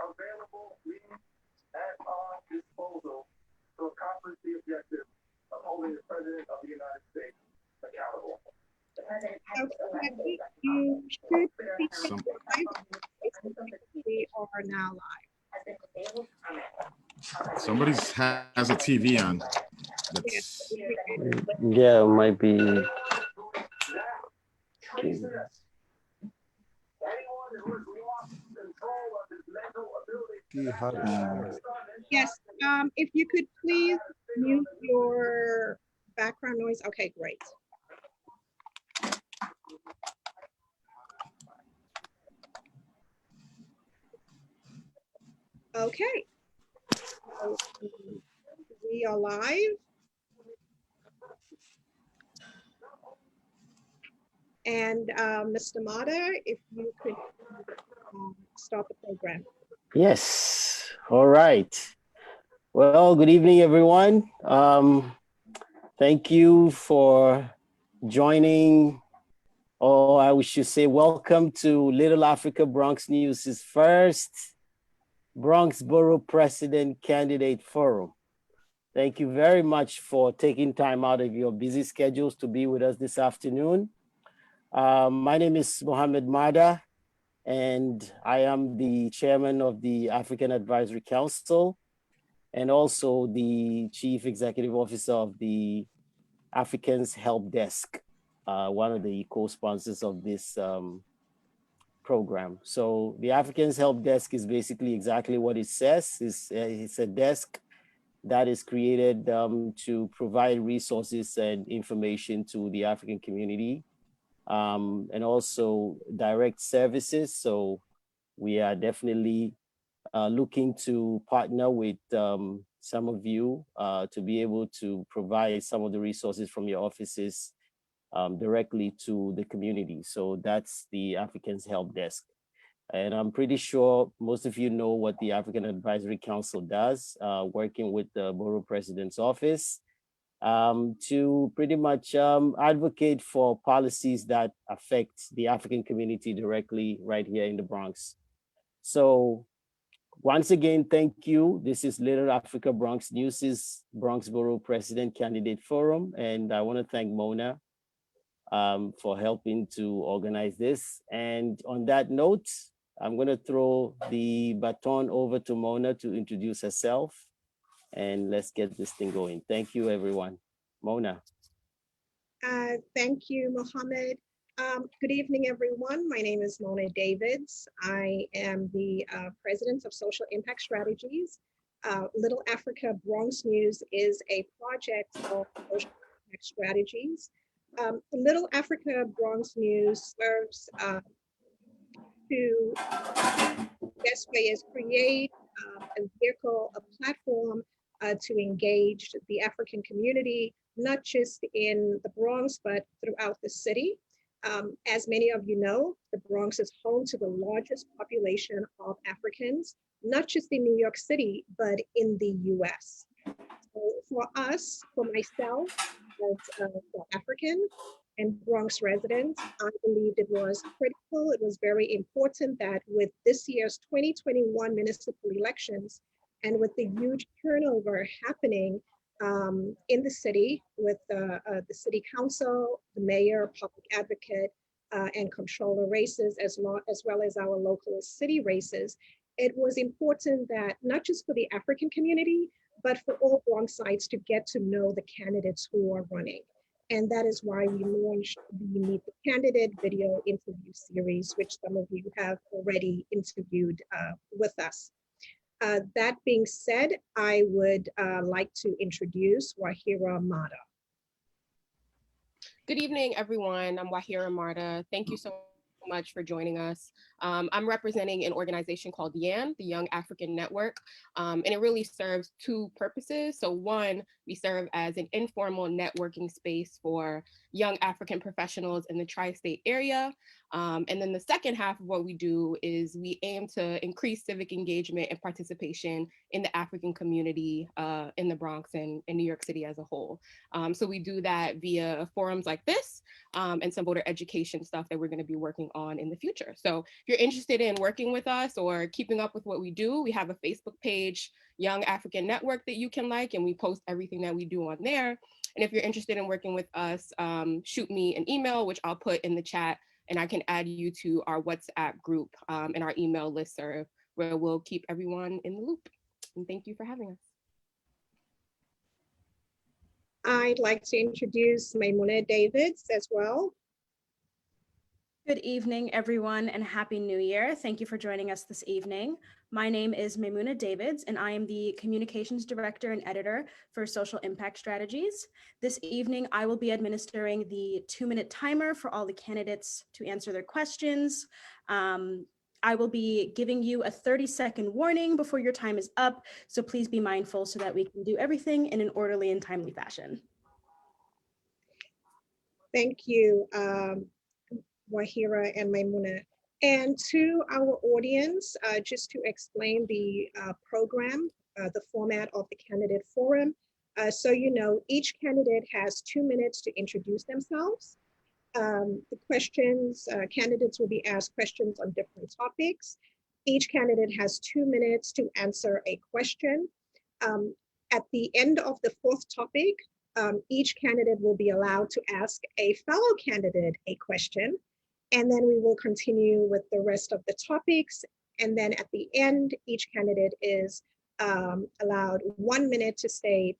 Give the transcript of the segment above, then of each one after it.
available means at our disposal to accomplish the objective of holding the President of the United States accountable. The President has you should be live. We are now live. Somebody has a TV on. Yeah, it might be. Yes, if you could please mute your background noise. Okay, great. Okay, so we are live. And Mr. Mata, if you could start the program. Yes, all right. Well, good evening, everyone. Thank you for joining, or I should say welcome to Little Africa BronxNews' first Bronx Borough President Candidate Forum. Thank you very much for taking time out of your busy schedules to be with us this afternoon. My name is Mohammed Mada, and I am the chairman of the African Advisory Council and also the chief executive officer of the Africans Help Desk, one of the co-sponsors of this program. So the Africans Help Desk is basically exactly what it says. It's a desk that is created to provide resources and information to the African community, and also direct services. So we are definitely looking to partner with some of you to be able to provide some of the resources from your offices directly to the community. So that's the Africans Help Desk. And I'm pretty sure most of you know what the African Advisory Council does, working with the Borough President's office to pretty much advocate for policies that affect the African community directly right here in the Bronx. So once again, thank you. This is Little Africa BronxNews' Bronx Borough President Candidate Forum. And I want to thank Mona for helping to organize this. And on that note, I'm going to throw the baton over to Mona to introduce herself. And let's get this thing going. Thank you, everyone. Mona. Thank you, Mohammed. Good evening, everyone. My name is Mona Davids. I am the President of Social Impact Strategies. Little Africa BronxNews is a project of social impact strategies. Little Africa BronxNews serves to, best way is create a vehicle, a platform to engage the African community, not just in the Bronx, but throughout the city. As many of you know, the Bronx is home to the largest population of Africans, not just in New York City, but in the US. So for us, for myself, as an African and Bronx resident, I believed it was critical. It was very important that with this year's 2021 municipal elections and with the huge turnover happening in the city with the city council, the mayor, public advocate, and controller races, as well as our local city races, it was important that not just for the African community, but for all Bronxites to get to know the candidates who are running. And that is why we launched the Meet the Candidate video interview series, which some of you have already interviewed with us. That being said, I would like to introduce Wahira Mata. Good evening, everyone. I'm Wahira Mata. Thank you so much for joining us. I'm representing an organization called YAN, the Young African Network, and it really serves two purposes. So one, we serve as an informal networking space for young African professionals in the tri-state area. And then the second half of what we do is we aim to increase civic engagement and participation in the African community in the Bronx and in New York City as a whole. So we do that via forums like this and some voter education stuff that we're going to be working on in the future. So if you're interested in working with us or keeping up with what we do, we have a Facebook page, Young African Network, that you can like, and we post everything that we do on there. And if you're interested in working with us, shoot me an email, which I'll put in the chat, and I can add you to our WhatsApp group and our email listserv, where we'll keep everyone in the loop. And thank you for having us. I'd like to introduce Maimuna Davids as well. Good evening, everyone, and Happy New Year. Thank you for joining us this evening. My name is Maimuna Davids, and I am the Communications Director and Editor for Social Impact Strategies. This evening, I will be administering the 2-minute timer for all the candidates to answer their questions. I will be giving you a 30-second warning before your time is up, so please be mindful so that we can do everything in an orderly and timely fashion. Thank you, Wahira and Maimuna. And to our audience, just to explain the program, the format of the candidate forum. So you know, each candidate has 2 minutes to introduce themselves. The questions, candidates will be asked questions on different topics. Each candidate has 2 minutes to answer a question. At the end of the 4th topic, each candidate will be allowed to ask a fellow candidate a question. And then we will continue with the rest of the topics. And then at the end, each candidate is allowed 1 minute to state,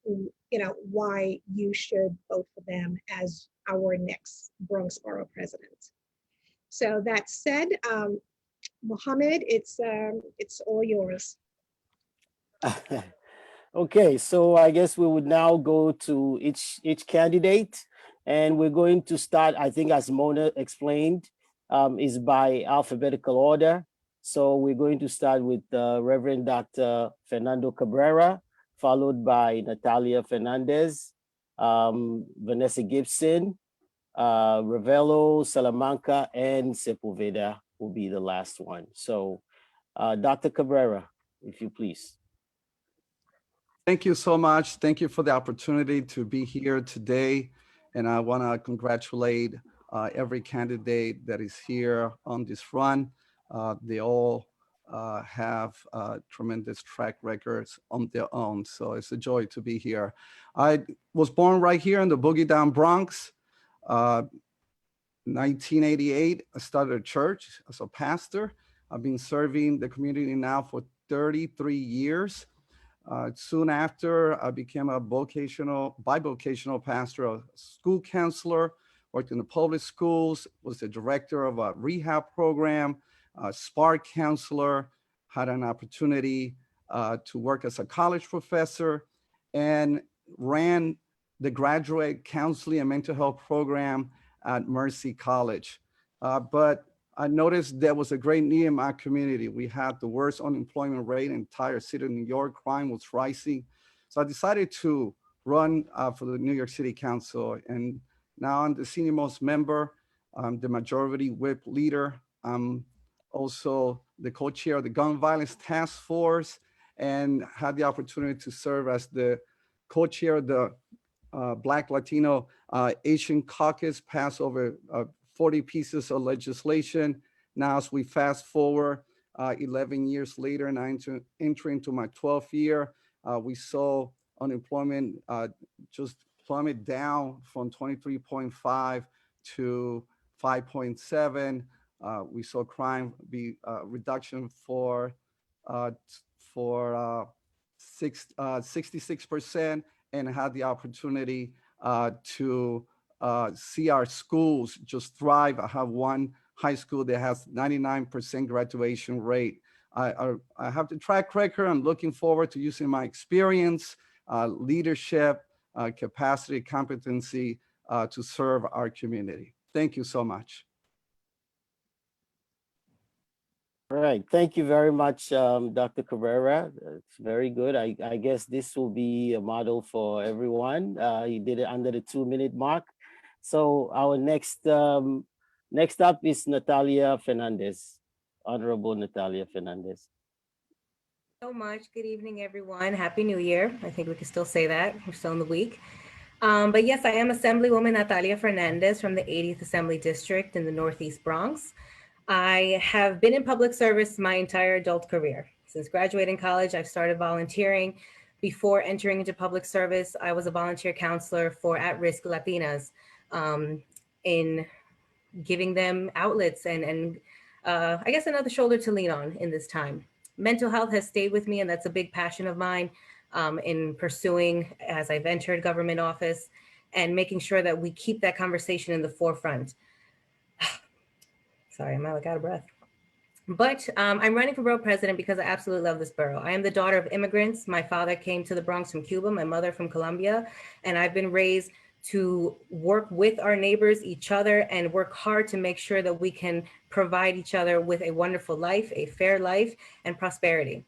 you know, why you should vote for them as our next Bronx Borough President. So that said, Mohammed, it's all yours. Okay, so I guess we would now go to each candidate, and we're going to start, I think, as Mona explained, is by alphabetical order. So we're going to start with Reverend Dr. Fernando Cabrera, followed by Nathalia Fernandez, Vanessa Gibson, Ravelo, Salamanca, and Sepúlveda will be the last one. So Dr. Cabrera, if you please. Thank you so much. Thank you for the opportunity to be here today. And I want to congratulate every candidate that is here on this run. They all have tremendous track records on their own. So it's a joy to be here. I was born right here in the Boogie Down Bronx. 1988, I started a church as a pastor. I've been serving the community now for 33 years. Soon after, I became a bivocational pastor, a school counselor, worked in the public schools, was the director of a rehab program, a Spark counselor, had an opportunity to work as a college professor, and ran the graduate counseling and mental health program at Mercy College. But I noticed there was a great need in my community. We had the worst unemployment rate in the entire city of New York. Crime was rising. So I decided to run for the New York City Council. And now I'm the senior most member, the majority whip leader. I'm also the co-chair of the Gun Violence Task Force and had the opportunity to serve as the co-chair of the Black Latino Asian Caucus, passed over 40 pieces of legislation. Now, as we fast forward 11 years later, and I'm entering into my 12th year, we saw unemployment just plummet down from 23.5 to 5.7. We saw crime be reduction for 66%, and had the opportunity to see our schools just thrive. I have one high school that has 99% graduation rate. I have the track record. I'm looking forward to using my experience, leadership, capacity, competency to serve our community. Thank you so much. All right, thank you very much, Dr. Cabrera. It's very good. I guess this will be a model for everyone. You did it under the 2-minute mark. So our next Next up is Nathalia Fernandez, Honorable Nathalia Fernandez. So much. Good evening, everyone. Happy New Year. I think we can still say that. We're still in the week. But yes, I am Assemblywoman Nathalia Fernandez from the 80th Assembly District in the Northeast Bronx. I have been in public service my entire adult career. Since graduating college, I've started volunteering. Before entering into public service, I was a volunteer counselor for at-risk Latinas in giving them outlets and I guess another shoulder to lean on in this time. Mental health has stayed with me, and that's a big passion of mine in pursuing as I've entered government office and making sure that we keep that conversation in the forefront. Sorry, I'm like out of breath. But I'm running for borough president because I absolutely love this borough. I am the daughter of immigrants. My father came to the Bronx from Cuba, my mother from Colombia, and I've been raised to work with our neighbors, each other, and work hard to make sure that we can provide each other with a wonderful life, a fair life, and prosperity.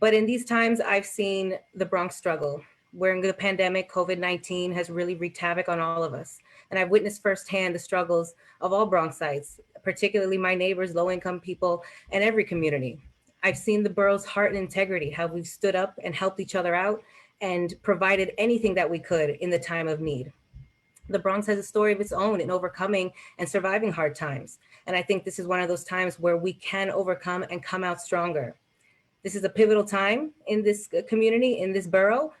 But in these times, I've seen the Bronx struggle. During the pandemic, COVID-19 has really wreaked havoc on all of us. And I've witnessed firsthand the struggles of all Bronxites, particularly my neighbors, low-income people, and every community. I've seen the borough's heart and integrity, how we've stood up and helped each other out and provided anything that we could in the time of need. The Bronx has a story of its own in overcoming and surviving hard times. And I think this is one of those times where we can overcome and come out stronger. This is a pivotal time in this community, in this borough,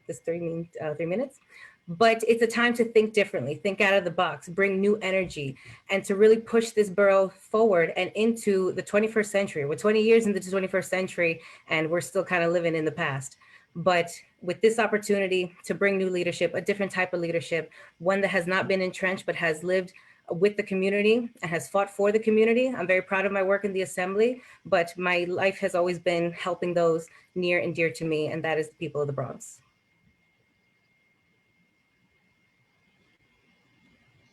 this 3 minutes, but it's a time to think differently, think out of the box, bring new energy, and to really push this borough forward and into the 21st century. We're 20 years into the 21st century, and we're still kind of living in the past. But with this opportunity to bring new leadership, a different type of leadership, one that has not been entrenched, but has lived with the community and has fought for the community. I'm very proud of my work in the Assembly, but my life has always been helping those near and dear to me, and that is the people of the Bronx.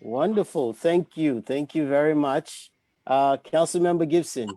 Wonderful. Thank you. Thank you very much. Councilmember Gibson.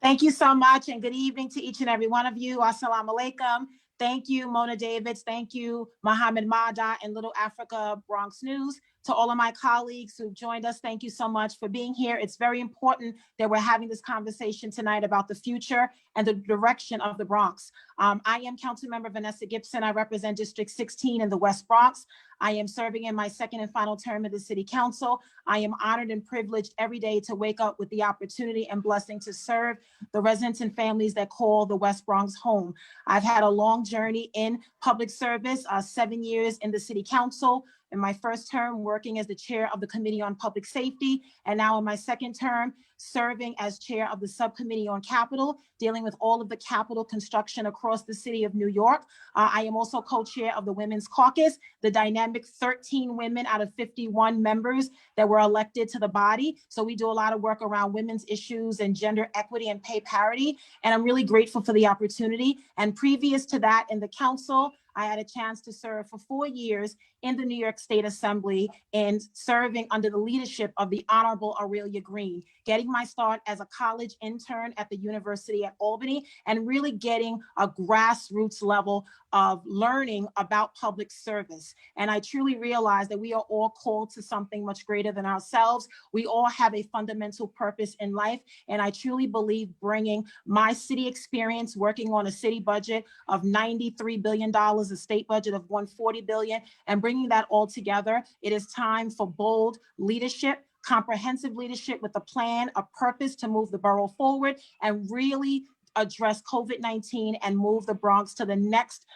Thank you so much, and good evening to each and every one of you. Assalamu alaikum. Thank you, Mona Davids. Thank you, Mohammed Mada and LittleAfrica BronxNews. To all of my colleagues who joined us, thank you so much for being here. It's very important that we're having this conversation tonight about the future and the direction of the Bronx. I am Councilmember Vanessa Gibson. I represent District 16 in the West Bronx. I am serving in my second and final term of the City Council. I am honored and privileged every day to wake up with the opportunity and blessing to serve the residents and families that call the West Bronx home. I've had a long journey in public service, 7 years in the City Council. In my first term, working as the chair of the Committee on Public Safety, and now in my second term, serving as chair of the Subcommittee on Capital, dealing with all of the capital construction across the city of New York. I am also co-chair of the Women's Caucus, the dynamic 13 women out of 51 members that were elected to the body. So we do a lot of work around women's issues and gender equity and pay parity. And I'm really grateful for the opportunity. And previous to that in the council, I had a chance to serve for 4 years in the New York State Assembly and serving under the leadership of the Honorable Aurelia Green, getting my start as a college intern at the University at Albany and really getting a grassroots level of learning about public service. And I truly realized that we are all called to something much greater than ourselves. We all have a fundamental purpose in life. And I truly believe bringing my city experience, working on a city budget of $93 billion, a state budget of $140 billion, and bringing that all together, it is time for bold leadership, comprehensive leadership with a plan, a purpose to move the borough forward and really address COVID-19 and move the Bronx to the next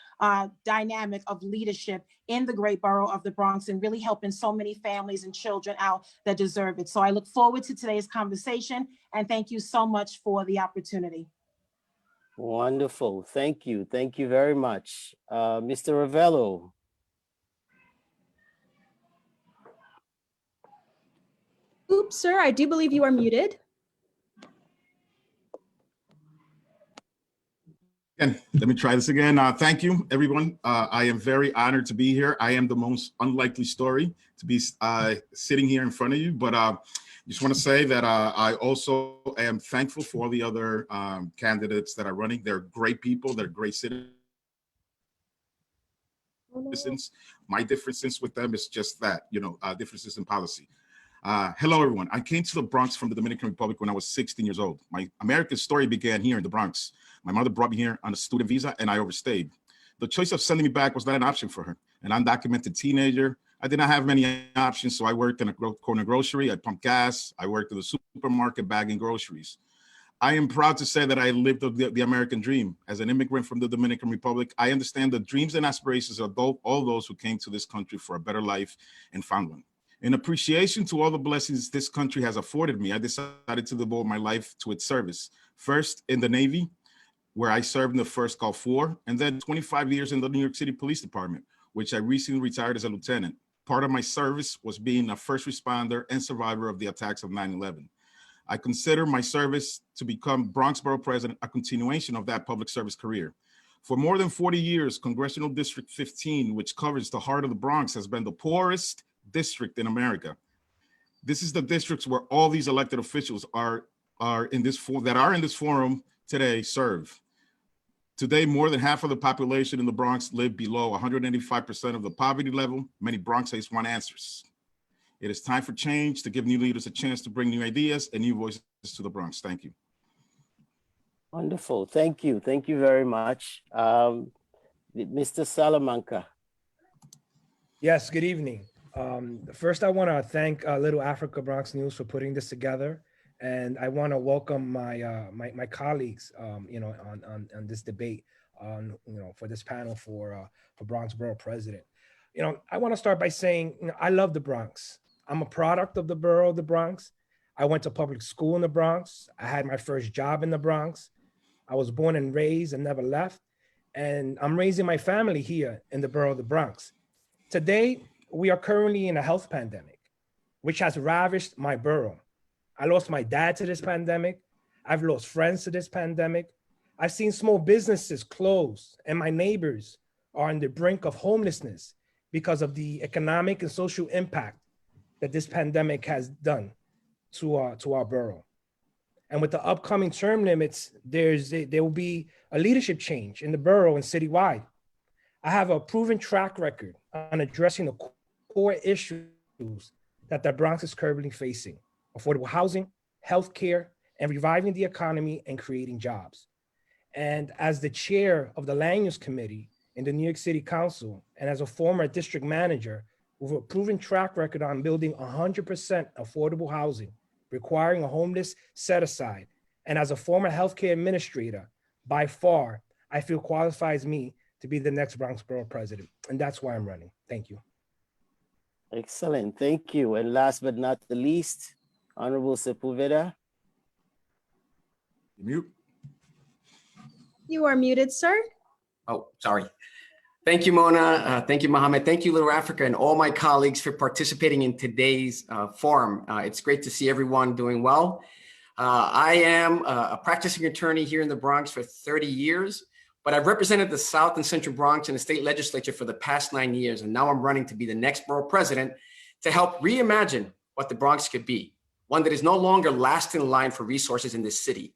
dynamic of leadership in the great borough of the Bronx and really helping so many families and children out that deserve it. So I look forward to today's conversation and thank you so much for the opportunity. Wonderful. Thank you. Thank you very much. Mr. Ravelo. Oops, sir, I do believe you are muted. Again, let me try this again. Thank you, everyone. I am very honored to be here. I am the most unlikely story to be sitting here in front of you, but just want to say that I also am thankful for all the other candidates that are running. They're great people. They're great citizens. My differences with them is just that, differences in policy. Hello, everyone. I came to the Bronx from the Dominican Republic when I was 16 years old. My American story began here in the Bronx. My mother brought me here on a student visa and I overstayed. The choice of sending me back was not an option for her. An undocumented teenager, I did not have many options, so I worked in a corner grocery, I pumped gas, I worked in the supermarket bagging groceries. I am proud to say that I lived the American dream. As an immigrant from the Dominican Republic, I understand the dreams and aspirations of all those who came to this country for a better life and found one. In appreciation to all the blessings this country has afforded me, I decided to devote my life to its service. First in the Navy, where I served in the first Gulf War, and then 25 years in the New York City Police Department, which I recently retired as a lieutenant. Part of my service was being a first responder and survivor of the attacks of 9/11. I consider my service to become Bronx Borough President a continuation of that public service career. For more than 40 years, Congressional District 15, which covers the heart of the Bronx, has been the poorest district in America. This is the districts where all these elected officials are in this forum today serve. Today, more than half of the population in the Bronx live below 185% of the poverty level. Many Bronxites want answers. It is time for change, to give new leaders a chance to bring new ideas and new voices to the Bronx. Thank you. Wonderful. Thank you. Thank you very much. Mr. Salamanca. Yes, good evening. First, I want to thank LittleAfrica BronxNews for putting this together. And I want to welcome my colleagues, on this debate, for this panel for Bronx Borough President. I want to start by saying, I love the Bronx. I'm a product of the borough of the Bronx. I went to public school in the Bronx. I had my first job in the Bronx. I was born and raised and never left. And I'm raising my family here in the borough of the Bronx. Today, we are currently in a health pandemic, which has ravished my borough. I lost my dad to this pandemic. I've lost friends to this pandemic. I've seen small businesses close, and my neighbors are on the brink of homelessness because of the economic and social impact that this pandemic has done to our borough. And with the upcoming term limits, there will be a leadership change in the borough and citywide. I have a proven track record on addressing the core issues that the Bronx is currently facing: affordable housing, healthcare, and reviving the economy and creating jobs. And as the chair of the Land Use Committee in the New York City Council, and as a former district manager with a proven track record on building 100% affordable housing, requiring a homeless set aside, and as a former healthcare administrator, by far, I feel qualifies me to be the next Bronx Borough President. And that's why I'm running. Thank you. Excellent. Thank you. And last but not the least, Honorable Sepúlveda. Mute. You are muted, sir. Oh, sorry. Thank you, Mona. Thank you, Mohammed. Thank you, LittleAfrica, and all my colleagues for participating in today's forum. It's great to see everyone doing well. I am a practicing attorney here in the Bronx for 30 years, but I've represented the South and Central Bronx in the state legislature for the past 9 years, and now I'm running to be the next borough president to help reimagine what the Bronx could be, one that is no longer last in line for resources in this city.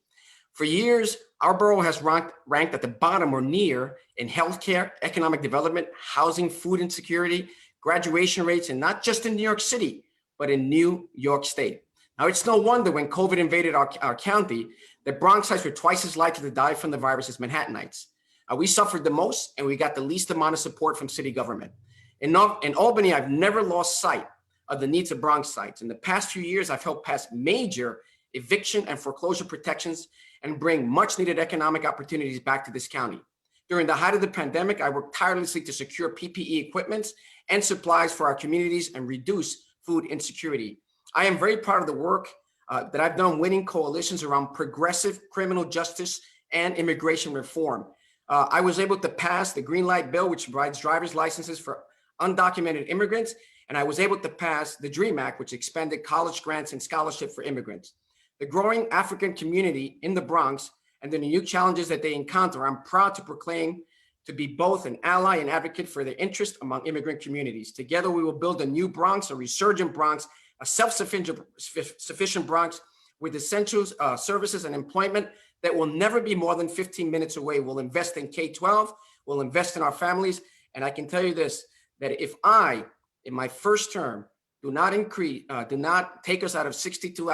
For years, our borough has ranked at the bottom or near in healthcare, economic development, housing, food insecurity, graduation rates, and not just in New York City, but in New York State. Now, it's no wonder when COVID invaded our county, that Bronxites were twice as likely to die from the virus as Manhattanites. We suffered the most, and we got the least amount of support from city government. In Albany, I've never lost sight of the needs of Bronxites. In the past few years, I've helped pass major eviction and foreclosure protections and bring much needed economic opportunities back to this county. During the height of the pandemic, I worked tirelessly to secure PPE equipment and supplies for our communities and reduce food insecurity. I am very proud of the work that I've done winning coalitions around progressive criminal justice and immigration reform. I was able to pass the Green Light Bill, which provides driver's licenses for undocumented immigrants, and I was able to pass the DREAM Act, which expanded college grants and scholarships for immigrants. The growing African community in the Bronx and the unique challenges that they encounter, I'm proud to proclaim to be both an ally and advocate for their interest among immigrant communities. Together, we will build a new Bronx, a resurgent Bronx, a self-sufficient Bronx with essential services and employment that will never be more than 15 minutes away. We'll invest in K-12, we'll invest in our families. And I can tell you this, that if I, in my first term, do not increase, do not take us out of 62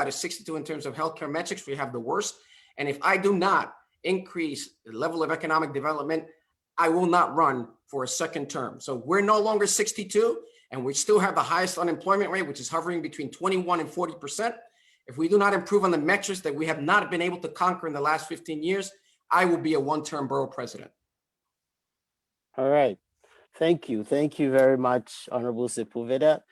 in terms of healthcare metrics. We have the worst. And if I do not increase the level of economic development, I will not run for a second term. So we're no longer 62, and we still have the highest unemployment rate, which is hovering between 21 and 40%. If we do not improve on the metrics that we have not been able to conquer in the last 15 years, I will be a one-term borough president. All right. Thank you. Thank you very much, Honorable Sepúlveda.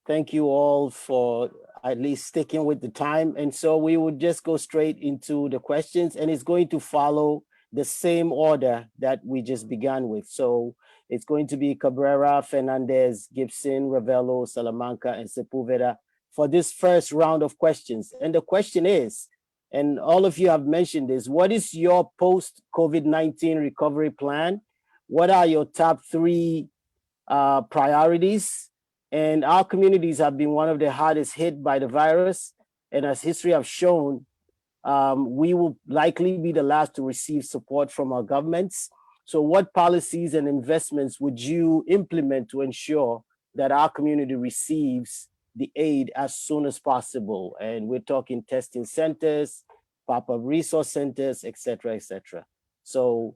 Thank you all for at least sticking with the time. And so we would just go straight into the questions, and it's going to follow the same order that we just began with. So it's going to be Cabrera, Fernandez, Gibson, Ravelo, Salamanca, and Sepúlveda for this first round of questions. And the question is, and all of you have mentioned this, what is your post-COVID-19 recovery plan? What are your top 3 priorities? And our communities have been one of the hardest hit by the virus. And as history have shown, we will likely be the last to receive support from our governments. So what policies and investments would you implement to ensure that our community receives the aid as soon as possible? And we're talking testing centers, pop-up resource centers, et cetera, et cetera. So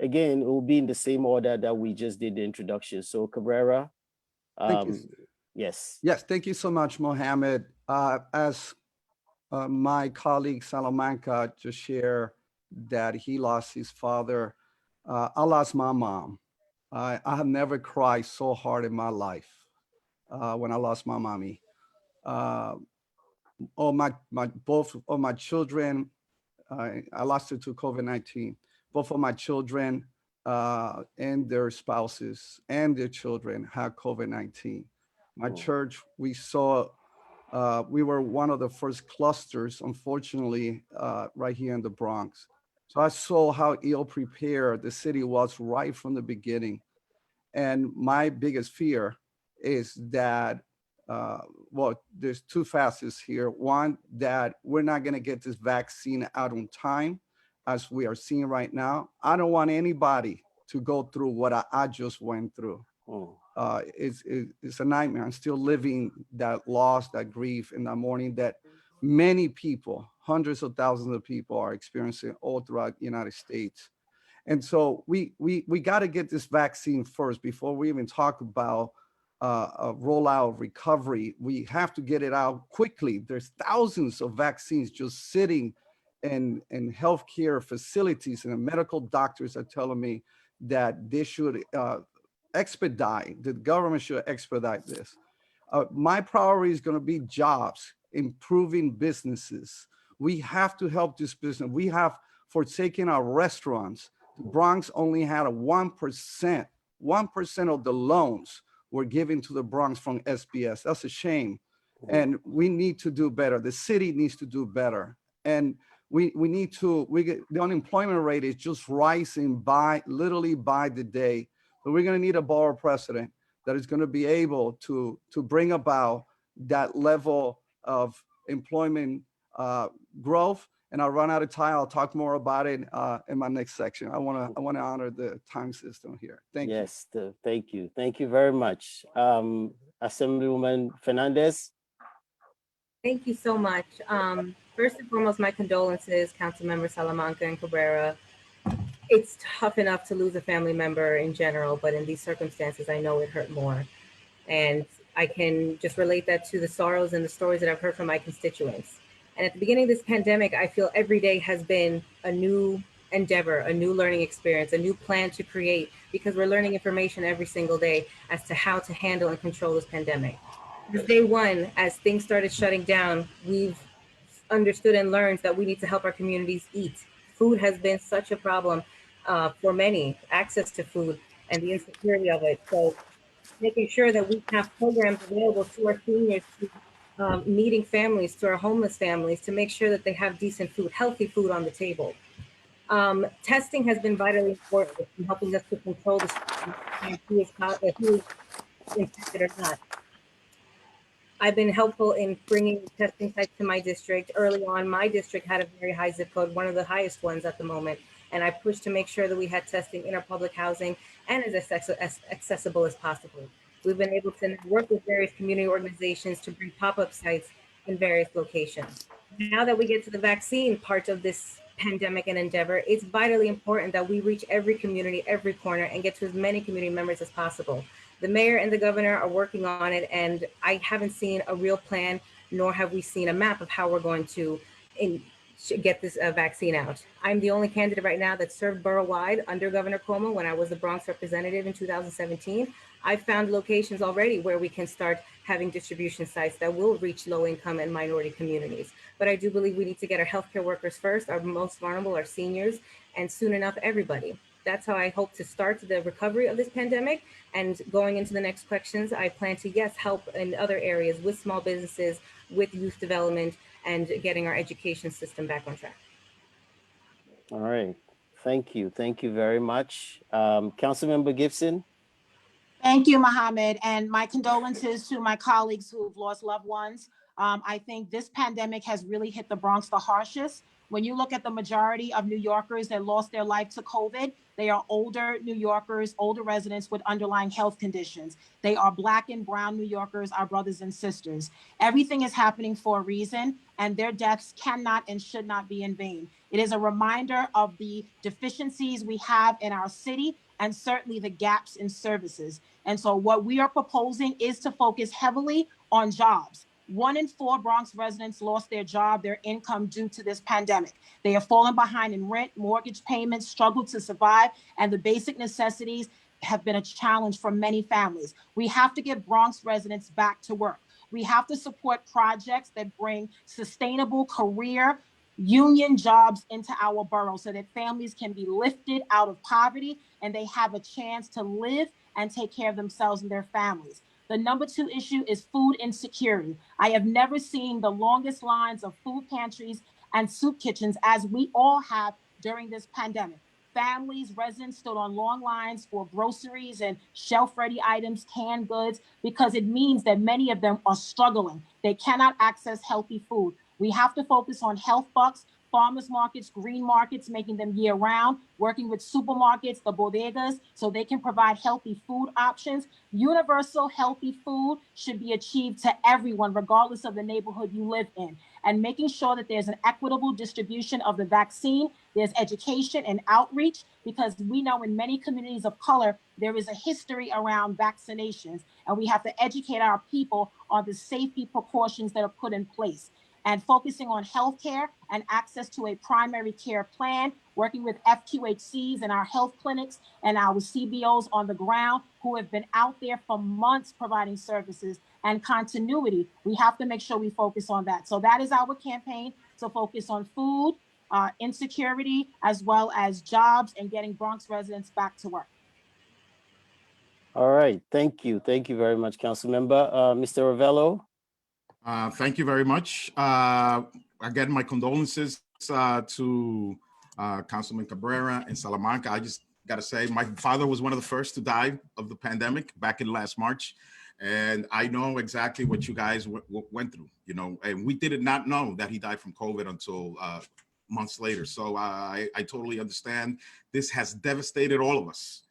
again, it will be in the same order that we just did the introduction. So Cabrera. Thank you. Yes. Yes, thank you so much, Mohammed. As my colleague Salamanca just shared that he lost his father, I lost my mom. I have never cried so hard in my life when I lost my mommy. Both of my children, I lost her to COVID-19. Both of my children and their spouses and their children had COVID-19. My church, we saw, we were one of the first clusters, unfortunately, right here in the Bronx. So I saw how ill prepared the city was right from the beginning. And my biggest fear is that, well, there's 2 facets here. One, that we're not gonna get this vaccine out on time, as we are seeing right now. I don't want anybody to go through what I just went through. It's a nightmare. I'm still living that loss, that grief, and that mourning that many people, hundreds of thousands of people are experiencing all throughout the United States. And so we got to get this vaccine first before we even talk about a rollout of recovery. We have to get it out quickly. There's thousands of vaccines just sitting in healthcare facilities, and the medical doctors are telling me that they should expedite, the government should expedite this. My priority is going to be jobs, improving businesses. We have to help this business. We have forsaken our restaurants. The Bronx only had a 1% of the loans were given to the Bronx from SBS. That's a shame. And we need to do better. The city needs to do better. And we need to, the unemployment rate is just rising literally by the day. So we're going to need a borough president that is going to be able to bring about that level of employment growth. And I'll run out of time. I'll talk more about it in my next section. I want to honor the time system here. Thank you. Yes, thank you. Thank you very much. Assemblywoman Fernandez. Thank you so much. First and foremost, my condolences, Councilmember Salamanca and Cabrera. It's tough enough to lose a family member in general, but in these circumstances, I know it hurt more. And I can just relate that to the sorrows and the stories that I've heard from my constituents. And at the beginning of this pandemic, I feel every day has been a new endeavor, a new learning experience, a new plan to create, because we're learning information every single day as to how to handle and control this pandemic. Since day one, as things started shutting down, we've understood and learned that we need to help our communities eat. Food has been such a problem for many, access to food and the insecurity of it. So making sure that we have programs available to our seniors, to needing families, to our homeless families, to make sure that they have decent food, healthy food on the table. Testing has been vitally important in helping us to control this, who is infected or not. I've been helpful in bringing testing sites to my district. Early on, my district had a very high zip code, one of the highest ones at the moment. And I pushed to make sure that we had testing in our public housing and as accessible as possible. We've been able to work with various community organizations to bring pop-up sites in various locations. Now that we get to the vaccine part of this pandemic and endeavor, it's vitally important that we reach every community, every corner, and get to as many community members as possible. The mayor and the governor are working on it, and I haven't seen a real plan, nor have we seen a map of how we're going to get this vaccine out. I'm the only candidate right now that served borough-wide under Governor Cuomo when I was the Bronx representative in 2017. I've found locations already where we can start having distribution sites that will reach low-income and minority communities. But I do believe we need to get our healthcare workers first, our most vulnerable, our seniors, and soon enough, everybody. That's how I hope to start the recovery of this pandemic. And going into the next questions, I plan to, yes, help in other areas with small businesses, with youth development, and getting our education system back on track. All right. Thank you. Thank you very much. Councilmember Gibson. Thank you, Mohammed, and my condolences to my colleagues who've lost loved ones. I think this pandemic has really hit the Bronx the harshest. When you look at the majority of New Yorkers that lost their life to COVID, they are older New Yorkers, older residents with underlying health conditions. They are Black and brown New Yorkers, our brothers and sisters. Everything is happening for a reason, and their deaths cannot and should not be in vain. It is a reminder of the deficiencies we have in our city and certainly the gaps in services. And so what we are proposing is to focus heavily on jobs. 1 in 4 Bronx residents lost their job, their income due to this pandemic. They have fallen behind in rent, mortgage payments, struggled to survive, and the basic necessities have been a challenge for many families. We have to get Bronx residents back to work. We have to support projects that bring sustainable career union jobs into our borough so that families can be lifted out of poverty and they have a chance to live and take care of themselves and their families. The number 2 issue is food insecurity. I have never seen the longest lines of food pantries and soup kitchens as we all have during this pandemic. Families, residents stood on long lines for groceries and shelf-ready items, canned goods, because it means that many of them are struggling. They cannot access healthy food. We have to focus on health bucks, farmers markets, green markets, making them year round, working with supermarkets, the bodegas, so they can provide healthy food options. Universal healthy food should be achieved to everyone, regardless of the neighborhood you live in. And making sure that there's an equitable distribution of the vaccine, there's education and outreach, because we know in many communities of color, there is a history around vaccinations, and we have to educate our people on the safety precautions that are put in place. And focusing on healthcare and access to a primary care plan, working with FQHCs and our health clinics and our CBOs on the ground who have been out there for months providing services and continuity. We have to make sure we focus on that. So that is our campaign, to focus on food, insecurity, as well as jobs and getting Bronx residents back to work. All right. Thank you. Thank you very much, Councilmember. Mr. Ravelo. Thank you very much. Again, my condolences to Councilman Cabrera and Salamanca. I just got to say, my father was one of the first to die of the pandemic back in last March. And I know exactly what you guys went through, you know, and we did not know that he died from COVID until months later. So I totally understand. This has devastated all of us.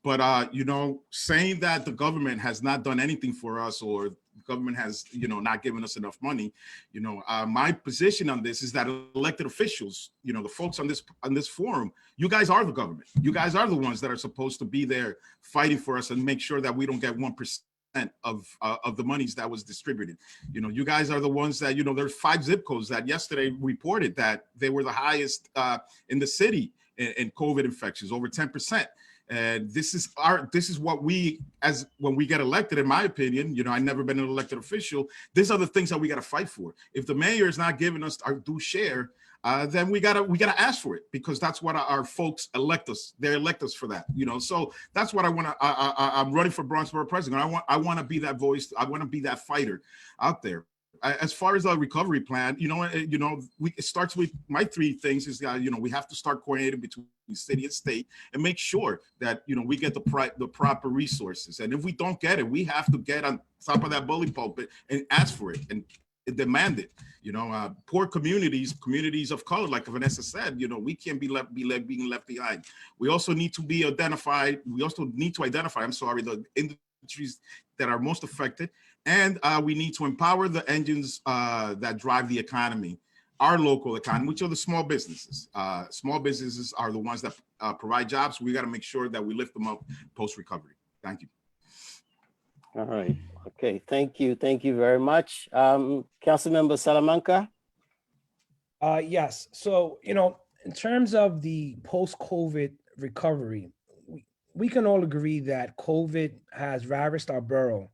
But, you know, saying that the government has not done anything for us, or the government has, you know, not given us enough money, you know, my position on this is that elected officials, you know, the folks on this forum, you guys are the government. You guys are the ones that are supposed to be there fighting for us and make sure that we don't get 1% of the monies that was distributed. You know, you guys are the ones that, you know, there's 5 zip codes that yesterday reported that they were the highest in the city in COVID infections, over 10%. And this is what we, as when we get elected, in my opinion, you know, I've never been an elected official. These are the things that we got to fight for. If the mayor is not giving us our due share, then we gotta ask for it, because that's what our folks elect us. They elect us for that, you know. So that's what I want to. I'm running for Bronx Borough President. I want to be that voice. I want to be that fighter out there. As far as the recovery plan, it starts with my 3 things. Is you know, we have to start coordinating between city and state and make sure that, you know, we get the proper resources. And if we don't get it, we have to get on top of that bully pulpit and ask for it and demand it. You know, poor communities of color, like Vanessa said, you know, we can't be being left behind. We also need to be identified. We also need to identify, I'm sorry, the countries that are most affected. And we need to empower the engines that drive the economy, our local economy, which are the small businesses. Small businesses are the ones that provide jobs. We got to make sure that we lift them up post-recovery. Thank you. All right. Okay. Thank you. Thank you very much. Councilmember Salamanca. Yes. So, in terms of the post-COVID recovery, we can all agree that COVID has ravaged our borough,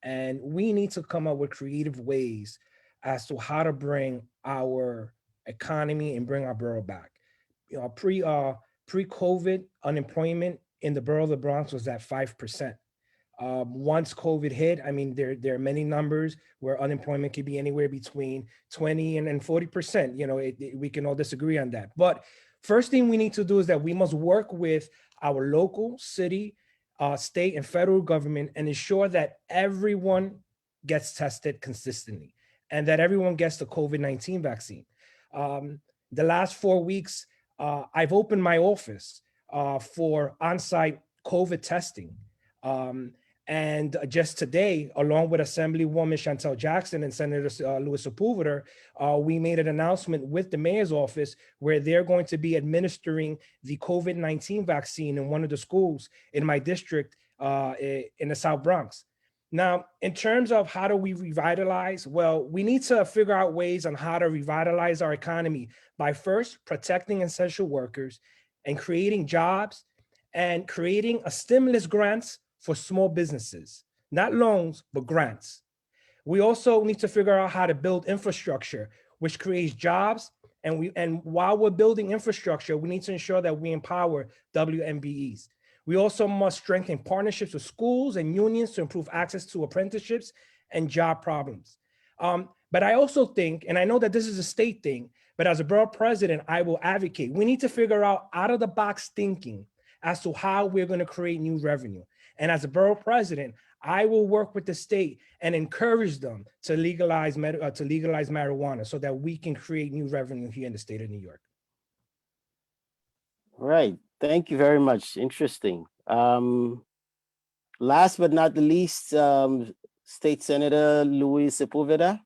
and we need to come up with creative ways as to how to bring our economy and bring our borough back. Pre-COVID unemployment in the borough of the Bronx was at 5%. Once COVID hit, I mean, there are many numbers where unemployment could be anywhere between 20 and 40%. We can all disagree on that. But first thing we need to do is that we must work with our local, city, state, and federal government and ensure that everyone gets tested consistently and that everyone gets the COVID-19 vaccine. The last 4 weeks, I've opened my office for on-site COVID testing. And just today, along with Assemblywoman Chantel Jackson and Senator Louis Sepúlveda, we made an announcement with the mayor's office where they're going to be administering the COVID-19 vaccine in one of the schools in my district in the South Bronx. Now, in terms of how do we revitalize? Well, we need to figure out ways on how to revitalize our economy by first protecting essential workers and creating jobs and creating a stimulus grants for small businesses, not loans, but grants. We also need to figure out how to build infrastructure, which creates jobs. And while we're building infrastructure, we need to ensure that we empower WMBEs. We also must strengthen partnerships with schools and unions to improve access to apprenticeships and job problems. But I also think, and I know that this is a state thing, but as a borough president, I will advocate, we need to figure out of the box thinking as to how we're going to create new revenue. And as a borough president, I will work with the state and encourage them to legalize marijuana so that we can create new revenue here in the state of New York. All right. Thank you very much. Interesting. Last but not the least, State Senator Louis Sepúlveda.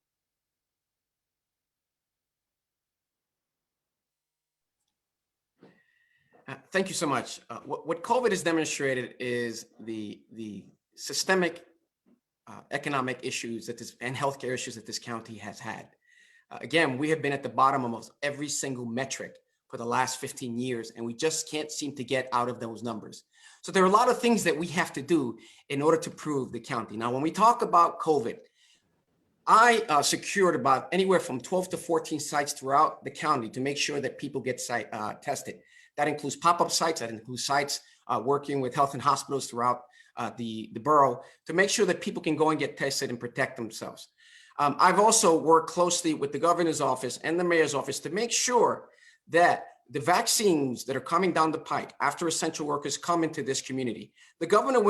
Thank you so much. What COVID has demonstrated is the systemic economic issues and healthcare issues that this county has had. Again, we have been at the bottom of almost every single metric for the last 15 years, and we just can't seem to get out of those numbers. So there are a lot of things that we have to do in order to prove the county. Now, when we talk about COVID, I secured about anywhere from 12 to 14 sites throughout the county to make sure that people get tested. That includes pop-up sites, that includes sites working with health and hospitals throughout the borough to make sure that people can go and get tested and protect themselves. I've also worked closely with the governor's office and the mayor's office to make sure that the vaccines that are coming down the pike after essential workers come into this community. The governor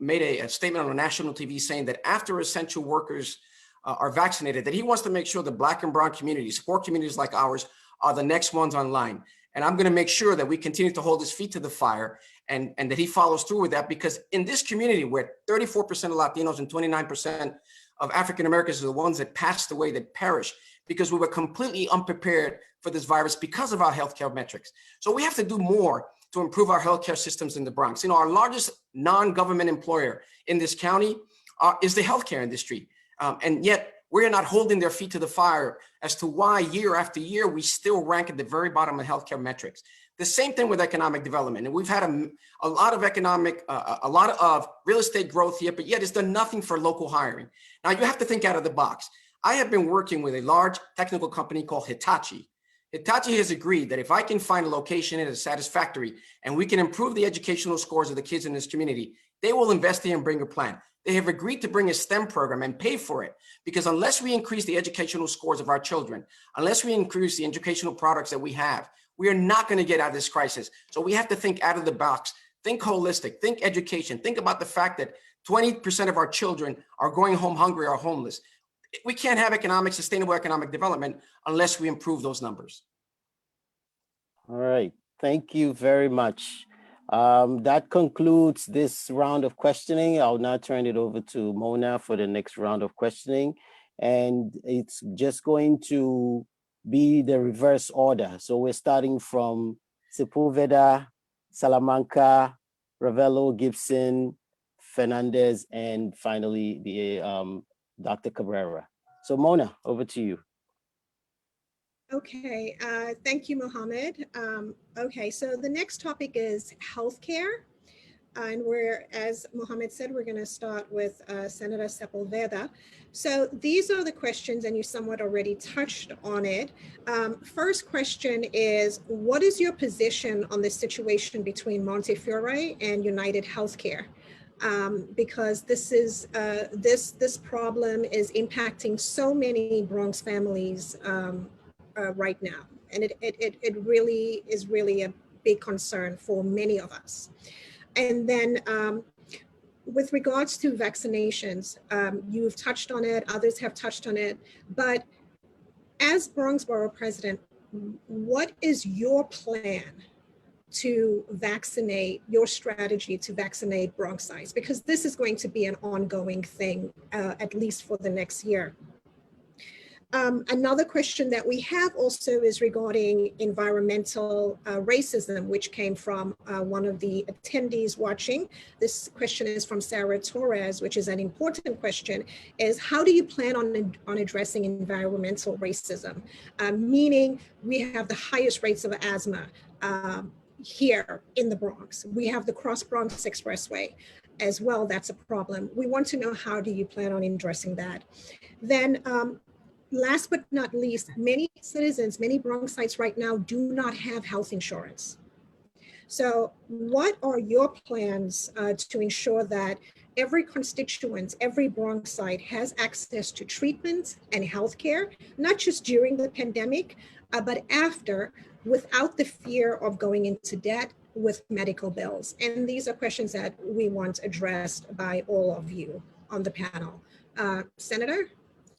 made a statement on national TV saying that after essential workers are vaccinated, that he wants to make sure the Black and brown communities, poor communities like ours, are the next ones online. And I'm going to make sure that we continue to hold his feet to the fire and that he follows through with that, because in this community where 34% of Latinos and 29% of African Americans are the ones that passed away, that perished, because we were completely unprepared for this virus because of our healthcare metrics. So we have to do more to improve our healthcare systems in the Bronx. Our largest non-government employer in this county is the healthcare industry. And yet we're not holding their feet to the fire as to why year after year, we still rank at the very bottom of healthcare metrics. The same thing with economic development. And we've had a lot of real estate growth here, but yet it's done nothing for local hiring. Now you have to think out of the box. I have been working with a large technical company called Hitachi. Hitachi has agreed that if I can find a location that is satisfactory and we can improve the educational scores of the kids in this community, they will invest here and bring a plan. They have agreed to bring a STEM program and pay for it, because unless we increase the educational scores of our children, unless we increase the educational products that we have, we are not going to get out of this crisis. So we have to think out of the box, think holistic, think education, think about the fact that 20% of our children are going home hungry or homeless. We can't have sustainable economic development unless we improve those numbers. All right. Thank you very much. That concludes this round of questioning. I'll now turn it over to Mona for the next round of questioning. And it's just going to be the reverse order. So we're starting from Sepúlveda, Salamanca, Ravelo, Gibson, Fernandez, and finally the Dr. Cabrera. So Mona, over to you. Okay, thank you, Mohammed. Okay, so the next topic is healthcare. And we're, as Mohammed said, we're gonna start with Senator Sepúlveda. So these are the questions, and you somewhat already touched on it. First question is, what is your position on the situation between Montefiore and United Healthcare? Because this is this problem is impacting so many Bronx families right now, and it really is a big concern for many of us. And then with regards to vaccinations, you've touched on it, others have touched on it, but as Bronx Borough President, what is your plan to vaccinate, your strategy to vaccinate Bronxites? Because this is going to be an ongoing thing, at least for the next year. Another question that we have also is regarding environmental racism, which came from one of the attendees watching. This question is from Sarah Torres, which is an important question, is how do you plan on addressing environmental racism? Meaning we have the highest rates of asthma here in the Bronx. We have the Cross Bronx Expressway as well. That's a problem. We want to know, how do you plan on addressing that? Then last but not least, many citizens, many Bronxites right now do not have health insurance. So what are your plans to ensure that every constituent, every Bronxite has access to treatment and healthcare, not just during the pandemic, but after, without the fear of going into debt with medical bills? And these are questions that we want addressed by all of you on the panel. Senator?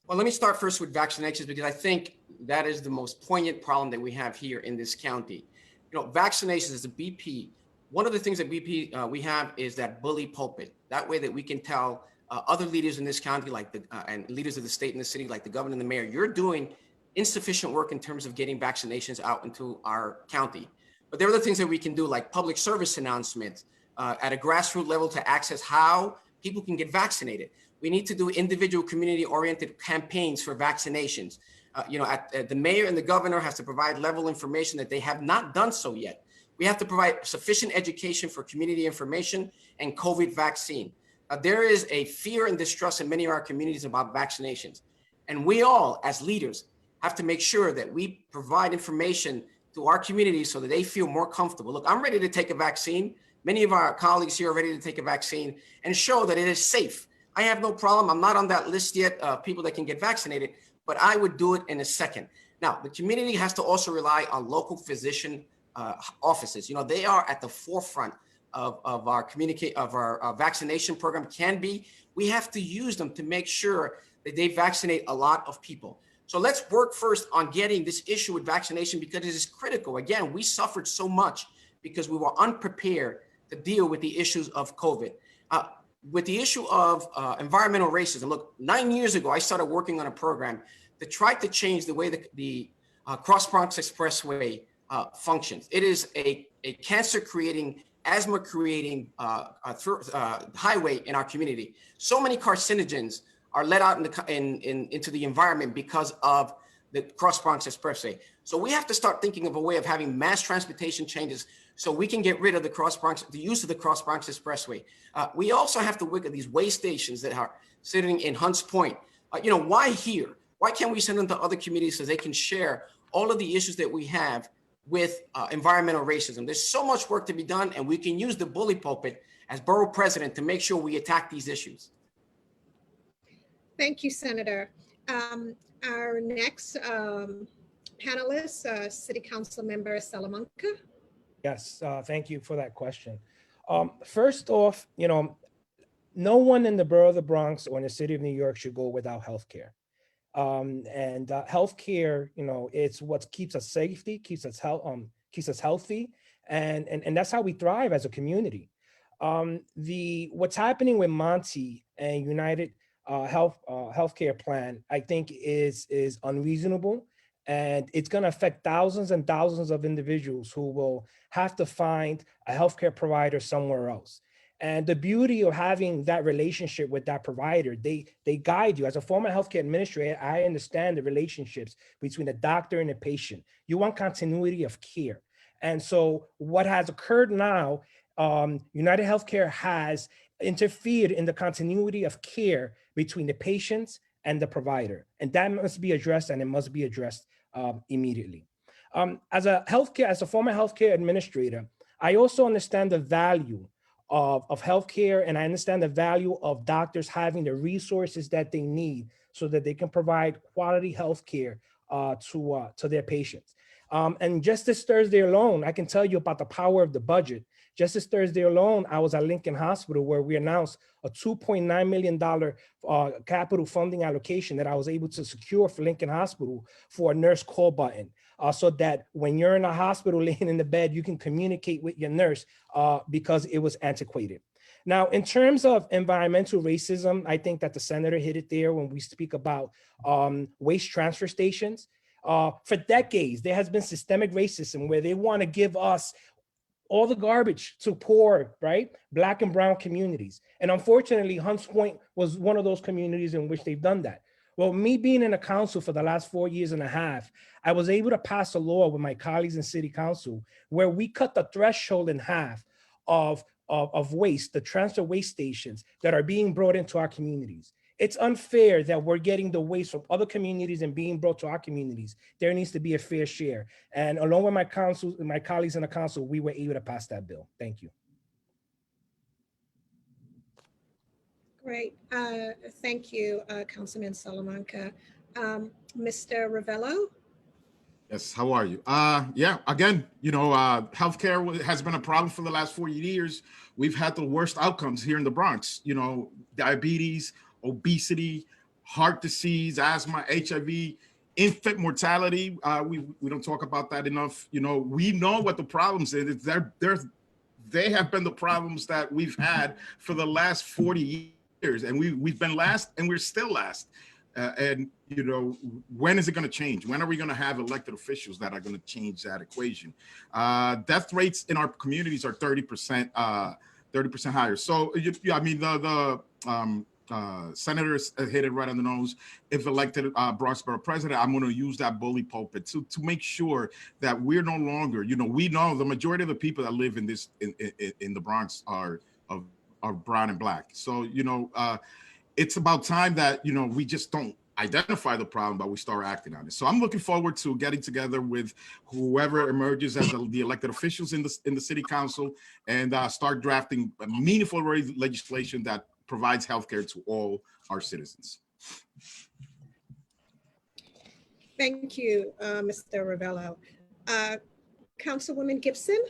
Well, let me start first with vaccinations, because I think that is the most poignant problem that we have here in this county. You know, vaccinations as a BP, one of the things that BP we have is that bully pulpit. That way that we can tell other leaders in this county, like and leaders of the state and the city, like the governor and the mayor, you're doing insufficient work in terms of getting vaccinations out into our county. But there are other things that we can do, like public service announcements at a grassroots level to access how people can get vaccinated. We need to do individual community-oriented campaigns for vaccinations. You know, the mayor and the governor has to provide level information that they have not done so yet. We have to provide sufficient education for community information and COVID vaccine. There is a fear and distrust in many of our communities about vaccinations. And we all, as leaders, have to make sure that we provide information to our communities so that they feel more comfortable. Look, I'm ready to take a vaccine. Many of our colleagues here are ready to take a vaccine and show that it is safe. I have no problem. I'm not on that list yet of people that can get vaccinated, but I would do it in a second. Now, the community has to also rely on local physician offices. You know, they are at the forefront of our vaccination program can be. We have to use them to make sure that they vaccinate a lot of people. So let's work first on getting this issue with vaccination, because it is critical. Again, we suffered so much because we were unprepared to deal with the issues of COVID. With the issue of environmental racism, look, 9 years ago, I started working on a program that tried to change the way the Cross Bronx Expressway functions. It is a cancer-creating, asthma-creating highway in our community. So many carcinogens are let out into the environment because of the Cross Bronx Expressway. So we have to start thinking of a way of having mass transportation changes so we can get rid of the use of the Cross Bronx Expressway. We also have to look at these way stations that are sitting in Hunts Point. You know, why here? Why can't we send them to other communities so they can share all of the issues that we have with environmental racism? There's so much work to be done, and we can use the bully pulpit as borough president to make sure we attack these issues. Thank you, Senator. Our next panelist, City Council Member Salamanca. Yes, thank you for that question. First off, you know, no one in the borough of the Bronx or in the city of New York should go without healthcare. Healthcare, you know, it's what keeps us safety, keeps us healthy, And that's how we thrive as a community. What's happening with Monty and United Healthcare Plan, I think is unreasonable, and it's going to affect thousands and thousands of individuals who will have to find a healthcare provider somewhere else. And the beauty of having that relationship with that provider, they guide you. As a former healthcare administrator, I understand the relationships between the doctor and the patient. You want continuity of care. And so what has occurred now, United Healthcare has interfered in the continuity of care between the patients and the provider. And that must be addressed, and it must be addressed immediately. As a former healthcare administrator, I also understand the value of healthcare, and I understand the value of doctors having the resources that they need so that they can provide quality healthcare to their patients. And just this Thursday alone, I can tell you about the power of the budget. Just this Thursday alone, I was at Lincoln Hospital where we announced a $2.9 million capital funding allocation that I was able to secure for Lincoln Hospital for a nurse call button. So that when you're in a hospital laying in the bed, you can communicate with your nurse because it was antiquated. Now, in terms of environmental racism, I think that the senator hit it there when we speak about waste transfer stations. For decades, there has been systemic racism where they want to give us all the garbage to poor, right, Black and brown communities. And unfortunately, Hunts Point was one of those communities in which they've done that. Well, me being in a council for the last 4.5 years, I was able to pass a law with my colleagues in city council where we cut the threshold in half of waste, the transfer waste stations that are being brought into our communities. It's unfair that we're getting the waste from other communities and being brought to our communities. There needs to be a fair share. And along with my colleagues in the council, we were able to pass that bill. Thank you. Great. Thank you, Councilman Salamanca. Mr. Ravelo? Yes, how are you? Yeah, again, healthcare has been a problem for the last 4 years. We've had the worst outcomes here in the Bronx, diabetes, obesity, heart disease, asthma, HIV, infant mortality. We don't talk about that enough. We know what the problems is. They have been the problems that we've had for the last 40 years, and we've been last, and we're still last. When is it going to change? When are we going to have elected officials that are going to change that equation? Death rates in our communities are 30% higher. So, senators hit it right on the nose. If elected Bronx Borough President, I'm going to use that bully pulpit to make sure that we're no longer, we know the majority of the people that live in the Bronx are brown and Black. So, it's about time that, we just don't identify the problem, but we start acting on it. So I'm looking forward to getting together with whoever emerges as the elected officials in the city council and start drafting a meaningful legislation that provides healthcare to all our citizens. Thank you, Mr. Ravelo. Councilwoman Gibson?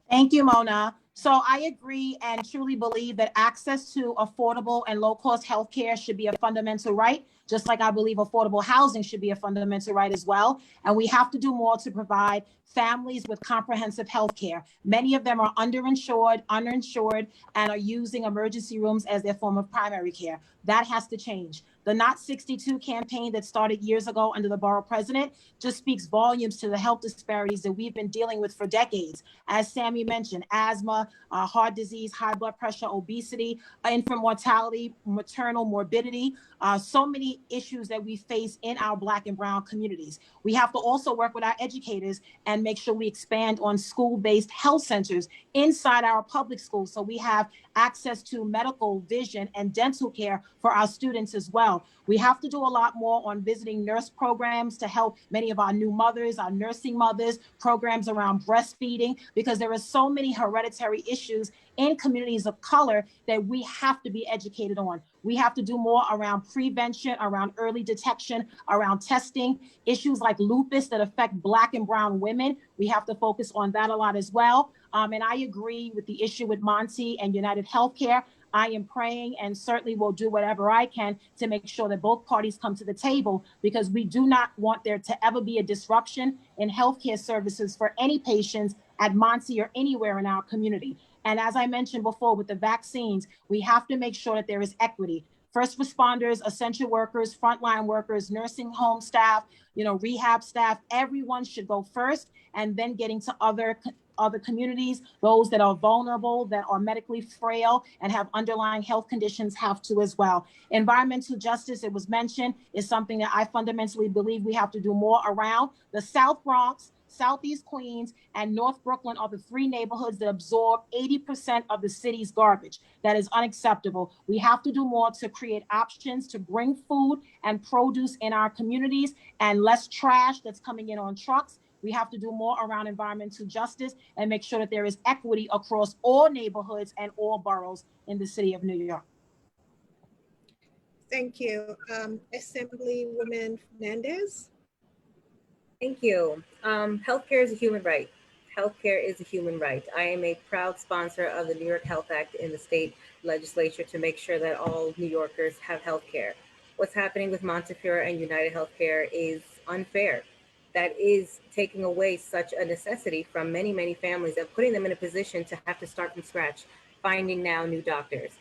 Thank you, Mona. So I agree and truly believe that access to affordable and low-cost healthcare should be a fundamental right, just like I believe affordable housing should be a fundamental right as well. And we have to do more to provide families with comprehensive healthcare. Many of them are underinsured, uninsured, and are using emergency rooms as their form of primary care. That has to change. The Not 62 campaign that started years ago under the Borough President just speaks volumes to the health disparities that we've been dealing with for decades. As Sammy mentioned, asthma, heart disease, high blood pressure, obesity, infant mortality, maternal morbidity, so many issues that we face in our Black and brown communities. We have to also work with our educators and make sure we expand on school-based health centers inside our public schools so we have access to medical, vision, and dental care for our students as well. We have to do a lot more on visiting nurse programs to help many of our new mothers, our nursing mothers, programs around breastfeeding, because there are so many hereditary issues in communities of color that we have to be educated on. We have to do more around prevention, around early detection, around testing, issues like lupus that affect Black and brown women. We have to focus on that a lot as well. And I agree with the issue with Monty and United Healthcare. I am praying and certainly will do whatever I can to make sure that both parties come to the table, because we do not want there to ever be a disruption in healthcare services for any patients at Monty or anywhere in our community. And as I mentioned before, with the vaccines, we have to make sure that there is equity. First responders, essential workers, frontline workers, nursing home staff, rehab staff, everyone should go first, and then getting to other communities. Those that are vulnerable, that are medically frail and have underlying health conditions have to as well. Environmental justice, it was mentioned, is something that I fundamentally believe we have to do more around. The South Bronx, Southeast Queens, and North Brooklyn are the three neighborhoods that absorb 80% of the city's garbage. That is unacceptable. We have to do more to create options to bring food and produce in our communities and less trash that's coming in on trucks. We have to do more around environmental justice and make sure that there is equity across all neighborhoods and all boroughs in the city of New York. Thank you. Assemblywoman Fernandez. Thank you. Healthcare is a human right. Healthcare is a human right. I am a proud sponsor of the New York Health Act in the state legislature to make sure that all New Yorkers have healthcare. What's happening with Montefiore and United Healthcare is unfair. That is taking away such a necessity from many, many families and putting them in a position to have to start from scratch, finding now new doctors.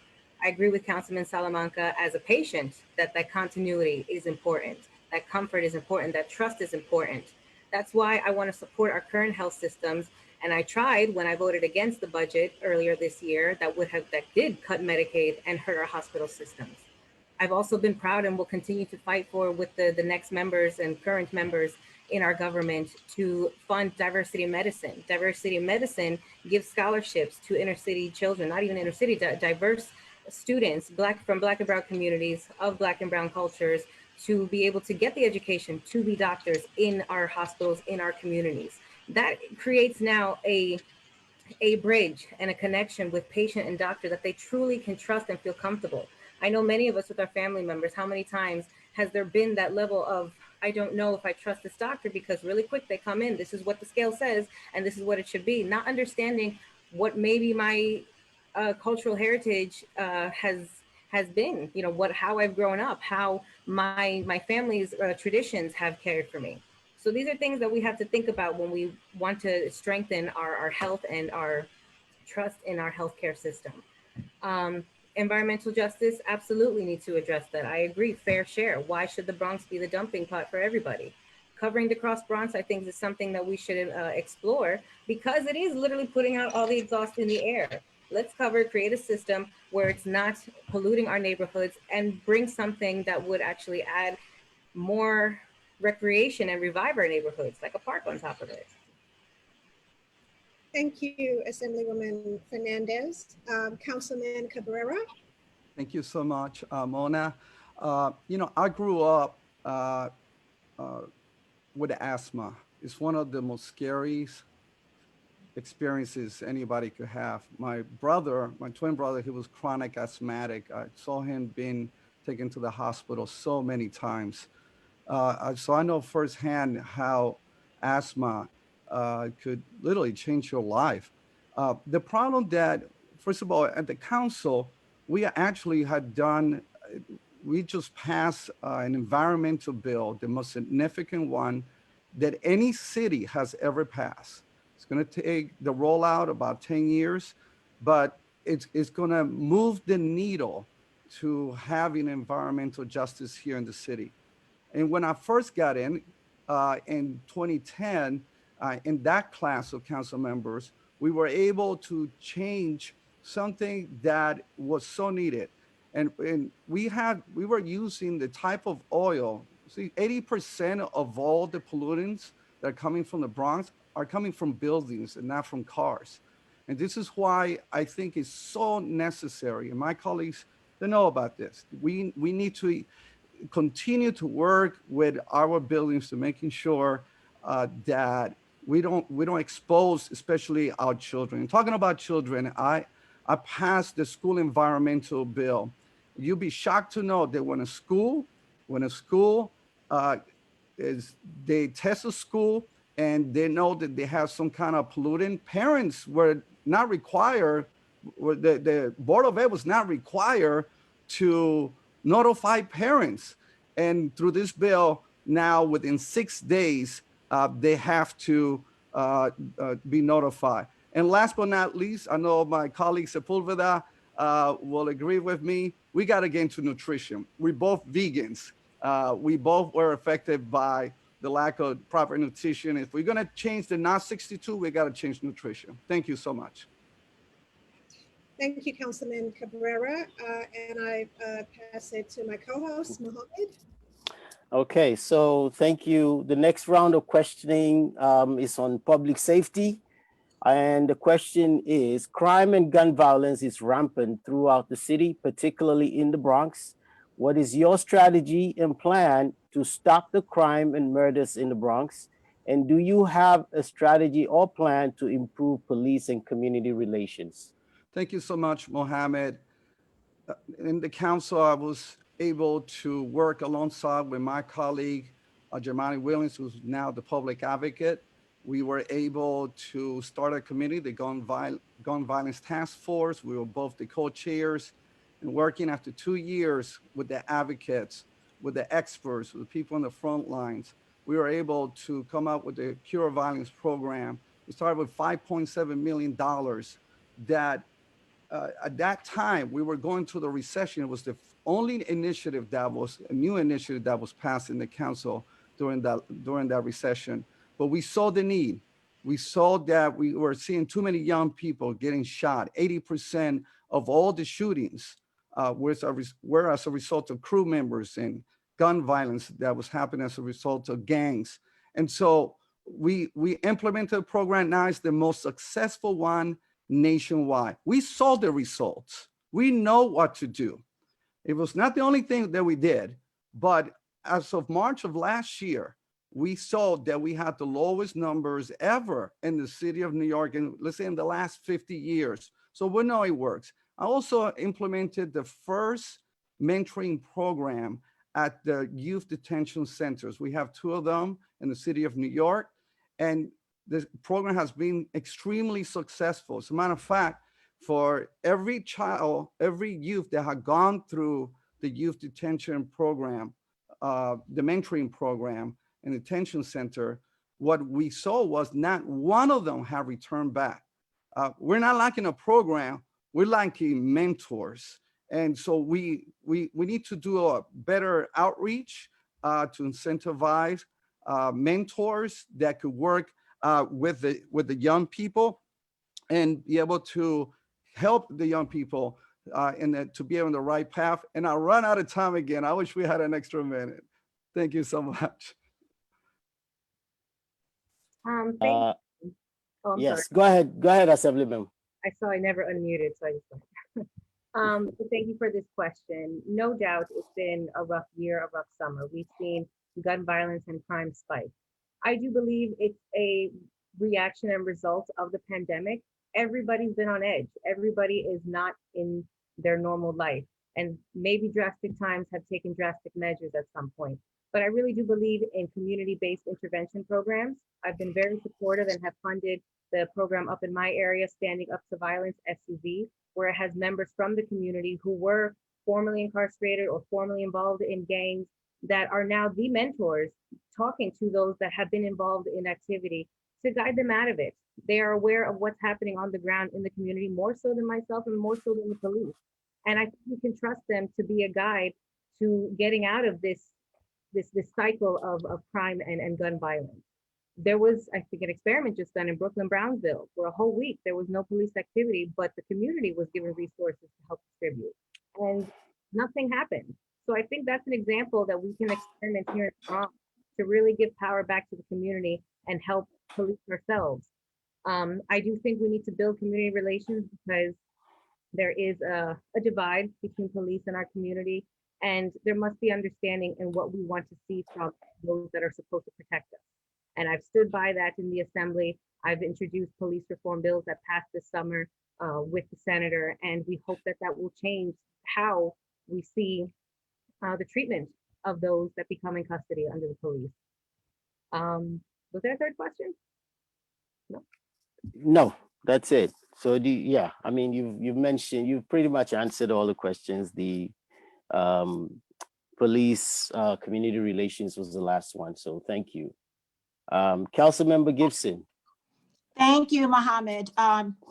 I agree with Councilman Salamanca as a patient that continuity is important, that comfort is important, that trust is important. That's why I want to support our current health systems. And I tried when I voted against the budget earlier this year that did cut Medicaid and hurt our hospital systems. I've also been proud and will continue to fight for with the next members and current members in our government to fund diversity in medicine. Diversity in medicine gives scholarships to inner city children, not even inner city, diverse students, from Black and Brown communities of Black and Brown cultures, to be able to get the education to be doctors in our hospitals, in our communities. That creates now a bridge and a connection with patient and doctor that they truly can trust and feel comfortable. I know many of us with our family members, how many times has there been that level of, I don't know if I trust this doctor, because really quick they come in, this is what the scale says, and this is what it should be, not understanding what maybe my cultural heritage has been, how I've grown up, how my family's traditions have cared for me. So these are things that we have to think about when we want to strengthen our health and our trust in our healthcare system. Environmental justice, absolutely need to address that. I agree, fair share. Why should the Bronx be the dumping pot for everybody? Covering the cross Bronx, I think, is something that we should explore, because it is literally putting out all the exhaust in the air. Let's create a system where it's not polluting our neighborhoods and bring something that would actually add more recreation and revive our neighborhoods, like a park on top of it. Thank you, Assemblywoman Fernandez. Councilman Cabrera. Thank you so much, Mona. I grew up with asthma. It's one of the most scariest experiences anybody could have. My twin brother, he was chronic asthmatic. I saw him being taken to the hospital so many times. So I know firsthand how asthma could literally change your life. The problem that, first of all, at the council, we just passed an environmental bill, the most significant one that any city has ever passed. It's going to take the rollout about 10 years, but it's going to move the needle to having environmental justice here in the city. And when I first got in 2010, in that class of council members, we were able to change something that was so needed. And we were using the type of oil. See, 80% of all the pollutants that are coming from the Bronx are coming from buildings and not from cars. And this is why I think it's so necessary, and my colleagues, they know about this. We need to continue to work with our buildings to making sure that we don't expose, especially our children. And talking about children, I passed the school environmental bill. You'll be shocked to know that when a school they test a school and they know that they have some kind of pollutant, parents were not required, the Board of Ed was not required to notify parents. And through this bill, now within 6 days, they have to be notified. And last but not least, I know my colleague Sepúlveda will agree with me. We got to get into nutrition. We're both vegans. We both were affected by the lack of proper nutrition. If we're going to change the not 62, we got to change nutrition. Thank you so much. Thank you, Councilman Cabrera. And I pass it to my co-host, Mohammed. Okay, so thank you. The next round of questioning is on public safety. And the question is, crime and gun violence is rampant throughout the city, particularly in the Bronx. What is your strategy and plan to stop the crime and murders in the Bronx? And do you have a strategy or plan to improve police and community relations? Thank you so much, Mohammed. In the council, I was able to work alongside with my colleague, Germani Williams, who's now the public advocate. We were able to start a committee, the Gun Violence Task Force. We were both the co-chairs, and working after 2 years with the advocates, with the experts, with the people on the front lines, we were able to come up with the Cure Violence program. We started with $5.7 million that at that time, we were going through the recession. It was the only initiative that was a new initiative that was passed in the council during that recession. But we saw the need. We saw that we were seeing too many young people getting shot. 80% of all the shootings were as a result of crew members and gun violence that was happening as a result of gangs. And so we implemented a program. Now it's the most successful one nationwide. We saw the results. We know what to do. It was not the only thing that we did, but as of March of last year, we saw that we had the lowest numbers ever in the city of New York, and let's say in the last 50 years. So we know it works. I also implemented the first mentoring program at the youth detention centers. We have 2 of them in the city of New York, and the program has been extremely successful. As a matter of fact, for every child, every youth that had gone through the youth detention program, the mentoring program in the detention center, what we saw was not one of them have returned back. We're not lacking a program, we're lacking mentors. And so we need to do a better outreach to incentivize mentors that could work with the young people and be able to help the young people to be on the right path. And I'll run out of time again. I wish we had an extra minute. Thank you so much. Thank you. Oh, I'm Yes, sorry. go ahead, Assemblymember. I saw I never unmuted, so I just went. So thank you for this question. No doubt it's been a rough year, a rough summer. We've seen gun violence and crime spike. I do believe it's a reaction and result of the pandemic. Everybody's been on edge. Everybody is not in their normal life. And maybe drastic times have taken drastic measures at some point. But I really do believe in community-based intervention programs. I've been very supportive and have funded the program up in my area, Standing Up to Violence, SUV, where it has members from the community who were formerly incarcerated or formerly involved in gangs that are now the mentors talking to those that have been involved in activity to guide them out of it. They are aware of what's happening on the ground in the community, more so than myself and more so than the police. And I think we can trust them to be a guide to getting out of this cycle of crime and gun violence. There was, I think, an experiment just done in Brooklyn, Brownsville. For a whole week, there was no police activity, but the community was given resources to help distribute. And nothing happened. So I think that's an example that we can experiment here in Bronx to really give power back to the community and help police ourselves. I do think we need to build community relations because there is a divide between police and our community, and there must be understanding in what we want to see from those that are supposed to protect us. And I've stood by that in the Assembly. I've introduced police reform bills that passed this summer with the senator, and we hope that that will change how we see the treatment of those that become in custody under the police. Was there a third question? No. No, that's it. So yeah, I mean, you've pretty much answered all the questions. The police community relations was the last one. So thank you. Councilmember Gibson. Thank you, Mohammed.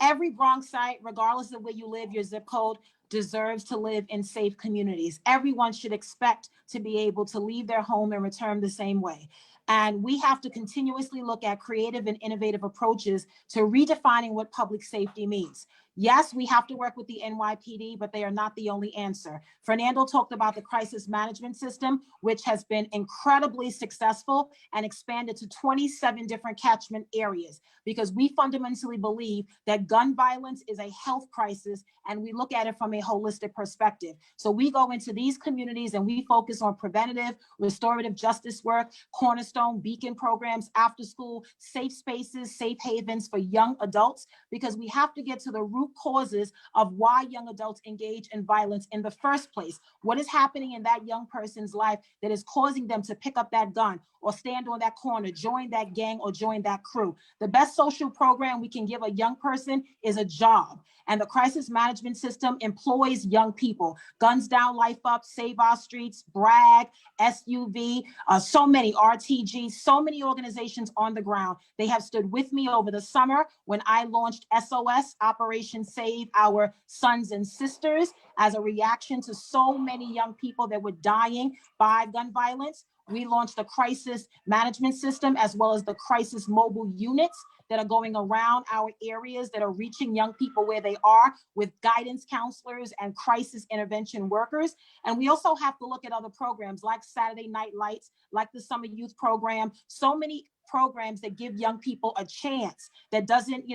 Every Bronxite, regardless of where you live, your zip code, deserves to live in safe communities. Everyone should expect to be able to leave their home and return the same way. And we have to continuously look at creative and innovative approaches to redefining what public safety means. Yes, we have to work with the NYPD, but they are not the only answer. Fernando talked about the crisis management system, which has been incredibly successful and expanded to 27 different catchment areas, because we fundamentally believe that gun violence is a health crisis, and we look at it from a holistic perspective. So we go into these communities and we focus on preventative, restorative justice work, cornerstone beacon programs, after school, safe spaces, safe havens for young adults, because we have to get to the root causes of why young adults engage in violence in the first place. What is happening in that young person's life that is causing them to pick up that gun or stand on that corner, join that gang, or join that crew? The best social program we can give a young person is a job. And the crisis management system employs young people. Guns Down, Life Up, Save Our Streets, BRAG, SUV, so many, RTG, so many organizations on the ground. They have stood with me over the summer when I launched SOS, Operation Save Our Sons and Sisters, as a reaction to so many young people that were dying by gun violence. We launched the crisis management system as well as the crisis mobile units that are going around our areas that are reaching young people where they are with guidance counselors and crisis intervention workers. And we also have to look at other programs like Saturday Night Lights, like the Summer Youth Program, so many programs that give young people a chance, that doesn't,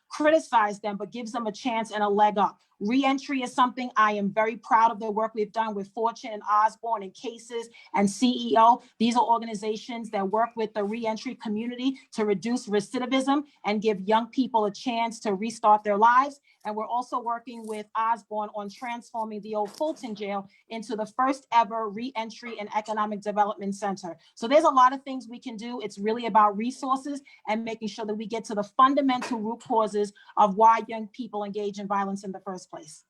criticize them, but gives them a chance and a leg up. Reentry is something I am very proud of the work we've done with Fortune and Osborne and Cases and CEO. These are organizations that work with the reentry community to reduce recidivism and give young people a chance to restart their lives. And we're also working with Osborne on transforming the old Fulton jail into the first ever reentry and economic development center. So there's a lot of things we can do. It's really about resources and making sure that we get to the fundamental root causes of why young people engage in violence in the first place.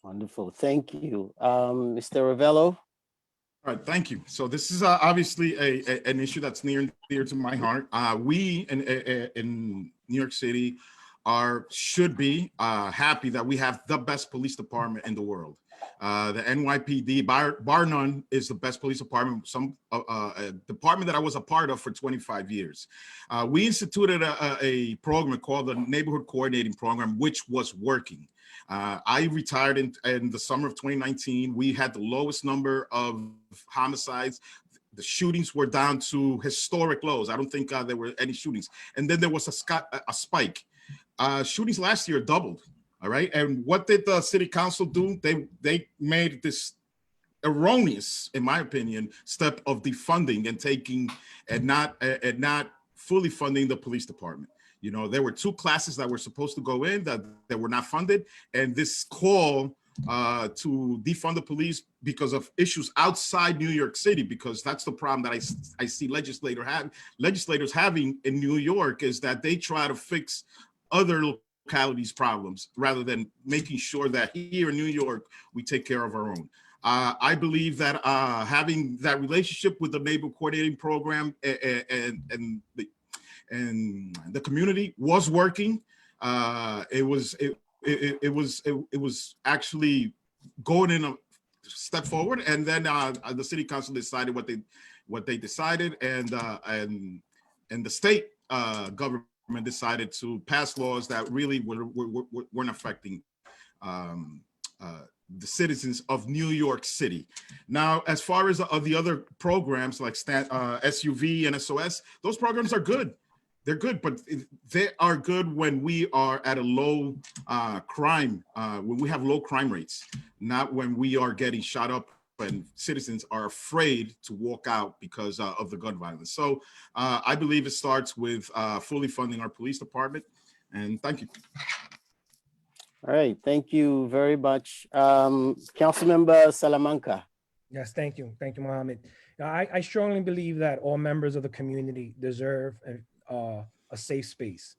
Wonderful, thank you. Mr. Ravelo? All right, thank you. So this is obviously an issue that's near and dear to my heart. We in New York City should be happy that we have the best police department in the world. The NYPD, bar none, is the best police department, a department that I was a part of for 25 years. We instituted a program called the Neighborhood Coordinating Program, which was working. I retired in the summer of 2019. We had the lowest number of homicides. The shootings were down to historic lows. I don't think there were any shootings. And then there was a spike. Shootings last year doubled. All right. And what did the city council do? They made this erroneous, in my opinion, step of defunding and not fully funding the police department. There were 2 classes that were supposed to go in that were not funded. And this call to defund the police because of issues outside New York City, because that's the problem that I see legislators having in New York, is that they try to fix other localities' problems rather than making sure that here in New York, we take care of our own. I believe that having that relationship with the Neighborhood Coordinating Program and the community was working. It was actually going in a step forward, and then the city council decided what they decided, and the state government decided to pass laws that really weren't affecting the citizens of New York City. Now, as far as the other programs like SUV and SOS, those programs are good. They're good, but they are good when we are at a low crime, when we have low crime rates, not when we are getting shot up and citizens are afraid to walk out because of the gun violence. So I believe it starts with fully funding our police department. And thank you. All right, thank you very much. Councilmember Salamanca. Yes, thank you. Thank you, Mohammed. I strongly believe that all members of the community deserve a safe space.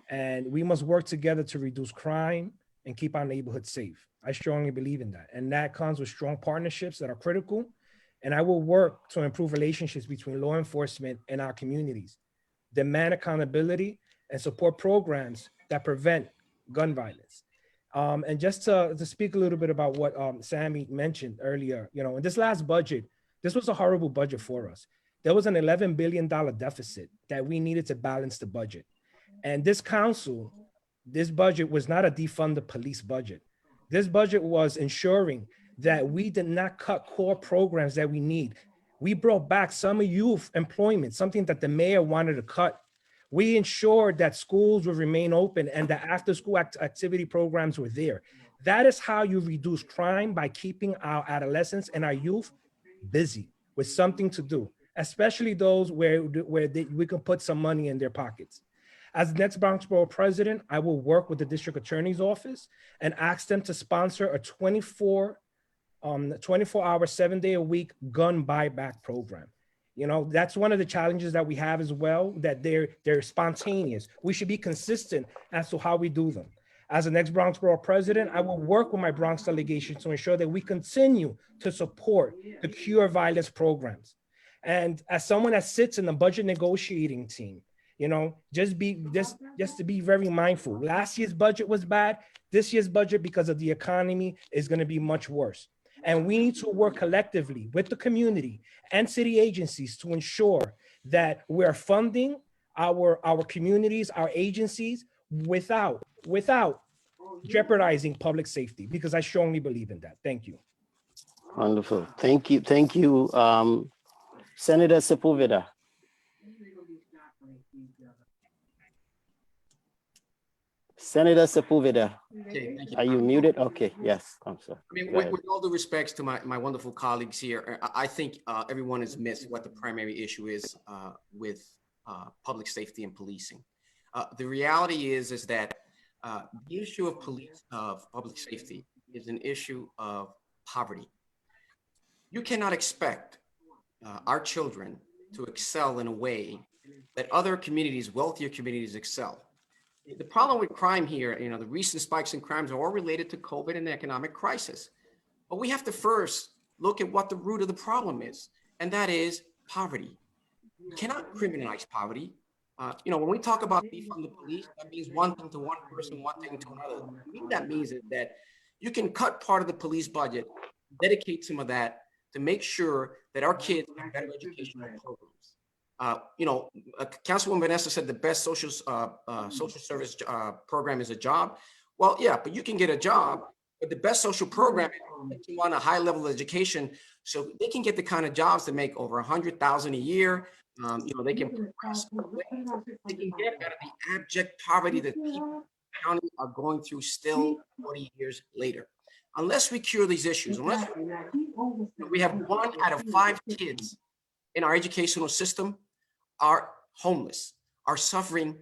And we must work together to reduce crime and keep our neighborhood safe. I strongly believe in that. And that comes with strong partnerships that are critical. And I will work to improve relationships between law enforcement and our communities, demand accountability, and support programs that prevent gun violence. And just to speak a little bit about what Sammy mentioned earlier, you know, in this last budget, this was a horrible budget for us. There was an $11 billion deficit that we needed to balance the budget. And this council, this budget was not a defund the police budget. This budget was ensuring that we did not cut core programs that we need. We brought back summer youth employment, something that the mayor wanted to cut. We ensured that schools would remain open and that after school activity programs were there. That is how you reduce crime, by keeping our adolescents and our youth busy with something to do, especially those where we can put some money in their pockets. As the next Bronx Borough President, I will work with the District Attorney's Office and ask them to sponsor a 24-hour, 7-day-a-week gun buyback program. You know, that's one of the challenges that we have as well, that they're spontaneous. We should be consistent as to how we do them. As the next Bronx Borough President, I will work with my Bronx delegation to ensure that we continue to support the Cure Violence programs. And as someone that sits in the budget negotiating team, you know, just to be very mindful. Last year's budget was bad. This year's budget, because of the economy, is going to be much worse. And we need to work collectively with the community and city agencies to ensure that we're funding our communities, our agencies, without jeopardizing public safety, because I strongly believe in that. Thank you. Wonderful. Thank you. Thank you, Senator Sepúlveda. Senator Sepúlveda, Okay, thank you. are you muted? Okay, yes, I'm sorry. I mean, Go ahead. with all due respects to my wonderful colleagues here, I think everyone has missed what the primary issue is with public safety and policing. The reality is that the issue of public safety is an issue of poverty. You cannot expect our children to excel in a way that other communities, wealthier communities, excel. The problem with crime here, you know, the recent spikes in crimes are all related to COVID and the economic crisis. But we have to first look at what the root of the problem is, and that is poverty. You cannot criminalize poverty. You know, when we talk about defund the police, that means one thing to one person, one thing to another. What that means is that you can cut part of the police budget, dedicate some of that to make sure that our kids have better educational programs. You know, Councilwoman Vanessa said the best social service program is a job. Well, yeah, but you can get a job, but the best social program is you want a high level of education, so they can get the kind of jobs that make over $100,000 a year. You know, they can progress. They can get out of the abject poverty that people in the county are going through still 40 years later. Unless we cure these issues, unless we have 1 out of 5 kids in our educational system are homeless, are suffering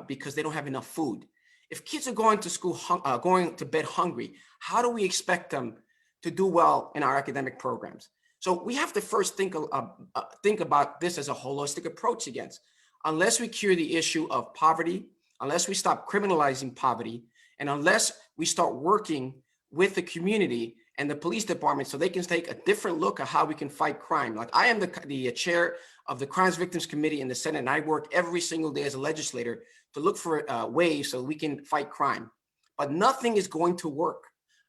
because they don't have enough food. If kids are going to school, going to bed hungry, how do we expect them to do well in our academic programs? So we have to first think about this as a holistic approach against. Unless we cure the issue of poverty, unless we stop criminalizing poverty, and unless we start working with the community and the police department so they can take a different look at how we can fight crime. Like, I am the chair of the Crimes Victims Committee in the Senate, and I work every single day as a legislator to look for ways so we can fight crime. But nothing is going to work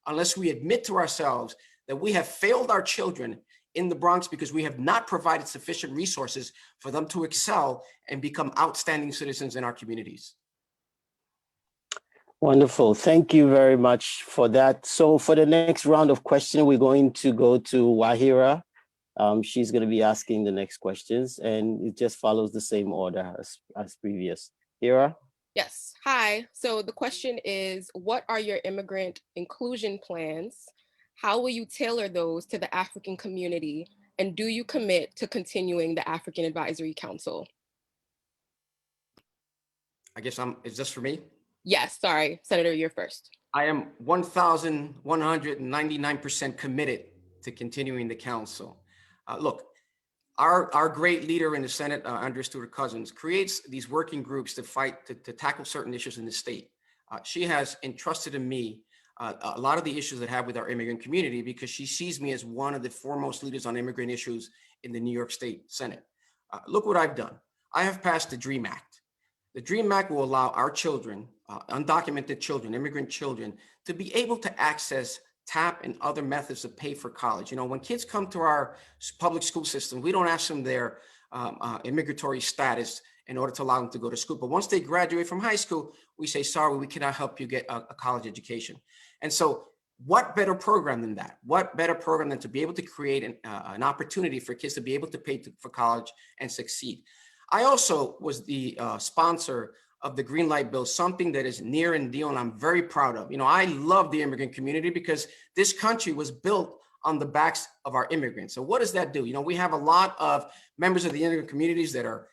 unless we admit to ourselves that we have failed our children in the Bronx because we have not provided sufficient resources for them to excel and become outstanding citizens in our communities. Wonderful. Thank you very much for that. So for the next round of questions, we're going to go to Wahira. She's going to be asking the next questions, and it just follows the same order as previous. Hira? Yes. Hi. So the question is, what are your immigrant inclusion plans? How will you tailor those to the African community? And do you commit to continuing the African Advisory Council? I guess is this for me? Yes, sorry, Senator, you're first. I am 1,199% committed to continuing the council. Look, our great leader in the Senate, Andrea Stewart-Cousins, creates these working groups to fight, to tackle certain issues in the state. She has entrusted in me a lot of the issues that have with our immigrant community because she sees me as one of the foremost leaders on immigrant issues in the New York State Senate. Look what I've done. I have passed the DREAM Act. The DREAM Act will allow our children, undocumented children, immigrant children, to be able to access TAP and other methods to pay for college. You know, when kids come to our public school system, we don't ask them their immigratory status in order to allow them to go to school. But once they graduate from high school, we say, sorry, we cannot help you get a college education. And so what better program than that? What better program than to be able to create an opportunity for kids to be able to pay for college and succeed? I also was the sponsor of the Green Light Bill, something that is near and dear and I'm very proud of. You know, I love the immigrant community because this country was built on the backs of our immigrants. So what does that do? You know, we have a lot of members of the immigrant communities that are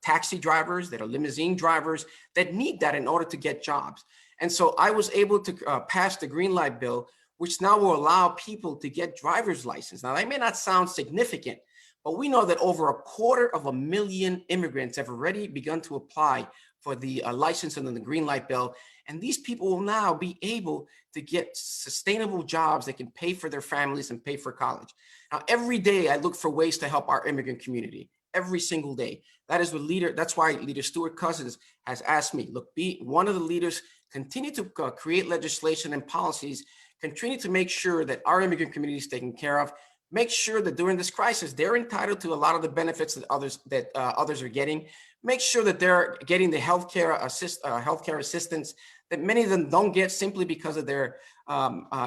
taxi drivers, that are limousine drivers, that need that in order to get jobs. And so I was able to pass the Green Light Bill, which now will allow people to get driver's license. Now, that may not sound significant, but we know that over 250,000 immigrants have already begun to apply for the license under the Green Light Bill. And these people will now be able to get sustainable jobs that can pay for their families and pay for college. Now, every day I look for ways to help our immigrant community, every single day. That is what that's why Leader Stuart Cousins has asked me, look, be one of the leaders, continue to create legislation and policies, continue to make sure that our immigrant community is taken care of, make sure that during this crisis, they're entitled to a lot of the benefits that others are getting, make sure that they're getting the healthcare assistance that many of them don't get simply because of their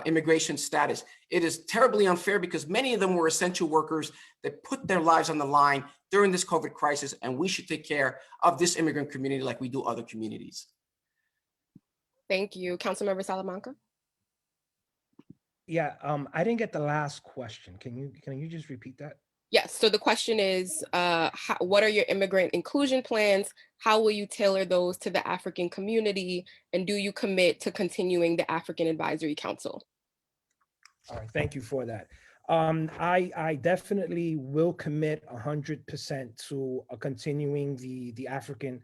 immigration status. It is terribly unfair because many of them were essential workers that put their lives on the line during this COVID crisis, and we should take care of this immigrant community like we do other communities. Thank you. Councilmember Salamanca. Yeah, I didn't get the last question. Can you just repeat that? Yes, so the question is, what are your immigrant inclusion plans? How will you tailor those to the African community? And do you commit to continuing the African Advisory Council? All right, thank you for that. I definitely will commit 100% to continuing the African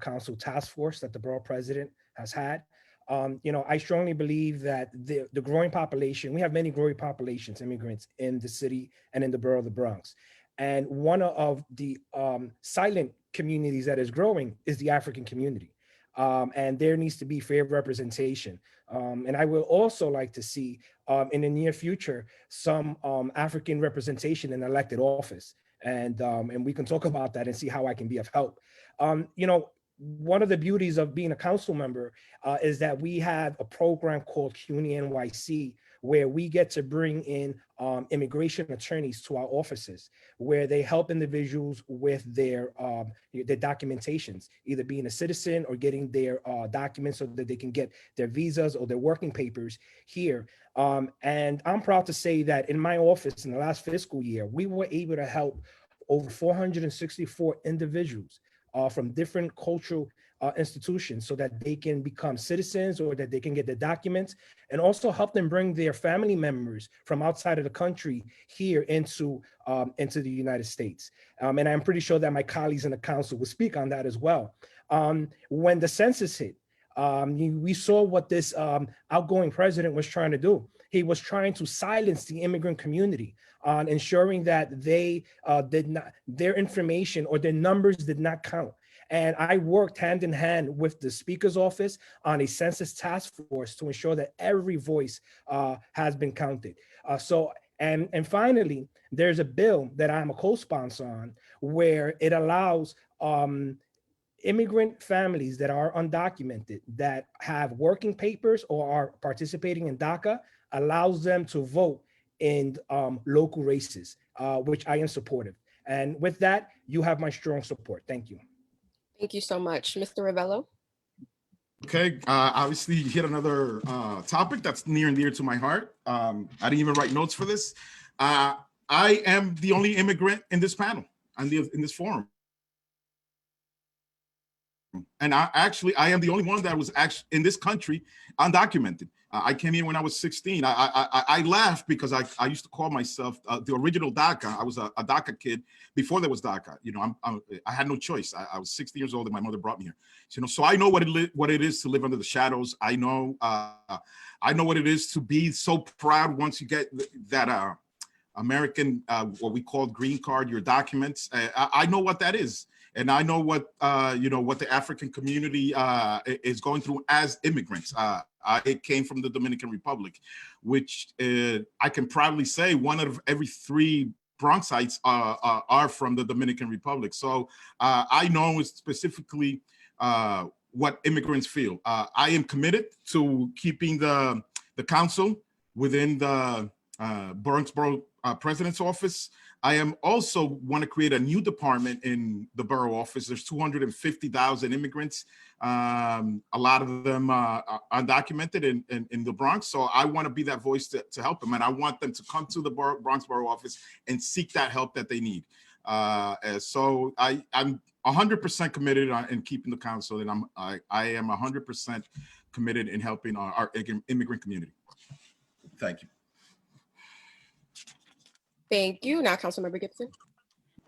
Council task force that the Borough President has had. You know, I strongly believe that the growing population, we have many growing populations, immigrants in the city and in the borough of the Bronx. And one of the silent communities that is growing is the African community. And there needs to be fair representation. And I will also like to see in the near future, some African representation in elected office. And we can talk about that and see how I can be of help. You know, one of the beauties of being a council member is that we have a program called CUNY NYC, where we get to bring in immigration attorneys to our offices, where they help individuals with their documentations, either being a citizen or getting their documents so that they can get their visas or their working papers here. And I'm proud to say that in my office in the last fiscal year, we were able to help over 464 individuals from different cultural institutions so that they can become citizens or that they can get their documents, and also help them bring their family members from outside of the country here into the United States. And I'm pretty sure that my colleagues in the council will speak on that as well. When the census hit, we saw what this outgoing president was trying to do. He was trying to silence the immigrant community on ensuring that they their information or their numbers did not count. And I worked hand in hand with the Speaker's office on a census task force to ensure that every voice has been counted. And finally, there's a bill that I'm a co-sponsor on where it allows immigrant families that are undocumented, that have working papers or are participating in DACA, allows them to vote in local races, which I am supportive. And with that, you have my strong support. Thank you. Thank you so much. Mr. Ravelo. Okay, obviously you hit another topic that's near and dear to my heart. I didn't even write notes for this. I am the only immigrant in this panel, in this forum. And I am the only one that was actually in this country undocumented. I came here when I was 16. I laughed because I used to call myself the original DACA. I was a DACA kid before there was DACA. You know, I had no choice. I was 16 years old and my mother brought me here. So, you know, so I know what it is to live under the shadows. I know what it is to be so proud once you get that American, what we call green card, your documents. I know what that is. and I know what what the African community is going through as immigrants. I came from the Dominican Republic, which I can proudly say 1 out of every 3 Bronxites are from the Dominican Republic. So I know specifically what immigrants feel. I am committed to keeping the council within the Borough President's office. I am also want to create a new department in the borough office. There's 250,000 immigrants. A lot of them are undocumented in the Bronx. So I want to be that voice to help them. And I want them to come to the Bronx Borough office and seek that help that they need. So I'm 100% committed in keeping the council, and I am 100% committed in helping our immigrant community. Thank you. Thank you. Now, Councilmember Gibson.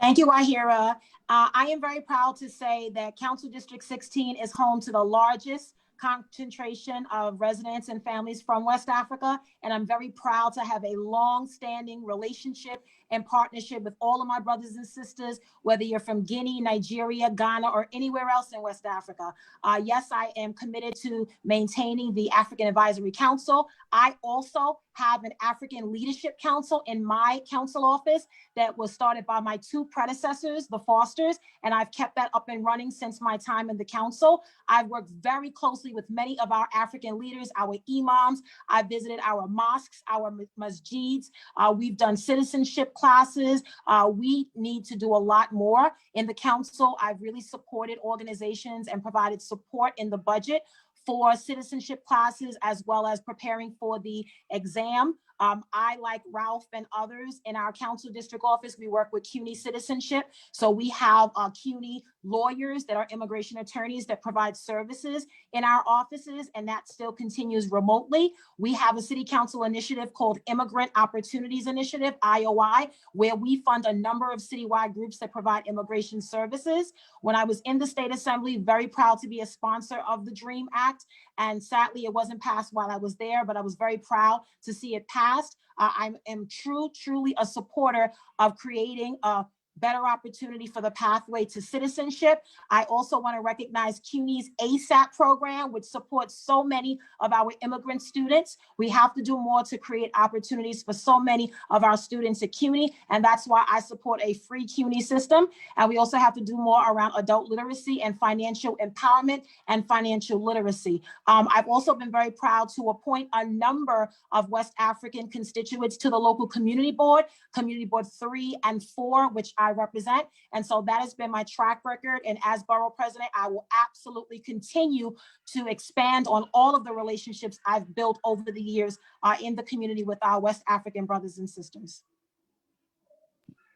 Thank you, Wahira. I am very proud to say that Council District 16 is home to the largest concentration of residents and families from West Africa, and I'm very proud to have a long-standing relationship and partnership with all of my brothers and sisters, whether you're from Guinea, Nigeria, Ghana, or anywhere else in West Africa. Yes, I am committed to maintaining the African Advisory Council. I also have an African Leadership Council in my council office that was started by my 2 predecessors, the Fosters, and I've kept that up and running since my time in the council. I've worked very closely with many of our African leaders, our imams. I visited our mosques, our masjids. We've done citizenship classes. We need to do a lot more. In the council, I've really supported organizations and provided support in the budget for citizenship classes, as well as preparing for the exam. I, like Ralph and others in our council district office, we work with CUNY citizenship. So we have CUNY lawyers that are immigration attorneys that provide services in our offices, and that still continues remotely. We have a city council initiative called Immigrant Opportunities Initiative, IOI, where we fund a number of citywide groups that provide immigration services. When I was in the state assembly, very proud to be a sponsor of the DREAM Act. And sadly, it wasn't passed while I was there, but I was very proud to see it passed. I am truly a supporter of creating a better opportunity for the pathway to citizenship. I also want to recognize CUNY's ASAP program, which supports so many of our immigrant students. We have to do more to create opportunities for so many of our students at CUNY, and that's why I support a free CUNY system. And we also have to do more around adult literacy and financial empowerment and financial literacy. I've also been very proud to appoint a number of West African constituents to the local community board 3 and 4, which I represent. And so that has been my track record. And as borough president, I will absolutely continue to expand on all of the relationships I've built over the years in the community with our West African brothers and sisters.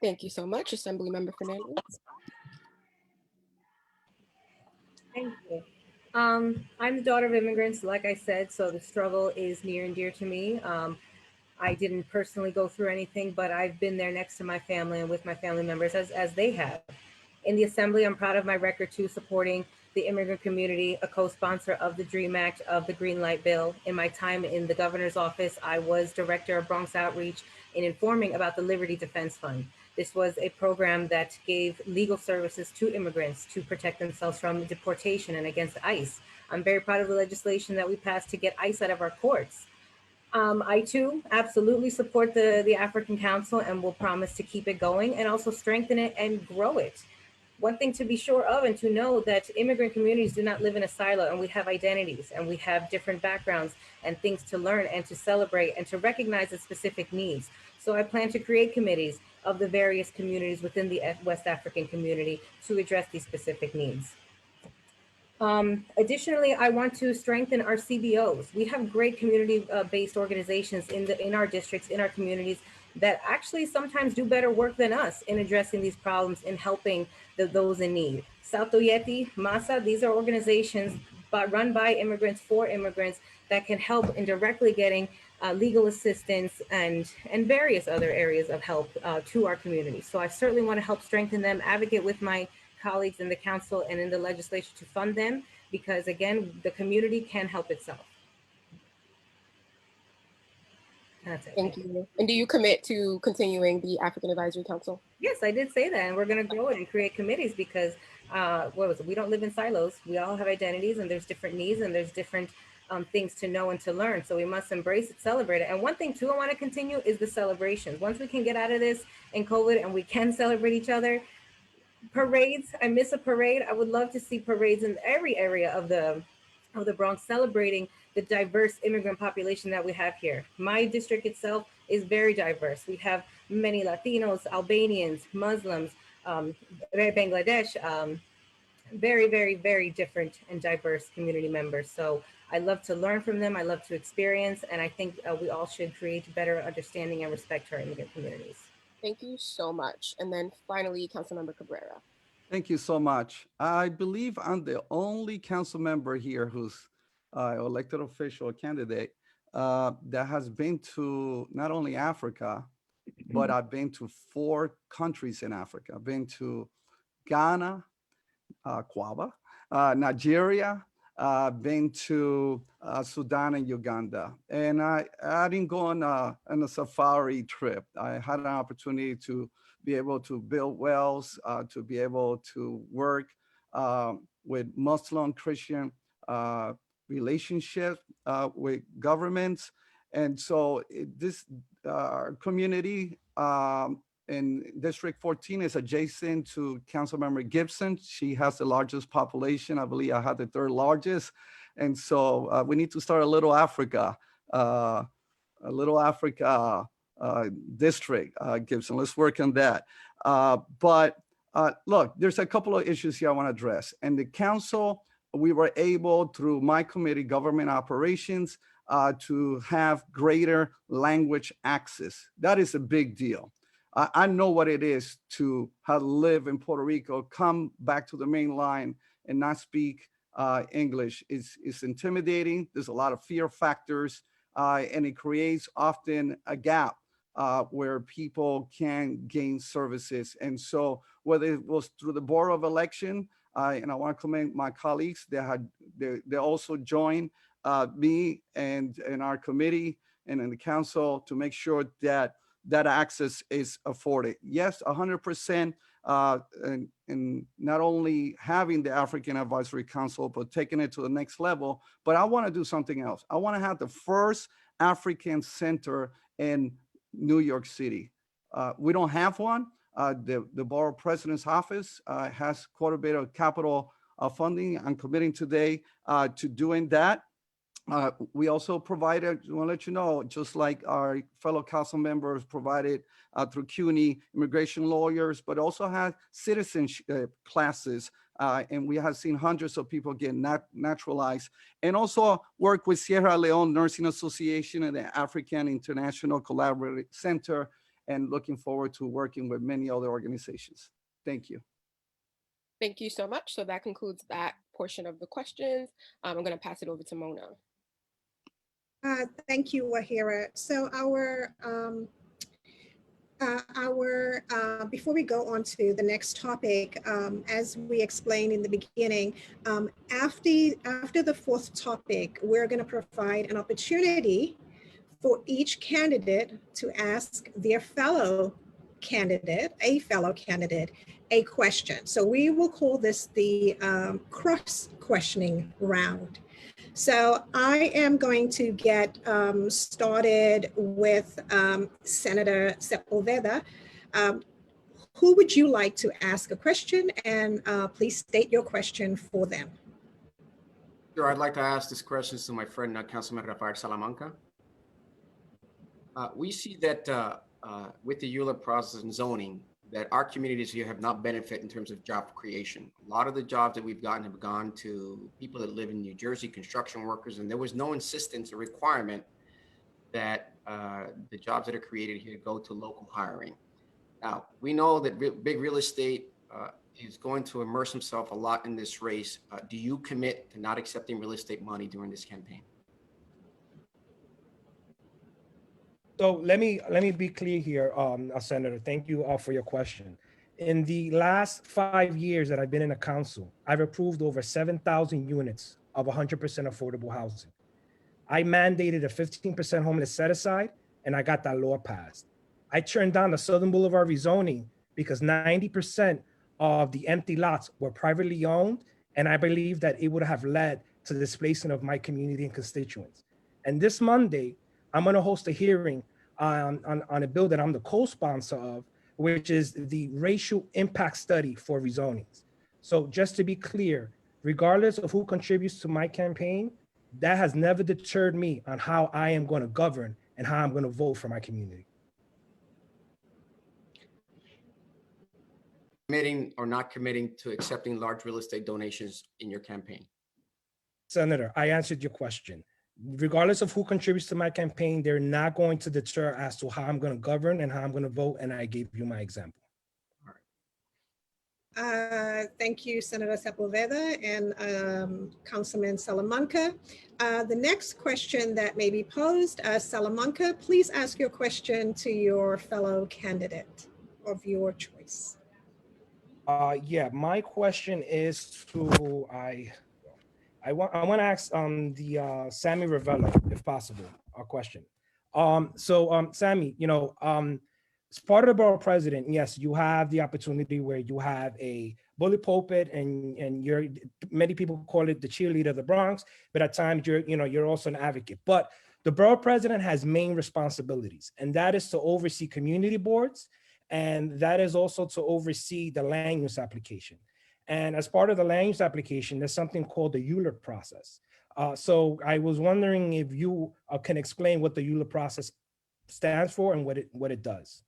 Thank you so much, Assemblymember Fernandez. Thank you. I'm the daughter of immigrants, like I said, so the struggle is near and dear to me. I didn't personally go through anything, but I've been there next to my family and with my family members as they have. In the Assembly, I'm proud of my record too, supporting the immigrant community, a co-sponsor of the DREAM Act, of the Green Light Bill. In my time in the governor's office, I was director of Bronx Outreach in informing about the Liberty Defense Fund. This was a program that gave legal services to immigrants to protect themselves from deportation and against ICE. I'm very proud of the legislation that we passed to get ICE out of our courts. I too absolutely support the African Council and will promise to keep it going and also strengthen it and grow it. One thing to be sure of and to know that immigrant communities do not live in a silo, and we have identities and we have different backgrounds and things to learn and to celebrate and to recognize the specific needs. So I plan to create committees of the various communities within the West African community to address these specific needs. Additionally, I want to strengthen our CBOs. We have great community-based organizations in our districts, in our communities, that actually sometimes do better work than us in addressing these problems, in helping those in need. Sautoyeti, Masa, these are organizations run by immigrants for immigrants that can help in directly getting legal assistance and various other areas of help to our community. So I certainly want to help strengthen them, advocate with my colleagues in the council and in the legislature to fund them, because again, the community can help itself. That's it. Thank you. And do you commit to continuing the African Advisory Council? Yes, I did say that, and we're going to grow it and create committees because we don't live in silos. We all have identities, and there's different needs, and there's different things to know and to learn. So we must embrace it, celebrate it. And one thing too I want to continue is the celebrations. Once we can get out of this in COVID and we can celebrate each other, parades, I miss a parade. I would love to see parades in every area of the Bronx celebrating the diverse immigrant population that we have here. My district itself is very diverse. We have many Latinos, Albanians, Muslims, Bangladesh, very, very, very different and diverse community members. So I love to learn from them. I love to experience. And I think we all should create better understanding and respect to our immigrant communities. Thank you so much. And then finally, Councilmember Cabrera. Thank you so much. I believe I'm the only council member here who's elected official candidate that has been to not only Africa, but I've been to 4 countries in Africa. I've been to Ghana, Kwaba, Nigeria, been to Sudan and Uganda. And I didn't go on a safari trip. I had an opportunity to be able to build wells, to be able to work with Muslim, Christian relationships with governments. And so this community in District 14 is adjacent to Councilmember Gibson. She has the largest population. I believe I have the 3rd largest. And so we need to start a LittleAfrica, district, Gibson. Let's work on that. But look, there's a couple of issues here I want to address. And the council, we were able, through my committee, government operations, to have greater language access. That is a big deal. I know what it is to have lived in Puerto Rico, come back to the main line and not speak English. It's intimidating. There's a lot of fear factors, and it creates often a gap where people can gain services. And so whether it was through the Board of Election, and I want to commend my colleagues, they also joined me and our committee and in the council to make sure that access is afforded. Yes, 100%, and not only having the African Advisory Council, but taking it to the next level. But I want to do something else. I want to have the first African center in New York City. We don't have one. The Borough President's office has quite a bit of capital funding. I'm committing today to doing that. We also provided, I want to let you know, just like our fellow council members provided through CUNY, immigration lawyers, but also had citizenship classes. And we have seen hundreds of people get naturalized, and also work with Sierra Leone Nursing Association and the African International Collaborative Center, and looking forward to working with many other organizations. Thank you. Thank you so much. So that concludes that portion of the questions. I'm going to pass it over to Mona. Thank you, Wahira. So before we go on to the next topic, as we explained in the beginning, after the 4th topic, we're going to provide an opportunity for each candidate to ask their fellow candidate, a question. So we will call this the cross-questioning round. So I am going to get started with Senator Sepúlveda. Who would you like to ask a question? And please state your question for them. Sure, I'd like to ask this question to my friend, Councilmember Rafael Salamanca. We see that with the ULA process and zoning, that our communities here have not benefited in terms of job creation. A lot of the jobs that we've gotten have gone to people that live in New Jersey, construction workers, and there was no insistence or requirement that the jobs that are created here go to local hiring. Now, we know that big real estate is going to immerse himself a lot in this race. Do you commit to not accepting real estate money during this campaign? So let me be clear here, Senator. Thank you for your question. In the last 5 years that I've been in the council, I've approved over 7,000 units of 100% affordable housing. I mandated a 15% homeless set aside, and I got that law passed. I turned down the Southern Boulevard rezoning because 90% of the empty lots were privately owned, and I believe that it would have led to the displacement of my community and constituents. And this Monday, I'm going to host a hearing on a bill that I'm the co-sponsor of, which is the racial impact study for rezonings. So just to be clear, regardless of who contributes to my campaign, that has never deterred me on how I am going to govern and how I'm going to vote for my community. Committing or not committing to accepting large real estate donations in your campaign? Senator, I answered your question. Regardless of who contributes to my campaign, they're not going to deter as to how I'm going to govern and how I'm going to vote, and I gave you my example. Thank you, Senator Sepúlveda and Councilman Salamanca. The next question that may be posed, Salamanca, please ask your question to your fellow candidate of your choice. Yeah, my question is to I want to ask the Sammy Ravelo, if possible, a question. Sammy, you know, as part of the borough president, yes, you have the opportunity where you have a bully pulpit, and you're, many people call it the cheerleader of the Bronx, but at times you're also an advocate. But the borough president has main responsibilities, and that is to oversee community boards, and that is also to oversee the land use application. And as part of the land use application, there's something called the ULURP process. So I was wondering if you can explain what the ULURP process stands for and what it does.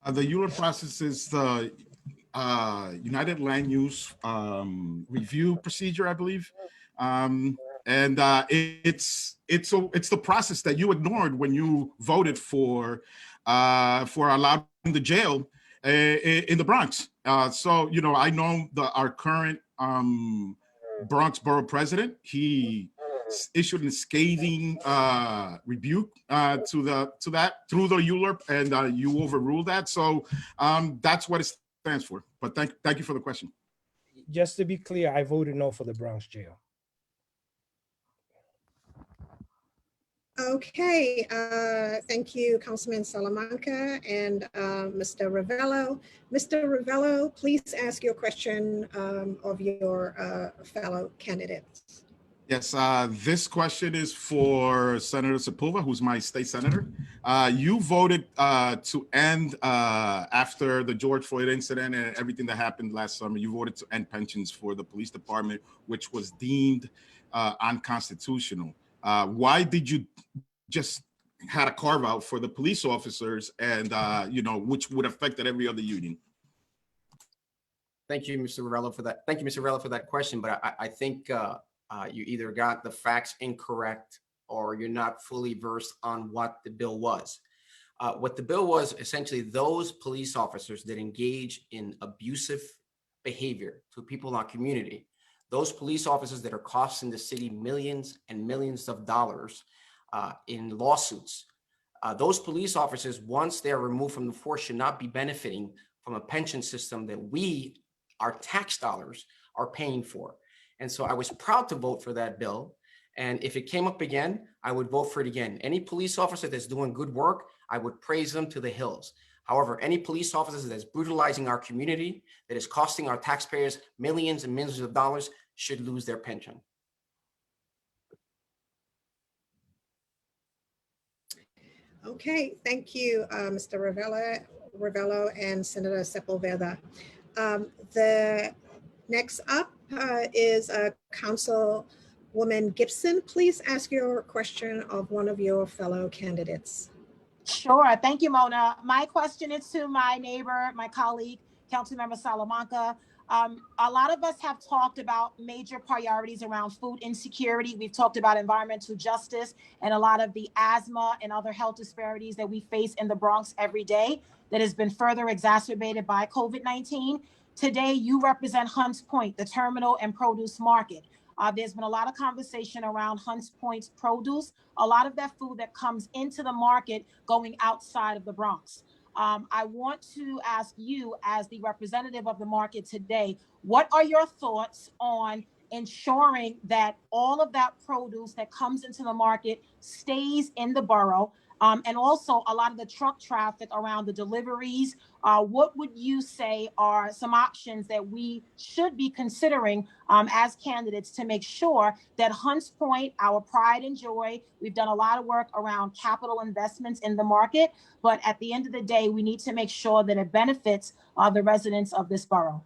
The ULURP process is the United Land Use Review Procedure, I believe. It's the process that you ignored when you voted for allowing the jail in the Bronx. So, you know, I know our current Bronx Borough President, he issued a scathing rebuke to that through the ULURP, and you overruled that. So that's what it stands for. But thank you for the question. Just to be clear, I voted no for the Bronx jail. Okay, thank you, Councilman Salamanca and Mr. Ravelo. Mr. Ravelo, please ask your question of your fellow candidates. Yes, this question is for Senator Sepúlveda, who's my state senator. You voted to end, after the George Floyd incident and everything that happened last summer, you voted to end pensions for the police department, which was deemed unconstitutional. Why did you just had a carve out for the police officers, and you know, which would affect every other union? Thank you, Mr. Ravelo, for that. Thank you, Mr. Ravelo, for that question. But I think you either got the facts incorrect or you're not fully versed on what the bill was. What the bill was, essentially, those police officers that engage in abusive behavior to people in our community, those police officers that are costing the city millions and millions of dollars in lawsuits, those police officers, once they're removed from the force, should not be benefiting from a pension system that we, our tax dollars, are paying for. And so I was proud to vote for that bill. And if it came up again, I would vote for it again. Any police officer that's doing good work, I would praise them to the hills. However, any police officer that's brutalizing our community, that is costing our taxpayers millions and millions of dollars, should lose their pension. Okay, thank you, Mr. Ravelo and Senator Sepúlveda. The next up is Councilwoman Gibson. Please ask your question of one of your fellow candidates. Sure, thank you, Mona. My question is to my neighbor, my colleague, Councilmember Salamanca. A lot of us have talked about major priorities around food insecurity. We've talked about environmental justice and a lot of the asthma and other health disparities that we face in the Bronx every day that has been further exacerbated by COVID-19. Today, you represent Hunts Point, the terminal and produce market. There's been a lot of conversation around Hunts Point's produce, a lot of that food that comes into the market going outside of the Bronx. I want to ask you, as the representative of the market today, what are your thoughts on ensuring that all of that produce that comes into the market stays in the borough? and also a lot of the truck traffic around the deliveries. What would you say are some options that we should be considering as candidates to make sure that Hunts Point, our pride and joy, we've done a lot of work around capital investments in the market, but at the end of the day, we need to make sure that it benefits the residents of this borough?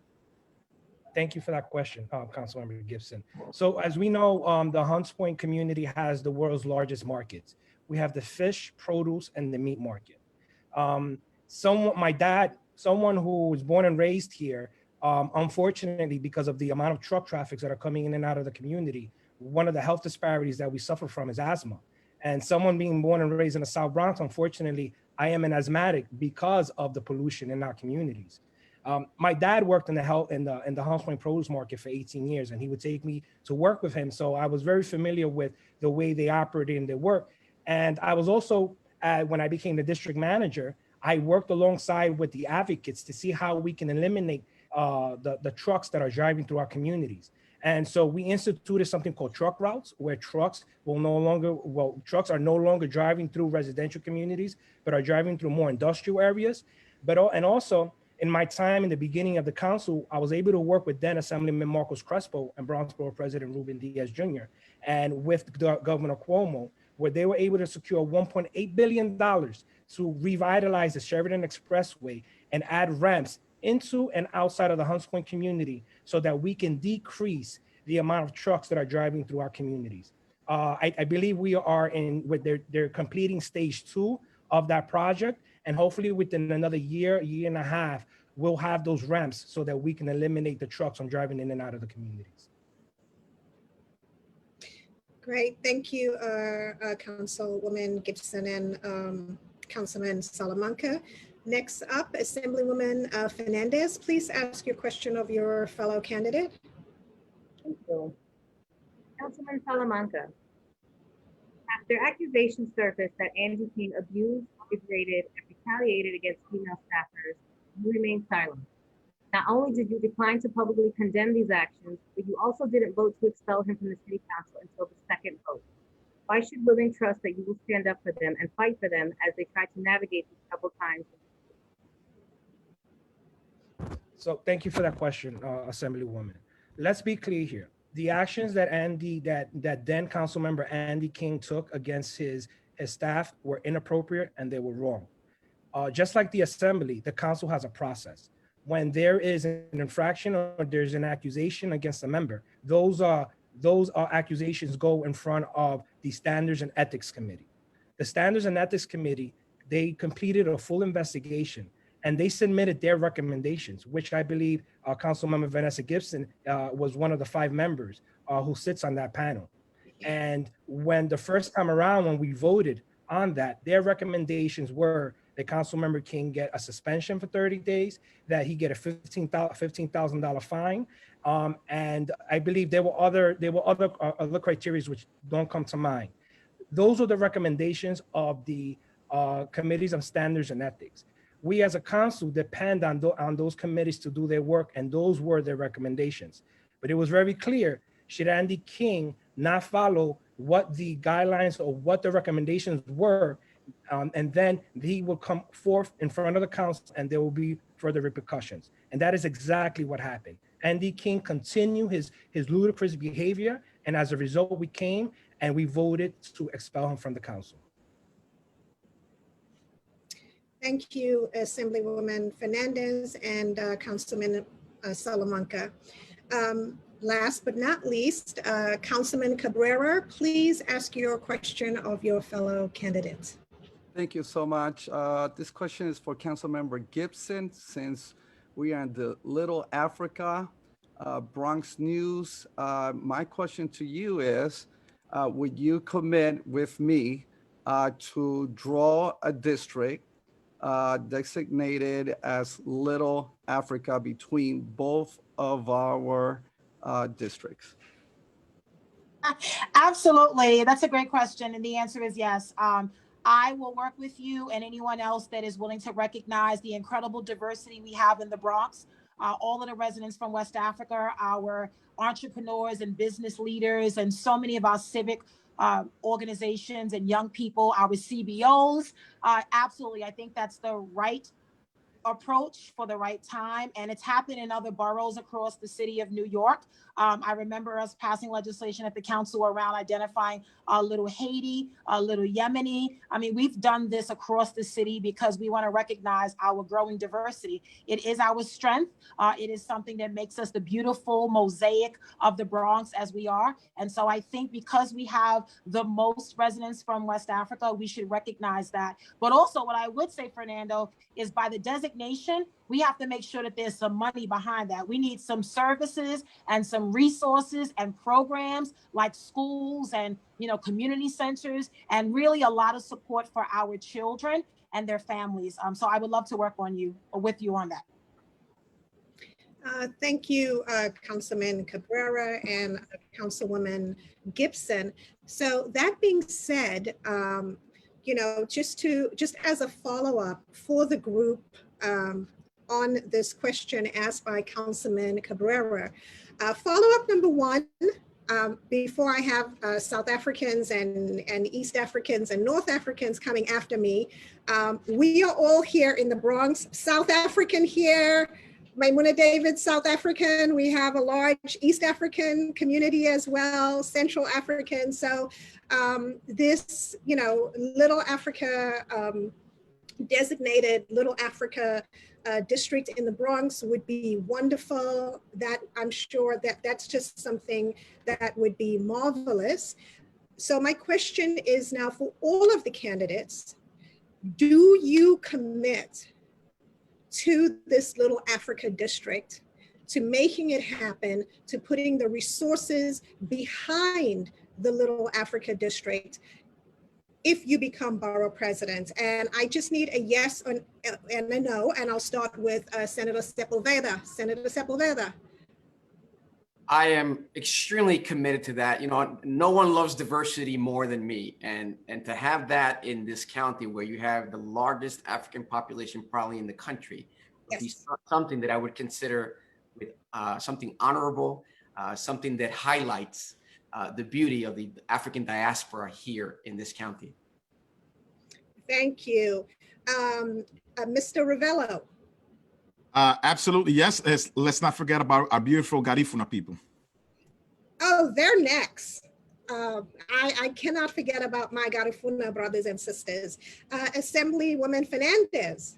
Thank you for that question, Councilmember Gibson. So as we know, the Hunts Point community has the world's largest markets. We have the fish, produce, and the meat market. Someone who was born and raised here, unfortunately, because of the amount of truck traffics that are coming in and out of the community, one of the health disparities that we suffer from is asthma. And someone being born and raised in the South Bronx, unfortunately, I am an asthmatic because of the pollution in our communities. My dad worked in the Hunts Point produce market for 18 years, and he would take me to work with him. So I was very familiar with the way they operated in their work. And I was also, when I became the district manager, I worked alongside with the advocates to see how we can eliminate the trucks that are driving through our communities. And so we instituted something called truck routes, where trucks are no longer driving through residential communities, but are driving through more industrial areas. And also, in my time in the beginning of the council, I was able to work with then Assemblymember Marcos Crespo and Bronx Borough President Ruben Diaz Jr. and with Governor Cuomo, where they were able to secure $1.8 billion to revitalize the Sheridan Expressway and add ramps into and outside of the Hunts Point community so that we can decrease the amount of trucks that are driving through our communities. I believe we are they're completing stage 2 of that project. And hopefully within another year and a half, we'll have those ramps so that we can eliminate the trucks from driving in and out of the communities. Great, thank you, Councilwoman Gibson and Councilman Salamanca. Next up, Assemblywoman Fernandez, please ask your question of your fellow candidate. Thank you. Councilman Salamanca, after accusations surfaced that Andy King abused, degraded, and retaliated against female staffers, you remained silent. Not only did you decline to publicly condemn these actions, but you also didn't vote to expel him from the city council until the second vote. Why should women trust that you will stand up for them and fight for them as they try to navigate these troubled times? So thank you for that question, Assemblywoman. Let's be clear here. The actions that that then Councilmember Andy King took against his staff were inappropriate and they were wrong. Just like the Assembly, the council has a process. When there is an infraction or there's an accusation against a member, those accusations go in front of the Standards and Ethics Committee. The Standards and Ethics Committee, they completed a full investigation and they submitted their recommendations, which I believe Councilmember Vanessa Gibson was one of the 5 members who sits on that panel. And when the first time around, when we voted on that, their recommendations were that Councilmember King get a suspension for 30 days, that he get a $15,000 fine. And I believe there were other criteria which don't come to mind. Those are the recommendations of the committees on standards and ethics. We as a council depend on those committees to do their work, and those were their recommendations. But it was very clear, should Andy King not follow what the guidelines or what the recommendations were, and then he will come forth in front of the council and there will be further repercussions. And that is exactly what happened. Andy King continued his ludicrous behavior, and as a result, we came and we voted to expel him from the council. Thank you, Assemblywoman Fernandez and Councilman Salamanca. Last but not least, Councilman Cabrera, please ask your question of your fellow candidates. Thank you so much. This question is for Councilmember Gibson. Since we are in the LittleAfrica BronxNews, my question to you is, would you commit with me to draw a district designated as LittleAfrica between both of our districts? Absolutely. That's a great question. And the answer is yes. I will work with you and anyone else that is willing to recognize the incredible diversity we have in the Bronx. all of the residents from West Africa, our entrepreneurs and business leaders, and so many of our civic organizations and young people, our CBOs. Absolutely, I think that's the right approach for the right time, and it's happened in other boroughs across the city of New York. I remember us passing legislation at the council around identifying Little Haiti, Little Yemeni. I mean, we've done this across the city because we want to recognize our growing diversity. It is our strength. It is something that makes us the beautiful mosaic of the Bronx as we are. And so I think because we have the most residents from West Africa, we should recognize that. But also what I would say, Fernando, is by the designation, we have to make sure that there's some money behind that. We need some services and some resources and programs like schools and community centers, and really a lot of support for our children and their families. So I would love to work with you on that. Thank you, Councilman Cabrera and Councilwoman Gibson. So that being said, just as a follow-up for the group on this question asked by Councilman Cabrera, follow-up number one, before I have South Africans and East Africans and North Africans coming after me, we are all here in the Bronx. South African here, Maimuna David, South African. We have a large East African community as well, Central African. So this, Little Africa, designated Little Africa district in the Bronx would be wonderful. That I'm sure that's just something that would be marvelous. So my question is now for all of the candidates, do you commit to this Little Africa district, to making it happen, to putting the resources behind the Little Africa district if you become borough president? And I just need a yes and a no, and I'll start with Senator Sepúlveda. Senator Sepúlveda. I am extremely committed to that. No one loves diversity more than me. And to have that in this county where you have the largest African population probably in the country, would be something that I would consider with something honorable, something that highlights the beauty of the African diaspora here in this county. Thank you. Mr. Ravelo. Absolutely, yes. Let's not forget about our beautiful Garifuna people. Oh, they're next. I cannot forget about my Garifuna brothers and sisters. Assemblywoman Fernandez.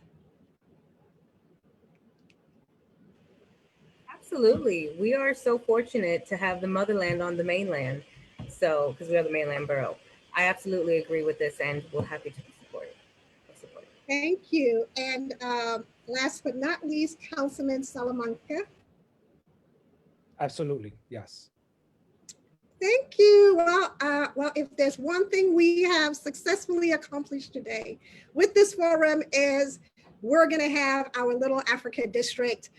Absolutely. We are so fortunate to have the motherland on the mainland. So, because we are the mainland borough. I absolutely agree with this, and we're happy to support it. Thank you. And last but not least, Councilman Salamanca. Absolutely, yes. Thank you. Well, if there's one thing we have successfully accomplished today with this forum is we're going to have our Little Africa district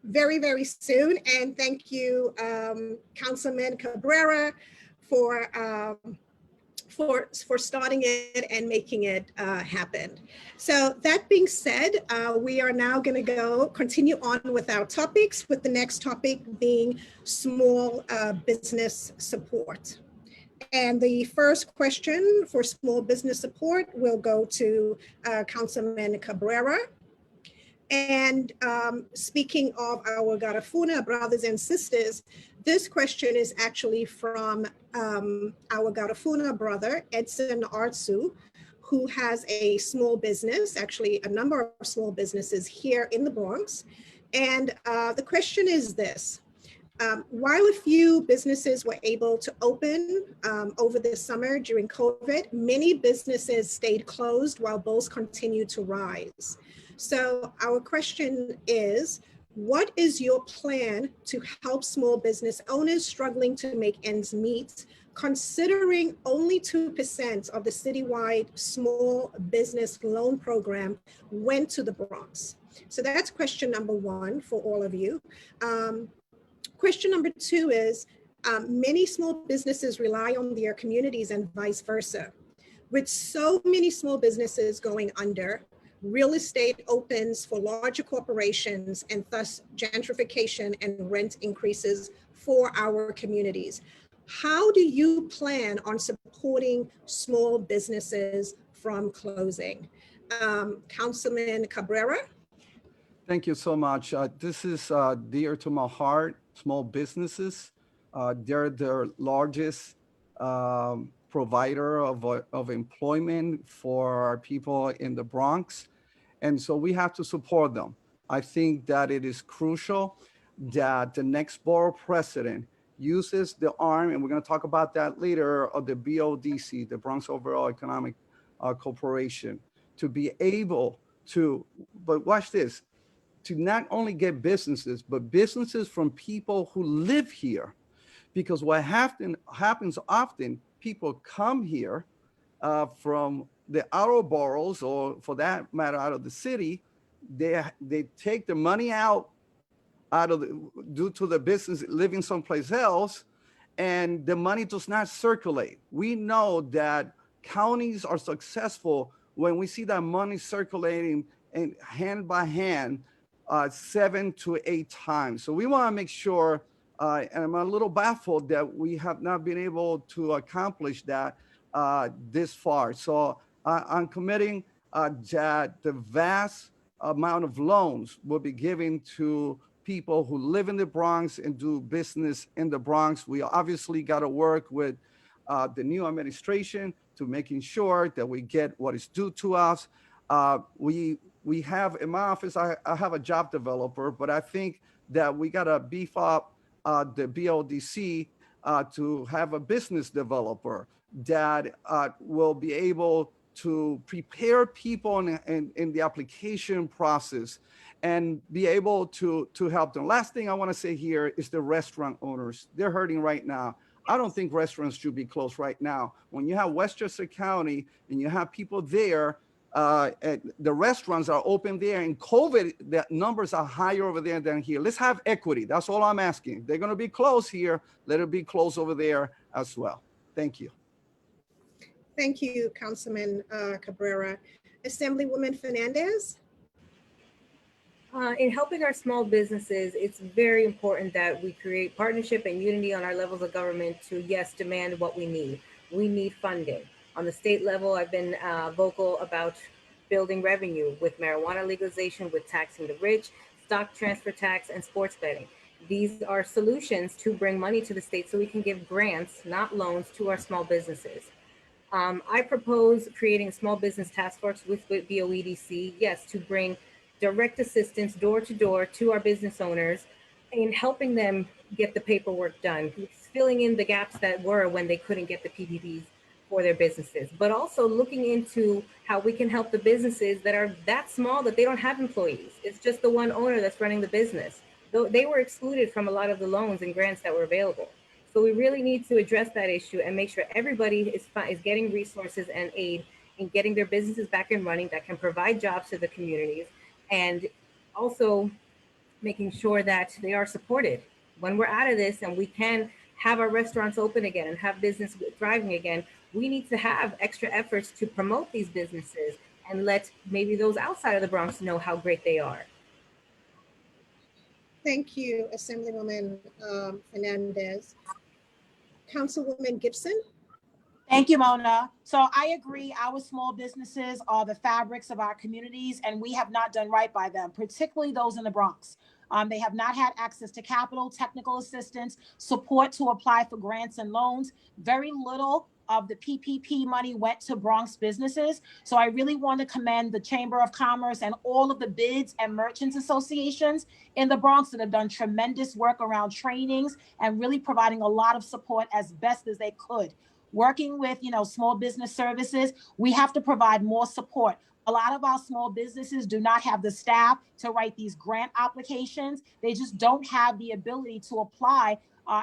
very, very soon. And thank you, Councilman Cabrera, for starting it and making it happen. So that being said, we are now going to continue on with our topics, with the next topic being small business support. And the first question for small business support will go to Councilman Cabrera. And speaking of our Garifuna brothers and sisters, this question is actually from our Garifuna brother, Edson Artsu, who has a small business, actually a number of small businesses here in the Bronx. And the question is this: while a few businesses were able to open over the summer during COVID, many businesses stayed closed while bills continued to rise. So our question is, what is your plan to help small business owners struggling to make ends meet, considering only 2% of the citywide small business loan program went to the Bronx? So that's question number one for all of you. Question number two is, many small businesses rely on their communities and vice versa. With so many small businesses going under, real estate opens for larger corporations and thus gentrification and rent increases for our communities. How do you plan on supporting small businesses from closing? Councilman Cabrera? Thank you so much. This is dear to my heart, small businesses. They're the largest provider of employment for our people in the Bronx. And so we have to support them. I think that it is crucial that the next borough president uses the arm, and we're going to talk about that later, of the BODC, the Bronx Overall Economic Corporation, to be able to, but watch this, to not only get businesses, but businesses from people who live here. Because what happens often, people come here from the outer boroughs, or for that matter, out of the city. They take the money out of due to the business living someplace else, and the money does not circulate. We know that counties are successful when we see that money circulating and hand by hand 7 to 8 times. So we want to make sure, and I'm a little baffled that we have not been able to accomplish that this far. So I'm committing that the vast amount of loans will be given to people who live in the Bronx and do business in the Bronx. We obviously got to work with the new administration to making sure that we get what is due to us. We have in my office, I have a job developer, but I think that we got to beef up the BODC to have a business developer that will be able to prepare people in the application process and be able to help them. Last thing I want to say here is the restaurant owners. They're hurting right now. I don't think restaurants should be closed right now. When you have Westchester County and you have people there, the restaurants are open there, and COVID, the numbers are higher over there than here. Let's have equity. That's all I'm asking. They're going to be closed here. Let it be closed over there as well. Thank you. Thank you, Councilman Cabrera. Assemblywoman Fernandez? In helping our small businesses, it's very important that we create partnership and unity on our levels of government to, yes, demand what we need. We need funding. On the state level, I've been vocal about building revenue with marijuana legalization, with taxing the rich, stock transfer tax, and sports betting. These are solutions to bring money to the state so we can give grants, not loans, to our small businesses. I propose creating a small business task force with BOEDC, yes, to bring direct assistance door to door to our business owners in helping them get the paperwork done, filling in the gaps that were when they couldn't get the PPPs for their businesses, but also looking into how we can help the businesses that are that small that they don't have employees. It's just the one owner that's running the business. Though they were excluded from a lot of the loans and grants that were available. So we really need to address that issue and make sure everybody is getting resources and aid in getting their businesses back and running that can provide jobs to the communities, and also making sure that they are supported. When we're out of this and we can have our restaurants open again and have business thriving again, we need to have extra efforts to promote these businesses and let maybe those outside of the Bronx know how great they are. Thank you, Assemblywoman Fernandez. Councilwoman Gibson? Thank you, Mona. So I agree, our small businesses are the fabrics of our communities, and we have not done right by them, particularly those in the Bronx. They have not had access to capital, technical assistance, support to apply for grants and loans. Very little of the PPP money went to Bronx businesses. So I really want to commend the Chamber of Commerce and all of the bids and merchants associations in the Bronx that have done tremendous work around trainings and really providing a lot of support as best as they could. Working with, small business services, we have to provide more support. A lot of our small businesses do not have the staff to write these grant applications. They just don't have the ability to apply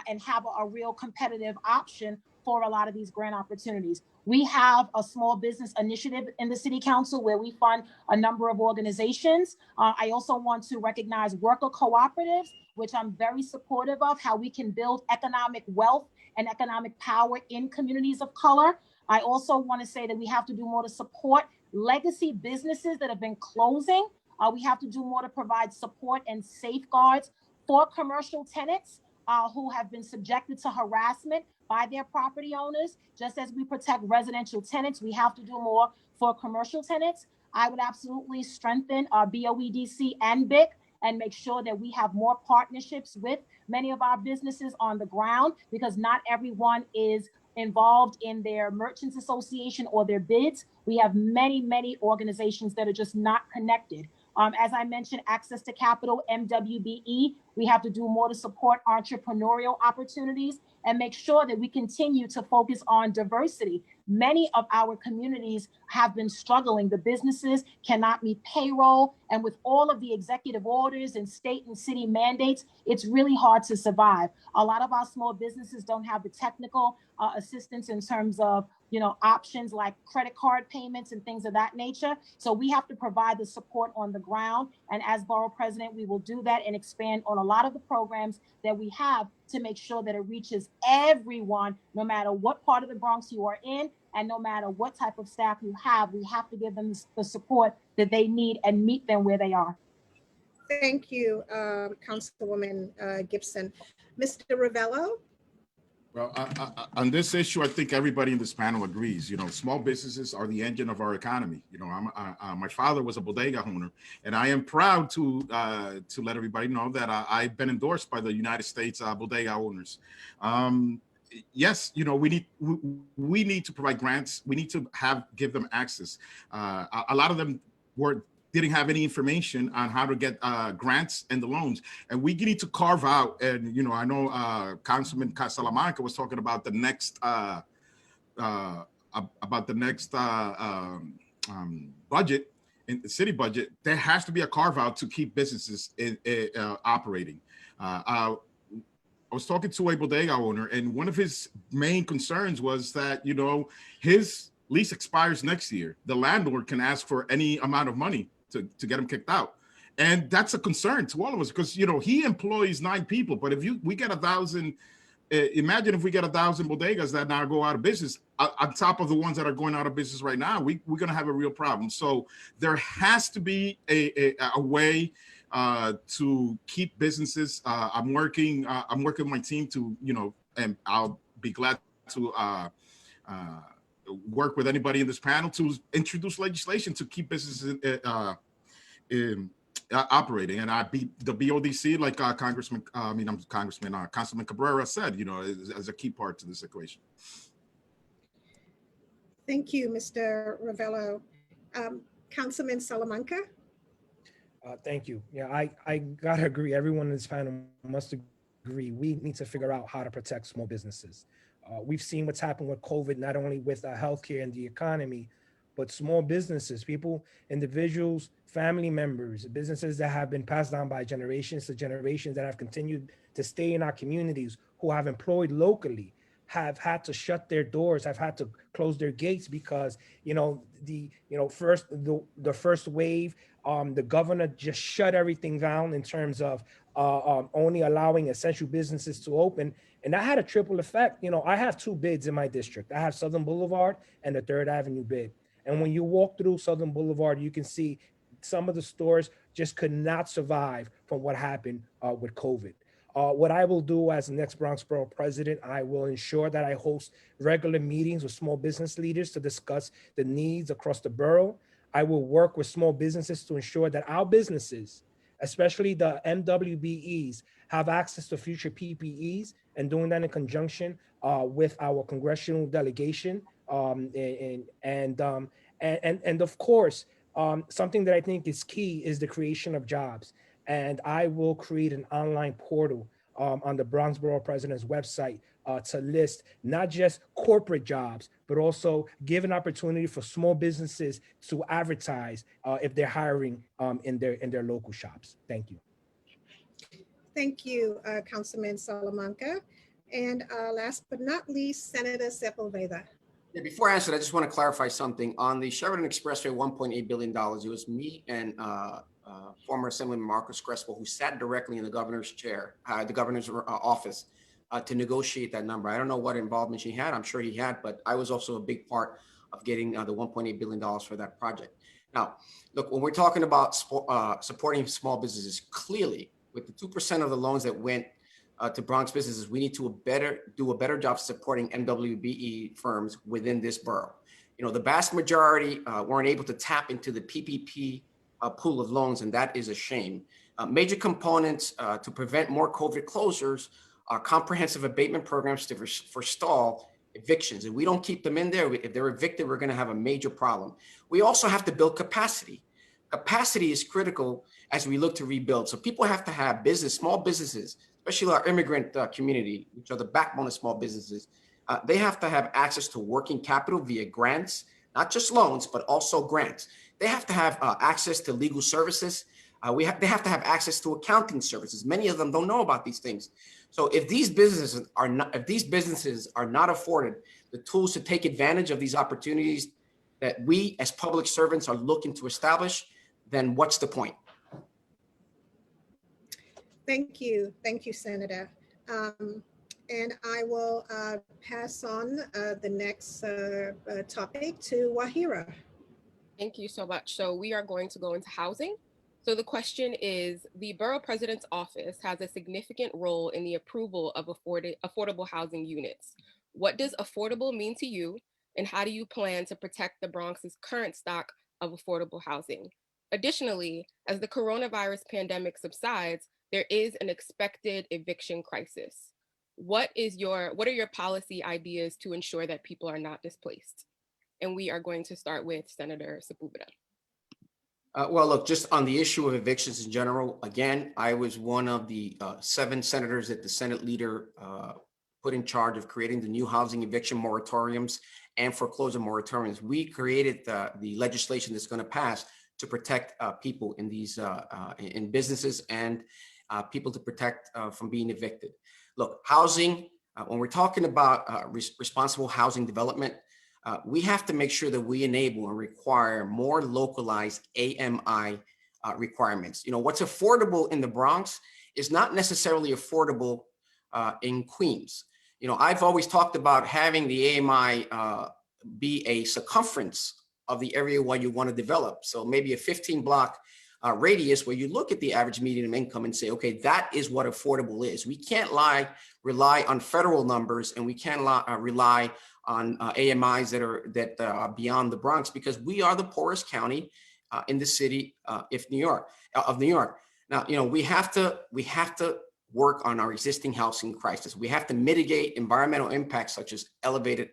and have a real competitive option for a lot of these grant opportunities. We have a small business initiative in the city council where we fund a number of organizations. I also want to recognize worker cooperatives, which I'm very supportive of, how we can build economic wealth and economic power in communities of color. I also want to say that we have to do more to support legacy businesses that have been closing. We have to do more to provide support and safeguards for commercial tenants who have been subjected to harassment by their property owners. Just as we protect residential tenants, we have to do more for commercial tenants. I would absolutely strengthen our BOEDC and BIC and make sure that we have more partnerships with many of our businesses on the ground, because not everyone is involved in their merchants association or their bids. We have many, many organizations that are just not connected. As I mentioned, access to capital, MWBE, we have to do more to support entrepreneurial opportunities and make sure that we continue to focus on diversity. Many of our communities have been struggling. The businesses cannot meet payroll, and with all of the executive orders and state and city mandates, it's really hard to survive. A lot of our small businesses don't have the technical assistance in terms of options like credit card payments and things of that nature. So we have to provide the support on the ground. And as Borough President, we will do that and expand on a lot of the programs that we have to make sure that it reaches everyone, no matter what part of the Bronx you are in, and no matter what type of staff you have. We have to give them the support that they need and meet them where they are. Thank you, Councilwoman Gibson. Mr. Ravelo? Well, on this issue, I think everybody in this panel agrees. Small businesses are the engine of our economy. My father was a bodega owner, and I am proud to let everybody know that I've been endorsed by the United States bodega owners. Yes, we need to provide grants. We need to give them access. A lot of them didn't have any information on how to get grants and the loans, and we need to carve out. And I know Councilman Salamanca was talking about the next budget, in the city budget. There has to be a carve out to keep businesses operating. I was talking to a bodega owner, and one of his main concerns was that his lease expires next year. The landlord can ask for any amount of money to get him kicked out. And that's a concern to all of us, because he employs 9 people, but if we get 1,000, imagine if we get 1,000 bodegas that now go out of business on top of the ones that are going out of business right now, we're going to have a real problem. So there has to be a way to keep businesses. I'm working with my team to and I'll be glad to work with anybody in this panel to introduce legislation to keep businesses operating. And the BODC, like Councilman Cabrera said, as a key part to this equation. Thank you, Mr. Ravelo. Councilman Salamanca? Thank you. Yeah, I gotta agree. Everyone in this panel must agree. We need to figure out how to protect small businesses. We've seen what's happened with COVID, not only with healthcare and the economy, but small businesses, people, individuals, family members, businesses that have been passed down by generations to generations that have continued to stay in our communities, who have employed locally, have had to shut their doors, have had to close their gates because, the first wave, the governor just shut everything down in terms of only allowing essential businesses to open. And that had a triple effect. I have 2 bids in my district. I have Southern Boulevard and the 3rd Avenue bid. And when you walk through Southern Boulevard, you can see some of the stores just could not survive from what happened with COVID. What I will do as the next Bronx Borough President, I will ensure that I host regular meetings with small business leaders to discuss the needs across the borough. I will work with small businesses to ensure that our businesses, especially the MWBEs, have access to future PPEs, and doing that in conjunction with our congressional delegation. And of course, something that I think is key is the creation of jobs. And I will create an online portal on the Bronx Borough President's website to list not just corporate jobs, but also give an opportunity for small businesses to advertise if they're hiring in their local shops. Thank you. Thank you, Councilman Salamanca. And last but not least, Senator Sepúlveda. Yeah, before I answer, I just want to clarify something. On the Sheridan Expressway, $1.8 billion, it was me and former Assemblymember Marcus Crespo who sat directly in the governor's chair, the governor's office, to negotiate that number. I don't know what involvement he had. I'm sure he had, but I was also a big part of getting the $1.8 billion for that project. Now, look, when we're talking about supporting small businesses, clearly with the 2% of the loans that went to Bronx businesses, we need to do a better job supporting MWBE firms within this borough. You know, the vast majority weren't able to tap into the PPP pool of loans, and that is a shame. Major components to prevent more COVID closures are comprehensive abatement programs to forestall evictions. If we don't keep them in there, if they're evicted, we're going to have a major problem. We also have to build capacity. Capacity is critical as we look to rebuild. So people have to have small businesses, especially our immigrant community, which are the backbone of small businesses. They have to have access to working capital via grants, not just loans, but also grants. They have to have access to legal services. They have to have access to accounting services. Many of them don't know about these things. So if these businesses are not afforded the tools to take advantage of these opportunities that we as public servants are looking to establish, then what's the point? Thank you, Senator. And I will pass on the next topic to Wahira. Thank you so much. So we are going to go into housing. So the question is, the Borough President's office has a significant role in the approval of affordable housing units. What does affordable mean to you, and how do you plan to protect the Bronx's current stock of affordable housing? Additionally, as the coronavirus pandemic subsides, there is an expected eviction crisis. What are your policy ideas to ensure that people are not displaced? And we are going to start with Senator Sepúlveda. Well, look, just on the issue of evictions in general, again, I was one of the 7 senators that the Senate leader put in charge of creating the new housing eviction moratoriums and foreclosure moratoriums. We created the legislation that's going to pass to protect people in these in businesses and people to protect from being evicted. Look, housing, when we're talking about responsible housing development, we have to make sure that we enable and require more localized AMI requirements. You know, what's affordable in the Bronx is not necessarily affordable in Queens. You know, I've always talked about having the AMI be a circumference of the area where you want to develop. So maybe a 15-block radius where you look at the average median income and say, okay, that is what affordable is. We can't rely on federal numbers, and we can't rely on AMIs that are beyond the Bronx, because we are the poorest county in the city of New York. Now, you know, we have to work on our existing housing crisis. We have to mitigate environmental impacts such as elevated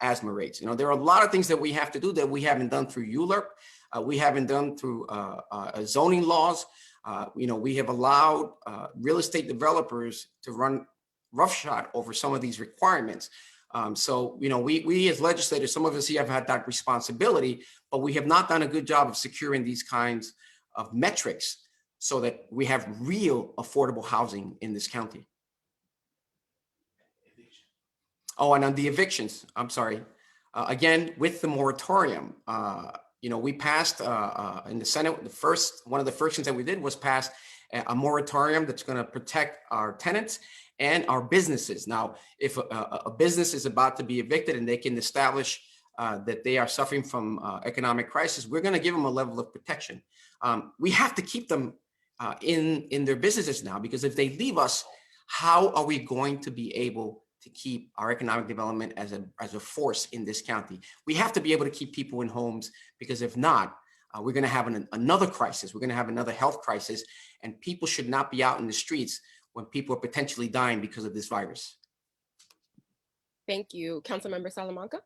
asthma rates. You know, there are a lot of things that we have to do that we haven't done through ULURP. We haven't done through zoning laws. You know, we have allowed real estate developers to run roughshod over some of these requirements. So, you know, we as legislators, some of us here have had that responsibility, but we have not done a good job of securing these kinds of metrics so that we have real affordable housing in this county. Oh, and on the evictions, I'm sorry. Again, with the moratorium, you know, we passed in the Senate, one of the first things that we did was pass a moratorium that's going to protect our tenants and our businesses. Now, if a business is about to be evicted and they can establish that they are suffering from economic crisis, we're going to give them a level of protection. We have to keep them in their businesses now, because if they leave us, how are we going to be able to keep our economic development as a force in this county? We have to be able to keep people in homes, because if not, we're going to have another crisis. We're going to have another health crisis, and people should not be out in the streets when people are potentially dying because of this virus. Thank you. Councilmember Salamanca.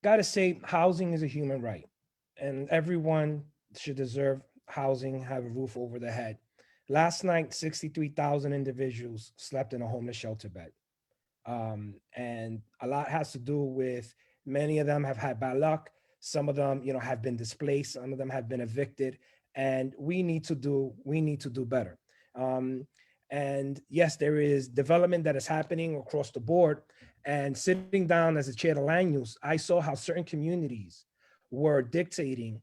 Gotta say, housing is a human right, and everyone should deserve housing, have a roof over their head. Last night, 63,000 individuals slept in a homeless shelter bed. And a lot has to do with, many of them have had bad luck. Some of them, you know, have been displaced. Some of them have been evicted, and we need to do better. And yes, there is development that is happening across the board. And sitting down as a chair of the land use, I saw how certain communities were dictating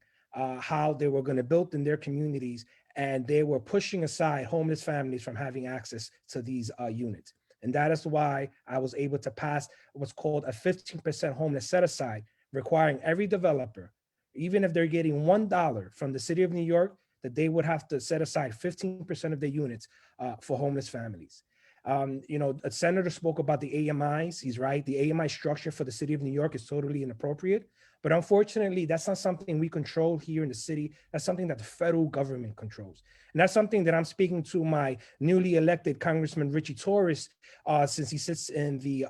how they were going to build in their communities, and they were pushing aside homeless families from having access to these units. And that is why I was able to pass what's called a 15% homeless set aside, requiring every developer, even if they're getting $1 from the city of New York, that they would have to set aside 15% of their units for homeless families. You know, a senator spoke about the AMIs. He's right. The AMI structure for the city of New York is totally inappropriate. But unfortunately, that's not something we control here in the city. That's something that the federal government controls. And that's something that I'm speaking to my newly elected Congressman Richie Torres, since he sits in the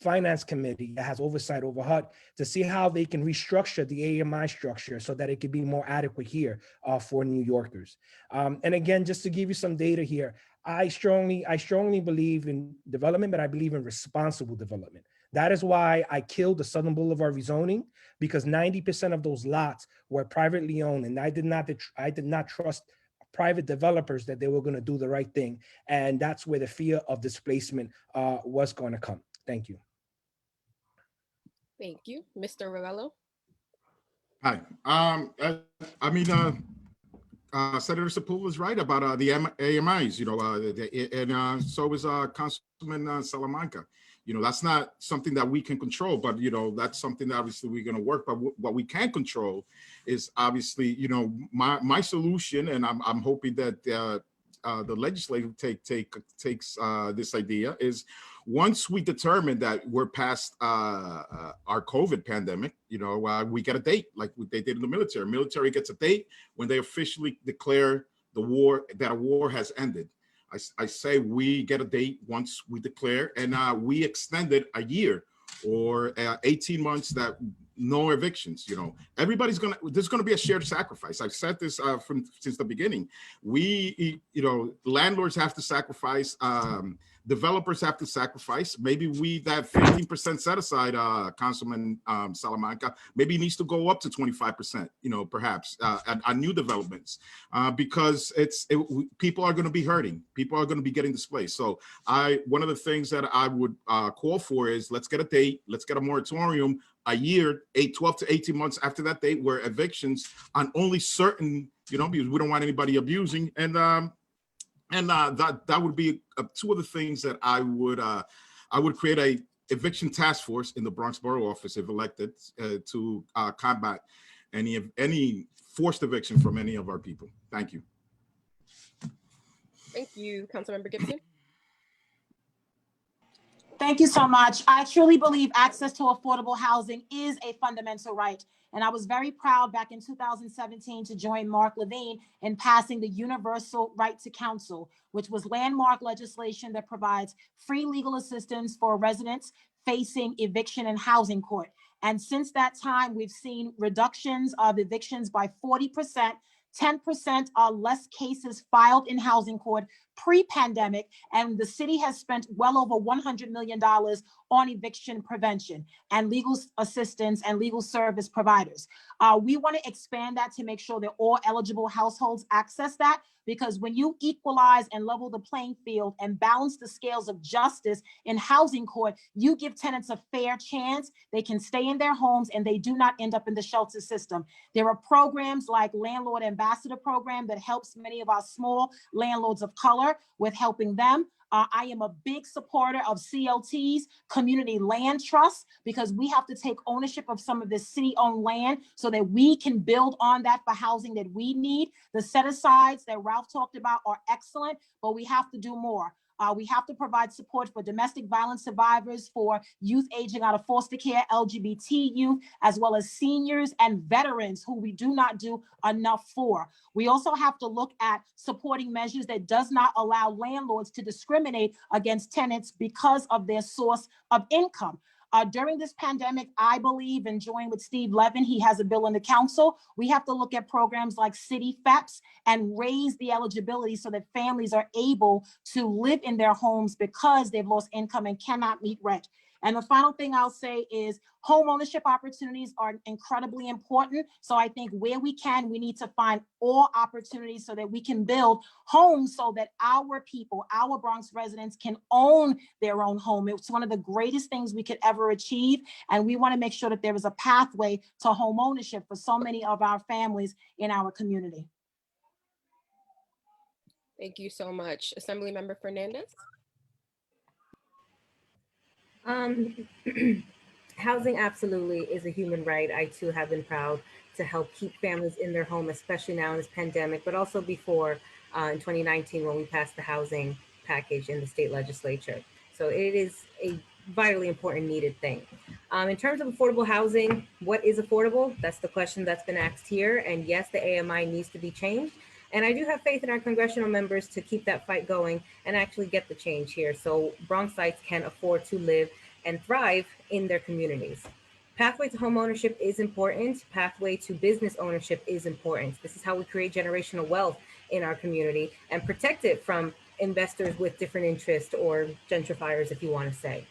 finance committee that has oversight over HUD, to see how they can restructure the AMI structure so that it could be more adequate here for New Yorkers. And again, just to give you some data here, I strongly believe in development, but I believe in responsible development. That is why I killed the Southern Boulevard rezoning, because 90% of those lots were privately owned, and I did not trust private developers that they were going to do the right thing, and that's where the fear of displacement was going to come. Thank you. Thank you, Mr. Ravelo. Hi. I mean, Senator Sepúlveda is right about the AMIs, you know, and so is Councilman Salamanca. You know, that's not something that we can control, but, you know, that's something that obviously we're going to work. But what we can control is obviously, you know, my solution, and I'm hoping that the legislature takes this idea, is once we determine that we're past our COVID pandemic, you know, we get a date like they did in the military. Military gets a date when they officially declare the war, that a war has ended. I say we get a date once we declare, and we extend it a year or 18 months, that no evictions. You know, there's gonna be a shared sacrifice. I've said this since the beginning. You know, landlords have to sacrifice, developers have to sacrifice. Maybe that 15% set aside, Councilman Salamanca, maybe needs to go up to 25%, you know, perhaps on new developments, because people are going to be hurting. People are going to be getting displaced. So one of the things that I would call for is, let's get a date, let's get a moratorium, a year, 12 to 18 months after that date, where evictions on only certain, you know, because we don't want anybody abusing, and that would be two of the things that I would create a eviction task force in the Bronx Borough Office if elected, to combat any forced eviction from any of our people. Thank you. Thank you, Councilmember Gibson. Thank you so much. I truly believe access to affordable housing is a fundamental right. And I was very proud back in 2017 to join Mark Levine in passing the Universal Right to Counsel, which was landmark legislation that provides free legal assistance for residents facing eviction in housing court. And since that time, we've seen reductions of evictions by 40%. 10% are less cases filed in housing court pre-pandemic, and the city has spent well over $100 million on eviction prevention and legal assistance and legal service providers. We want to expand that to make sure that all eligible households access that, because when you equalize and level the playing field and balance the scales of justice in housing court, you give tenants a fair chance. They can stay in their homes and they do not end up in the shelter system. There are programs like Landlord Ambassador Program that helps many of our small landlords of color with helping them. I am a big supporter of CLTs, community land trusts, because we have to take ownership of some of this city-owned land so that we can build on that for housing that we need. The set-asides that Ralph talked about are excellent, but we have to do more. We have to provide support for domestic violence survivors, for youth aging out of foster care, LGBT youth, as well as seniors and veterans who we do not do enough for. We also have to look at supporting measures that does not allow landlords to discriminate against tenants because of their source of income. During this pandemic, I believe, and join with Steve Levin, he has a bill in the council. We have to look at programs like City FEPS and raise the eligibility so that families are able to live in their homes because they've lost income and cannot meet rent. And the final thing I'll say is home ownership opportunities are incredibly important. So I think where we can, we need to find all opportunities so that we can build homes so that our people, our Bronx residents, can own their own home. It's one of the greatest things we could ever achieve. And we want to make sure that there is a pathway to home ownership for so many of our families in our community. Thank you so much. Assemblymember Fernandez. Housing absolutely is a human right. I too have been proud to help keep families in their home, especially now in this pandemic, but also before in 2019 when we passed the housing package in the state legislature. So it is a vitally important needed thing. In terms of affordable housing, what is affordable? That's the question that's been asked here. And yes, the AMI needs to be changed. And I do have faith in our congressional members to keep that fight going and actually get the change here so Bronxites can afford to live and thrive in their communities. Pathway to home ownership is important. Pathway to business ownership is important. This is how we create generational wealth in our community and protect it from investors with different interests or gentrifiers, if you want to say.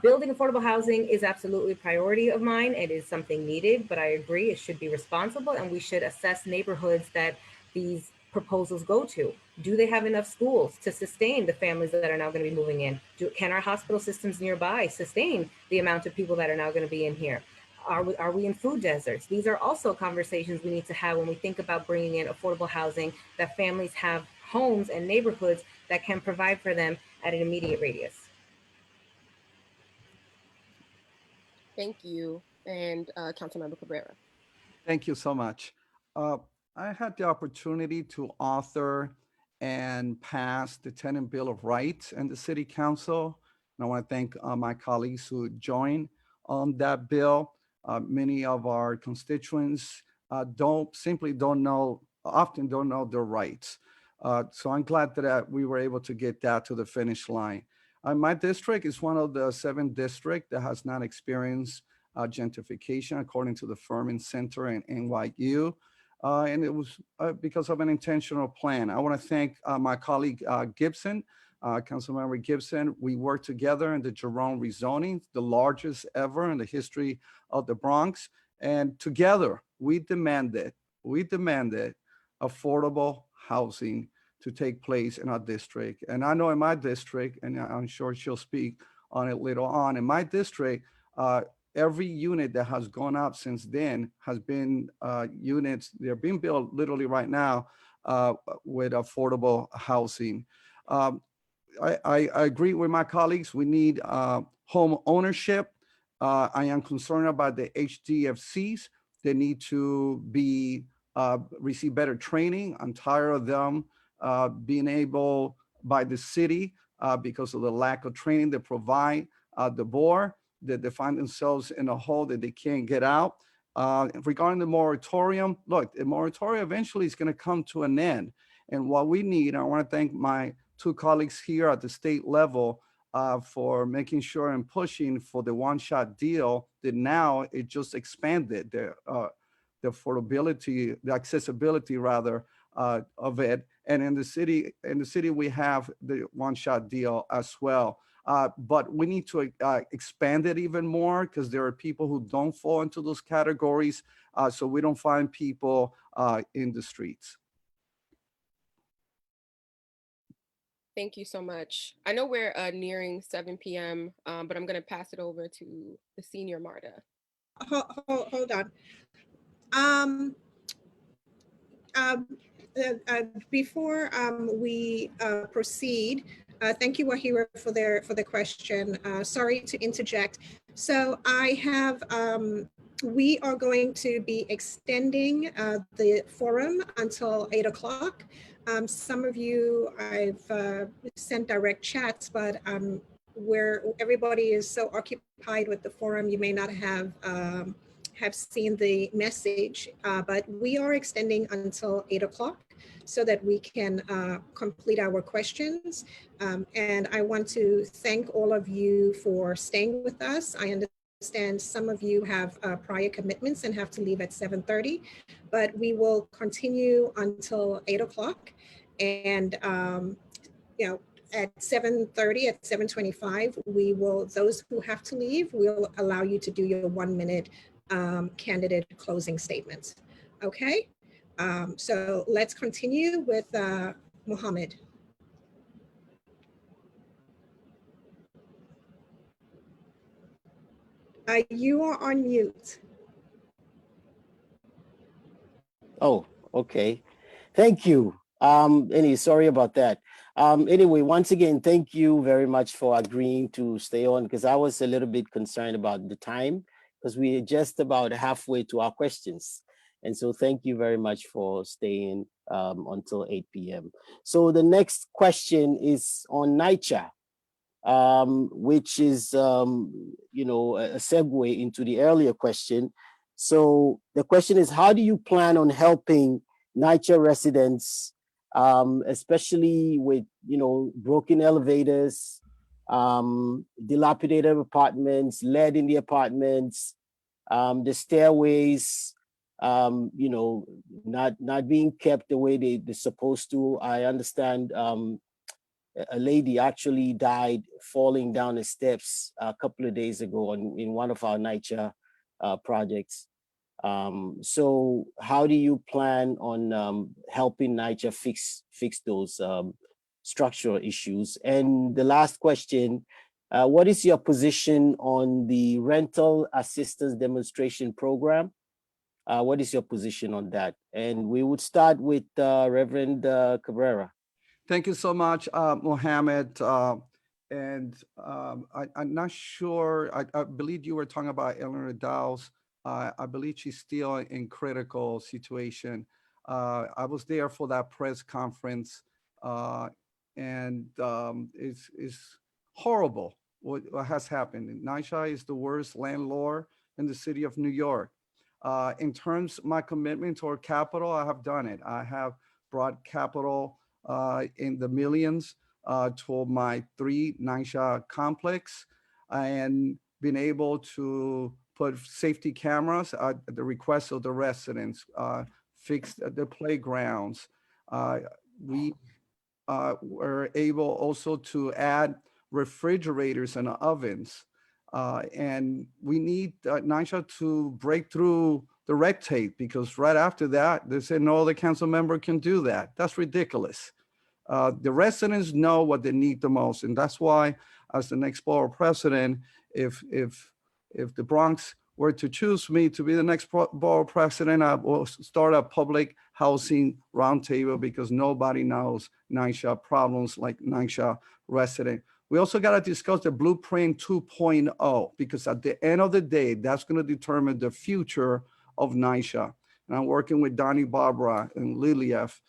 Building affordable housing is absolutely a priority of mine. It is something needed, but I agree it should be responsible and we should assess neighborhoods that these proposals go to. Do they have enough schools to sustain the families that are now going to be moving in? Can our hospital systems nearby sustain the amount of people that are now going to be in here? Are we in food deserts? These are also conversations we need to have when we think about bringing in affordable housing, that families have homes and neighborhoods that can provide for them at an immediate radius. Thank you. And Councilmember Cabrera. Thank you so much. I had the opportunity to author and pass the Tenant Bill of Rights in the City Council. And I want to thank my colleagues who joined on that bill. Many of our constituents often don't know their rights. So I'm glad that we were able to get that to the finish line. My district is one of the 7 districts that has not experienced gentrification, according to the Furman Center and NYU. And it was because of an intentional plan. I want to thank my colleague Gibson, Councilmember Gibson. We worked together in the Jerome rezoning, the largest ever in the history of the Bronx. And together we demanded affordable housing to take place in our district. And I know in my district, and I'm sure she'll speak on it later on, in my district, every unit that has gone up since then has been units, they're being built literally right now with affordable housing. I agree with my colleagues, we need home ownership. I am concerned about the HDFCs. They need to be receive better training. I'm tired of them being able by the city because of the lack of training they provide the board, that they find themselves in a hole that they can't get out. Regarding the moratorium, look, the moratorium eventually is going to come to an end. And what we need, I want to thank my 2 colleagues here at the state level for making sure and pushing for the one-shot deal that now it just expanded the affordability, the accessibility rather of it. And in the city we have the one-shot deal as well. But we need to expand it even more because there are people who don't fall into those categories. So we don't find people in the streets. Thank you so much. I know we're nearing 7 p.m., but I'm going to pass it over to the senior Marta. Hold on. Before we proceed, thank you, Wahira, for the question. Sorry to interject. So I have, we are going to be extending the forum until 8 o'clock. Some of you, I've sent direct chats, but where everybody is so occupied with the forum, you may not have seen the message, but we are extending until 8 o'clock so that we can complete our questions. And I want to thank all of you for staying with us. I understand some of you have prior commitments and have to leave at 7:30, but we will continue until 8 o'clock. And you know, at 7:30, at 7:25, we will, those who have to leave, we'll allow you to do your 1-minute candidate closing statements. Okay, so let's continue with Mohammed. You are on mute. Oh, okay. Thank you. Sorry about that. Anyway, once again, thank you very much for agreeing to stay on, because I was a little bit concerned about the time, because we're just about halfway to our questions. And so thank you very much for staying until 8 p.m. So the next question is on NYCHA, which is, you know, a segue into the earlier question. So the question is, how do you plan on helping NYCHA residents, especially with, you know, broken elevators, dilapidated apartments, lead in the apartments, the stairways, you know, not being kept the way they're supposed to. I understand a lady actually died falling down the steps a couple of days ago in one of our NYCHA projects. So how do you plan on helping NYCHA fix those structural issues? And the last question, what is your position on the rental assistance demonstration program? What is your position on that? And we would start with Reverend Cabrera. Thank you so much, Mohammed. I'm not sure, I believe you were talking about Eleanor Dow's. I believe she's still in critical situation. I was there for that press conference, and it's horrible what has happened. NYCHA is the worst landlord in the city of New York. In terms of my commitment toward capital, I have done it. I have brought capital in the millions to my 3 NYCHA complex, and been able to put safety cameras at the request of the residents, fix the playgrounds. We were able also to add refrigerators and ovens. And we need NYCHA to break through the red tape, because right after that, they said no other council member can do that. That's ridiculous. The residents know what they need the most. And that's why, as the next borough president, if the Bronx were to choose me to be the next borough president, I will start a public housing roundtable, because nobody knows NYCHA problems like NYCHA resident. We also got to discuss the Blueprint 2.0, because at the end of the day, that's going to determine the future of NYCHA. And I'm working with Donnie Barbara and LittleAf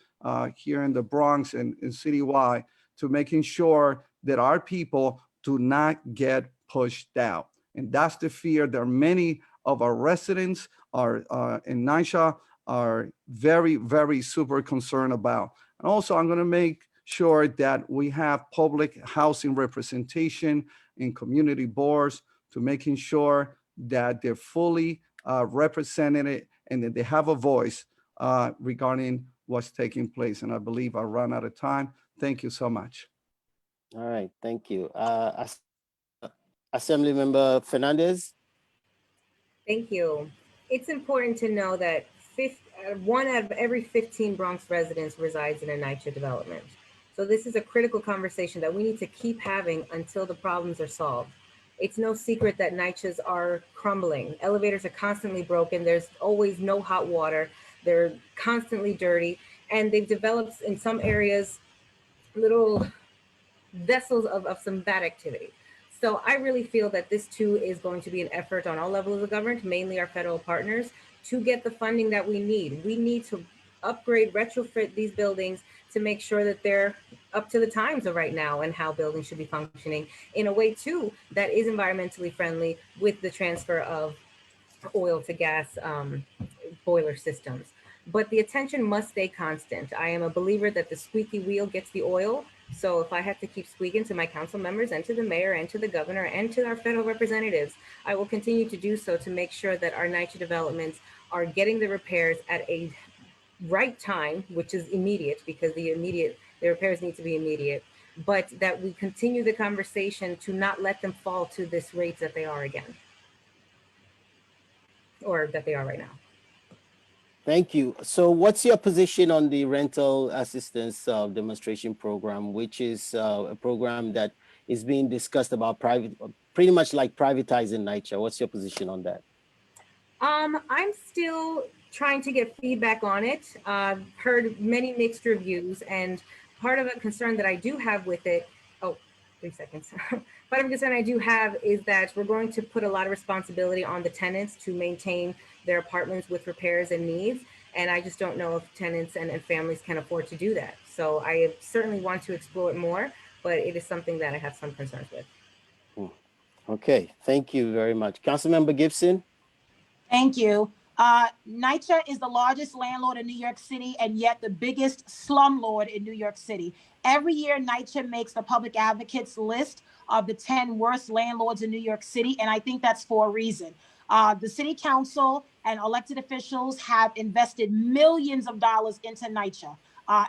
here in the Bronx and citywide to making sure that our people do not get pushed out. And that's the fear that many of our residents are in NYCHA are very, very super concerned about. And also, I'm going to make sure that we have public housing representation in community boards, to making sure that they're fully represented and that they have a voice regarding what's taking place. And I believe I run out of time. Thank you so much. All right, thank you. Assemblymember Fernandez. Thank you. It's important to know that 1 out of every 15 Bronx residents resides in a NYCHA development. So this is a critical conversation that we need to keep having until the problems are solved. It's no secret that NYCHAs are crumbling. Elevators are constantly broken. There's always no hot water. They're constantly dirty. And they've developed in some areas little vessels of some bad activity. So I really feel that this too is going to be an effort on all levels of government, mainly our federal partners, to get the funding that we need. We need to upgrade, retrofit these buildings to make sure that they're up to the times of right now and how buildings should be functioning in a way too that is environmentally friendly, with the transfer of oil to gas boiler systems. But the attention must stay constant. I am a believer that the squeaky wheel gets the oil. So if I have to keep squeaking to my council members and to the mayor and to the governor and to our federal representatives, I will continue to do so to make sure that our NYCHA developments are getting the repairs at a right time, which is immediate, because the repairs need to be immediate, but that we continue the conversation to not let them fall to this rate that they are again, or that they are right now. Thank you. So what's your position on the rental assistance demonstration program, which is a program that is being discussed about pretty much like privatizing NYCHA? What's your position on that? I'm still trying to get feedback on it. I've heard many mixed reviews, and part of a concern that I do have with it, 3 seconds. Part of a concern I do have is that we're going to put a lot of responsibility on the tenants to maintain their apartments with repairs and needs. And I just don't know if tenants and families can afford to do that. So I certainly want to explore it more, but it is something that I have some concerns with. Okay, thank you very much. Councilmember Gibson. Thank you. NYCHA is the largest landlord in New York City and yet the biggest slumlord in New York City. Every year, NYCHA makes the public advocates list of the 10 worst landlords in New York City, and I think that's for a reason. The city council and elected officials have invested millions of dollars into NYCHA.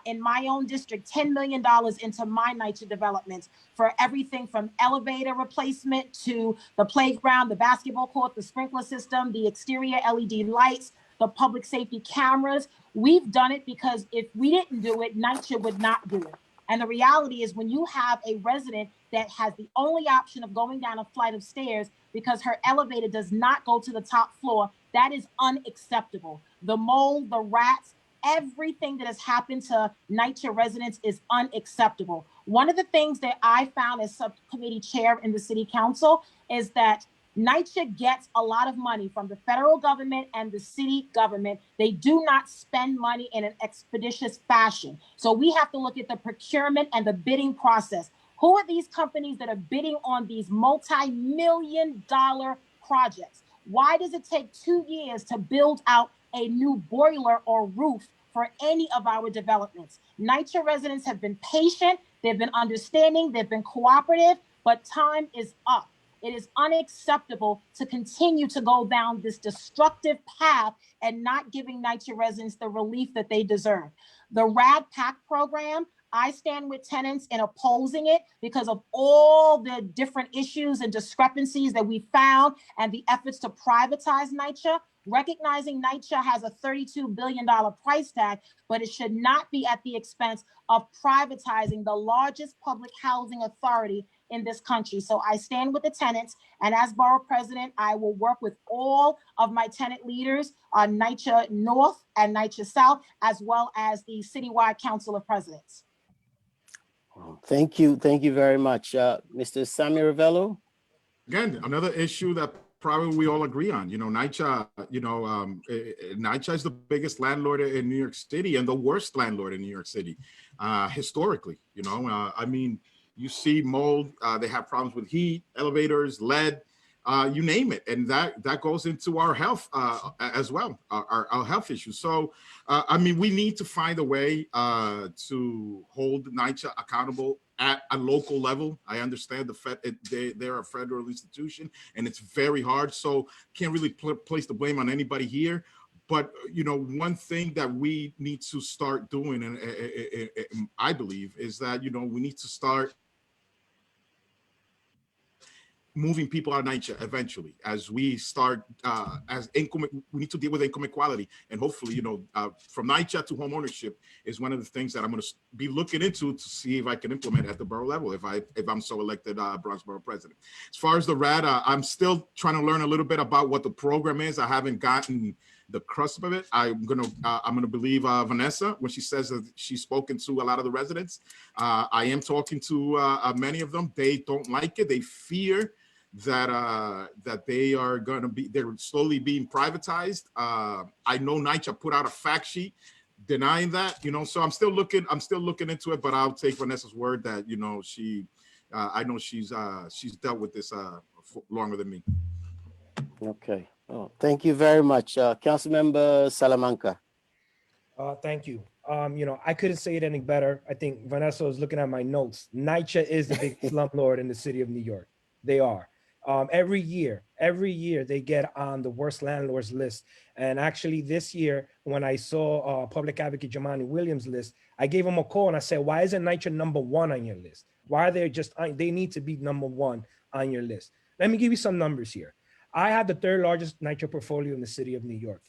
In my own district, $10 million into my NYCHA developments for everything from elevator replacement to the playground, the basketball court, the sprinkler system, the exterior LED lights, the public safety cameras. We've done it because if we didn't do it, NYCHA would not do it. And the reality is when you have a resident that has the only option of going down a flight of stairs because her elevator does not go to the top floor, that is unacceptable. The mold, the rats, everything that has happened to NYCHA residents is unacceptable. One of the things that I found as subcommittee chair in the city council is that NYCHA gets a lot of money from the federal government and the city government. They do not spend money in an expeditious fashion. So we have to look at the procurement and the bidding process. Who are these companies that are bidding on these multi-million-dollar projects? Why does it take 2 years to build out a new boiler or roof for any of our developments? NYCHA residents have been patient, they've been understanding, they've been cooperative, but time is up. It is unacceptable to continue to go down this destructive path and not giving NYCHA residents the relief that they deserve. The RAD PAC program, I stand with tenants in opposing it because of all the different issues and discrepancies that we found and the efforts to privatize NYCHA. Recognizing NYCHA has a $32 billion price tag, but it should not be at the expense of privatizing the largest public housing authority in this country. So I stand with the tenants, and as Borough President, I will work with all of my tenant leaders on NYCHA North and NYCHA South, as well as the Citywide Council of Presidents. Thank you very much. Mr. Sammy Ravelo. Again, another issue that probably we all agree on. NYCHA, NYCHA is the biggest landlord in New York City and the worst landlord in New York City, historically. I mean, you see mold, they have problems with heat, elevators, lead, you name it. And that goes into our health as well, our health issues. So, I mean, we need to find a way to hold NYCHA accountable at a local level. I understand they're a federal institution and it's very hard. So can't really place the blame on anybody here. But, one thing that we need to start doing, and I believe, is that, we need to start moving people out of NYCHA eventually, as we start, we need to deal with income equality. And hopefully, from NYCHA to home ownership is one of the things that I'm going to be looking into to see if I can implement at the borough level, if I'm so elected Bronx Borough President. As far as the RAD, I'm still trying to learn a little bit about what the program is. I haven't gotten the crust of it. I'm gonna believe Vanessa when she says that she's spoken to a lot of the residents. I am talking to many of them. They don't like it. They fear that they're slowly being privatized. I know NYCHA put out a fact sheet denying that, so I'm still looking into it, but I'll take Vanessa's word that, I know she's dealt with this longer than me. Okay. Oh, thank you very much. Councilmember Salamanca. Thank you. I couldn't say it any better. I think Vanessa was looking at my notes. NYCHA is the big slumlord in the city of New York. They are. Every year they get on the worst landlords list. And actually this year, when I saw public advocate Jamani Williams' list, I gave him a call and I said, why isn't NYCHA number 1 on your list? Why are they they need to be number 1 on your list. Let me give you some numbers here. I have the 3rd largest NYCHA portfolio in the city of New York.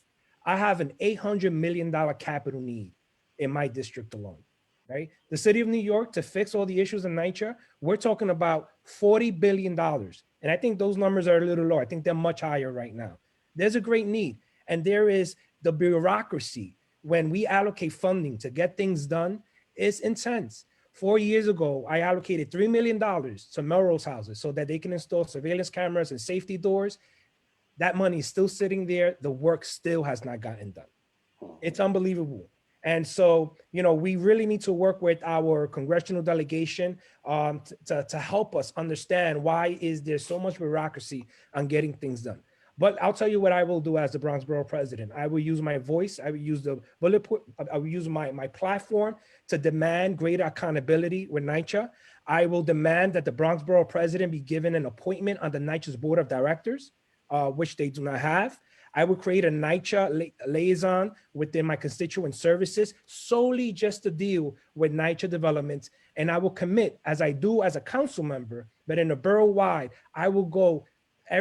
I have an $800 million capital need in my district alone, right? The city of New York, to fix all the issues in NYCHA, we're talking about $40 billion. And I think those numbers are a little low. I think they're much higher right now. There's a great need. And there is the bureaucracy when we allocate funding to get things done is intense. 4 years ago, I allocated $3 million to Melrose houses so that they can install surveillance cameras and safety doors. That money is still sitting there. The work still has not gotten done. It's unbelievable. And so, you know, we really need to work with our congressional delegation to help us understand why is there so much bureaucracy on getting things done. But I'll tell you what I will do as the Bronx Borough President. I will use my voice. I will use the I will use my platform to demand greater accountability with NYCHA. I will demand that the Bronx Borough President be given an appointment on the NYCHA's Board of Directors, which they do not have. I will create a NYCHA liaison within my constituent services solely just to deal with NYCHA developments. And I will commit, as I do as a council member, but in a borough-wide, I will go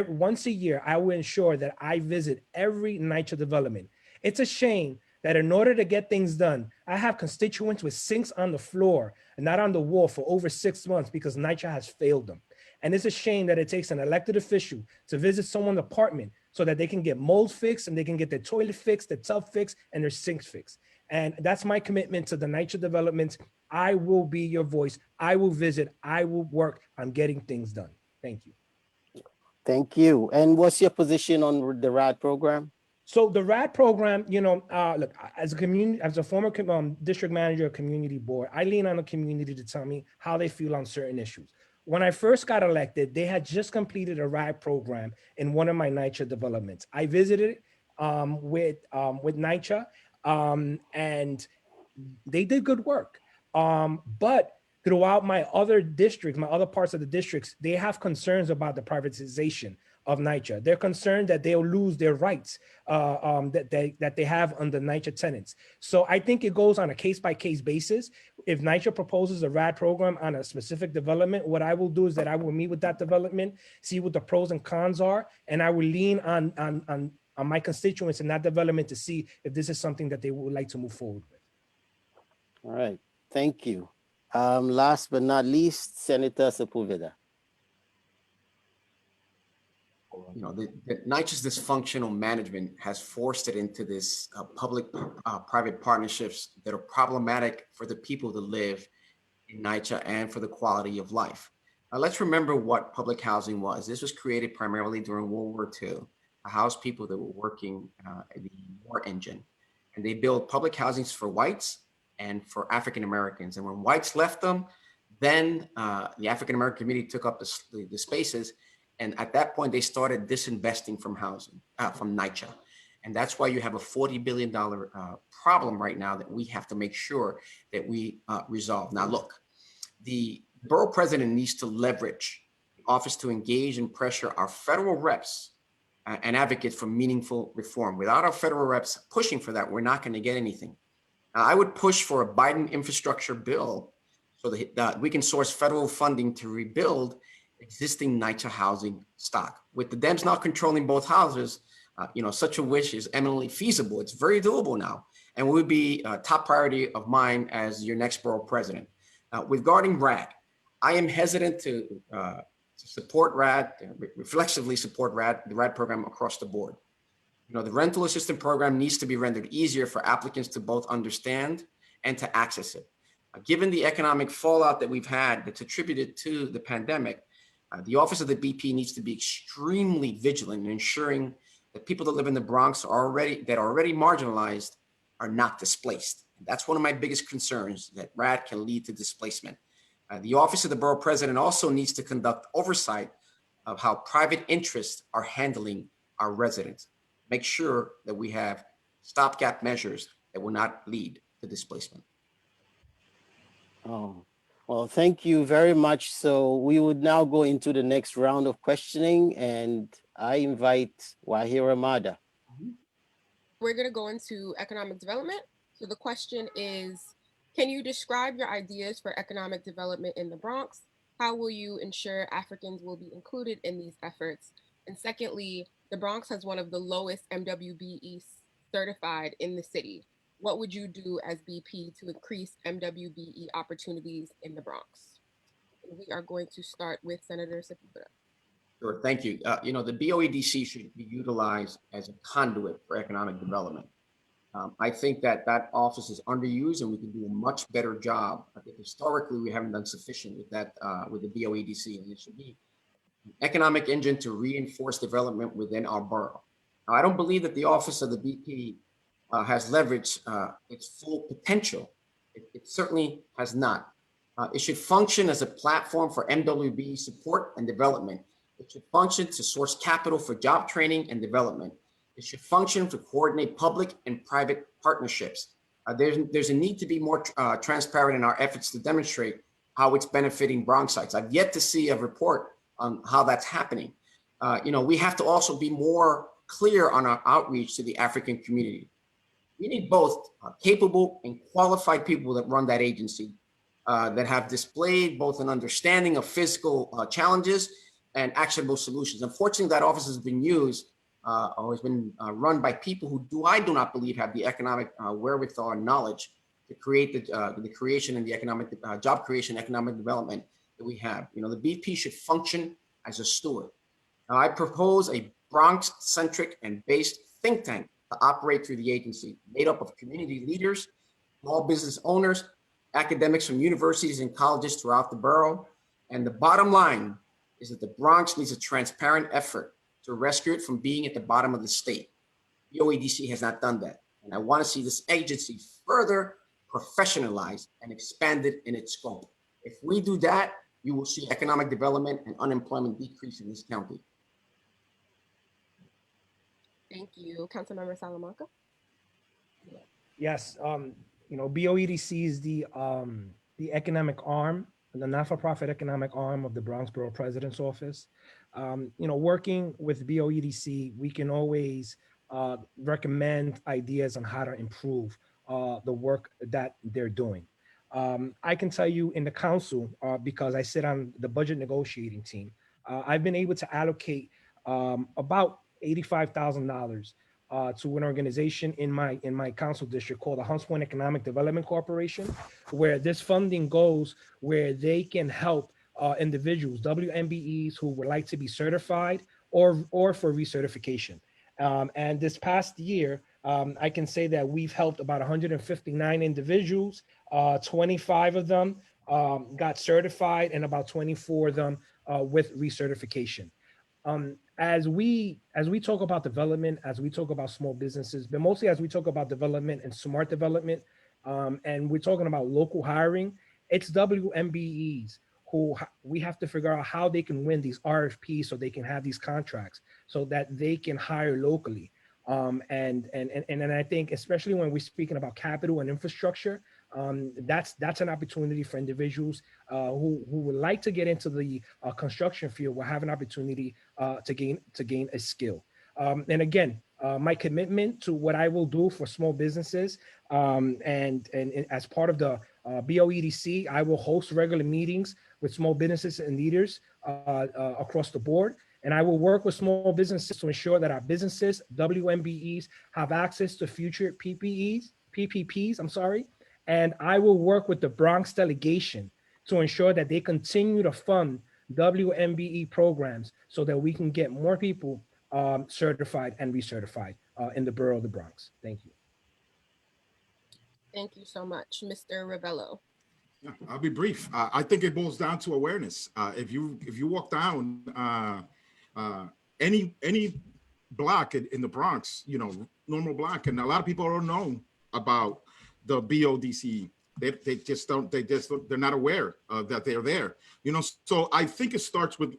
once a year. I will ensure that I visit every NYCHA development. It's a shame that in order to get things done, I have constituents with sinks on the floor and not on the wall for over 6 months because NYCHA has failed them. And it's a shame that it takes an elected official to visit someone's apartment so that they can get mold fixed and they can get their toilet fixed, their tub fixed, and their sinks fixed. And that's my commitment to the NYCHA developments. I will be your voice. I will visit. I will work on getting things done. Thank you. Thank you. And what's your position on the RAD program? So the RAD program, you know, look, as a former district manager of community board, I lean on the community to tell me how they feel on certain issues. When I first got elected, they had just completed a RAD program in one of my NYCHA developments. I visited with NYCHA and they did good work. But throughout my other districts, my other parts of the districts, they have concerns about the privatization of NYCHA. They're concerned that they'll lose their rights that they have under NYCHA tenants. So I think it goes on a case-by-case basis. If NYCHA proposes a RAD program on a specific development, what I will do is that I will meet with that development, see what the pros and cons are, and I will lean on my constituents in that development to see if this is something that they would like to move forward with. All right, thank you. Last but not least, Senator Sepúlveda. You know, the NYCHA's dysfunctional management has forced it into this public-private partnerships that are problematic for the people that live in NYCHA and for the quality of life. Now, let's remember what public housing was. This was created primarily during World War II to house people that were working in the war engine. And they built public housings for whites and for African Americans. And when whites left them, then the African American community took up the spaces. And at that point, they started disinvesting from housing, from NYCHA. And that's why you have a $40 billion problem right now that we have to make sure that we resolve. Now, look, the borough president needs to leverage the office to engage and pressure our federal reps and advocates for meaningful reform. Without our federal reps pushing for that, we're not going to get anything. Now, I would push for a Biden infrastructure bill so that we can source federal funding to rebuild existing NYCHA housing stock. With the Dems now controlling both houses, you know, such a wish is eminently feasible. It's very doable now, and would be a top priority of mine as your next borough president. Regarding RAD, I am hesitant to support RAD, reflexively support RAD, the RAD program across the board. You know, the rental assistance program needs to be rendered easier for applicants to both understand and to access it. Given the economic fallout that we've had that's attributed to the pandemic, the Office of the BP needs to be extremely vigilant in ensuring that people that live in the Bronx are already marginalized are not displaced. And that's one of my biggest concerns, that RAD can lead to displacement. The Office of the Borough President also needs to conduct oversight of how private interests are handling our residents. Make sure that we have stopgap measures that will not lead to displacement. Oh, well, thank you very much. So we would now go into the next round of questioning, and I invite Wahira Mada. We're going to go into economic development. So the question is, can you describe your ideas for economic development in the Bronx? How will you ensure Africans will be included in these efforts? And secondly, the Bronx has one of the lowest MWBE certified in the city. What would you do as BP to increase MWBE opportunities in the Bronx? We are going to start with Senator Sepúlveda. Sure, thank you. You know, the BOEDC should be utilized as a conduit for economic development. I think that that office is underused and we can do a much better job. I think historically we haven't done sufficient with that, with the BOEDC, and it should be an economic engine to reinforce development within our borough. Now, I don't believe that the office of the BP has leveraged its full potential. It certainly has not. It should function as a platform for MWB support and development. It should function to source capital for job training and development. It should function to coordinate public and private partnerships. There's a need to be more transparent in our efforts to demonstrate how it's benefiting Bronxites. I've yet to see a report on how that's happening. We have to also be more clear on our outreach to the African community. We need both capable and qualified people that run that agency, that have displayed both an understanding of physical challenges and actionable solutions. Unfortunately, that office has been used or has been run by people who I do not believe have the economic wherewithal and knowledge to create the creation and the economic job creation, economic development that we have. The BP should function as a steward. Now, I propose a Bronx-centric and based think tank to operate through the agency, made up of community leaders, small business owners, academics from universities and colleges throughout the borough. And the bottom line is that the Bronx needs a transparent effort to rescue it from being at the bottom of the state. The OEDC has not done that. And I want to see this agency further professionalized and expanded in its scope. If we do that, you will see economic development and unemployment decrease in this county. Thank you. Councilmember Salamanca. Yes, BOEDC is the economic arm, the not-for-profit economic arm of the Bronx Borough President's office. Working with BOEDC, we can always recommend ideas on how to improve the work that they're doing. I can tell you in the council, because I sit on the budget negotiating team, I've been able to allocate about $85,000 to an organization in my council district called the Hunts Point Economic Development Corporation, where this funding goes where they can help individuals, WMBEs who would like to be certified or for recertification. And this past year, I can say that we've helped about 159 individuals. 25 of them got certified and about 24 of them with recertification. As we talk about development, as we talk about small businesses, but mostly as we talk about development and smart development, and we're talking about local hiring, it's WMBEs who we have to figure out how they can win these RFPs so they can have these contracts so that they can hire locally. And I think especially when we're speaking about capital and infrastructure, that's an opportunity for individuals who would like to get into the construction field will have an opportunity to gain a skill. And again, my commitment to what I will do for small businesses, and as part of the BOEDC, I will host regular meetings with small businesses and leaders across the board. And I will work with small businesses to ensure that our businesses, WMBEs, have access to future PPPs, and I will work with the Bronx delegation to ensure that they continue to fund WMBE programs so that we can get more people certified and recertified in the borough of the Bronx. Thank you. Thank you so much, Mr. Ravelo. Yeah, I'll be brief. I think it boils down to awareness. If you walk down any block in the Bronx, normal block, and a lot of people don't know about the BODC. They're not aware that they're there. So I think it starts with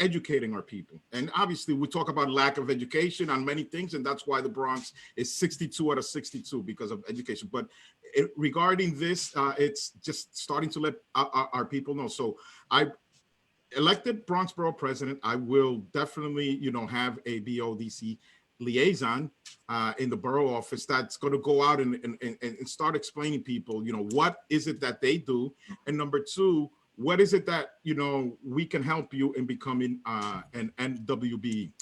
educating our people. And obviously we talk about lack of education on many things, and that's why the Bronx is 62 out of 62 because of education. But regarding this, it's just starting to let our people know. So I elected Bronx Borough President. I will definitely, have a BODC liaison in the borough office that's going to go out and start explaining people, what is it that they do, and number two, what is it that we can help you in becoming an MWB.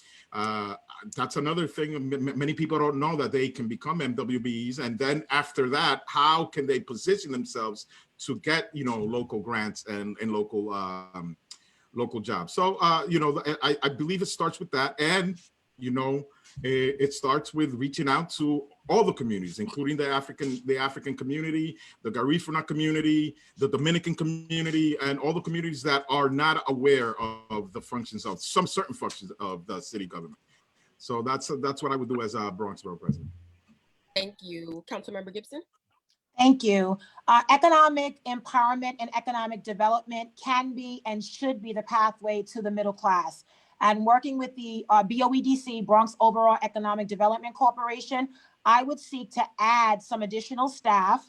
That's another thing. Many people don't know that they can become MWBs, and then after that, how can they position themselves to get local grants and local jobs. So I believe it starts with that, and it starts with reaching out to all the communities, including the African community, the Garifuna community, the Dominican community, and all the communities that are not aware of the functions of some certain functions of the city government. So that's what I would do as a Bronx Borough President. Thank you. Councilmember Gibson. Thank you. Economic empowerment and economic development can be and should be the pathway to the middle class. And working with the BOEDC, Bronx Overall Economic Development Corporation, I would seek to add some additional staff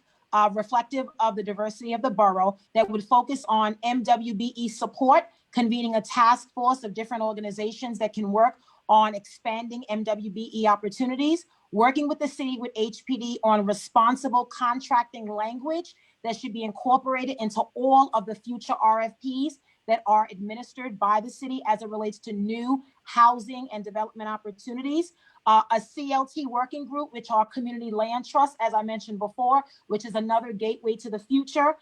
reflective of the diversity of the borough that would focus on MWBE support, convening a task force of different organizations that can work on expanding MWBE opportunities, working with the city with HPD on responsible contracting language that should be incorporated into all of the future RFPs that are administered by the city as it relates to new housing and development opportunities. A CLT working group, which are community land trusts, as I mentioned before, which is another gateway to the future.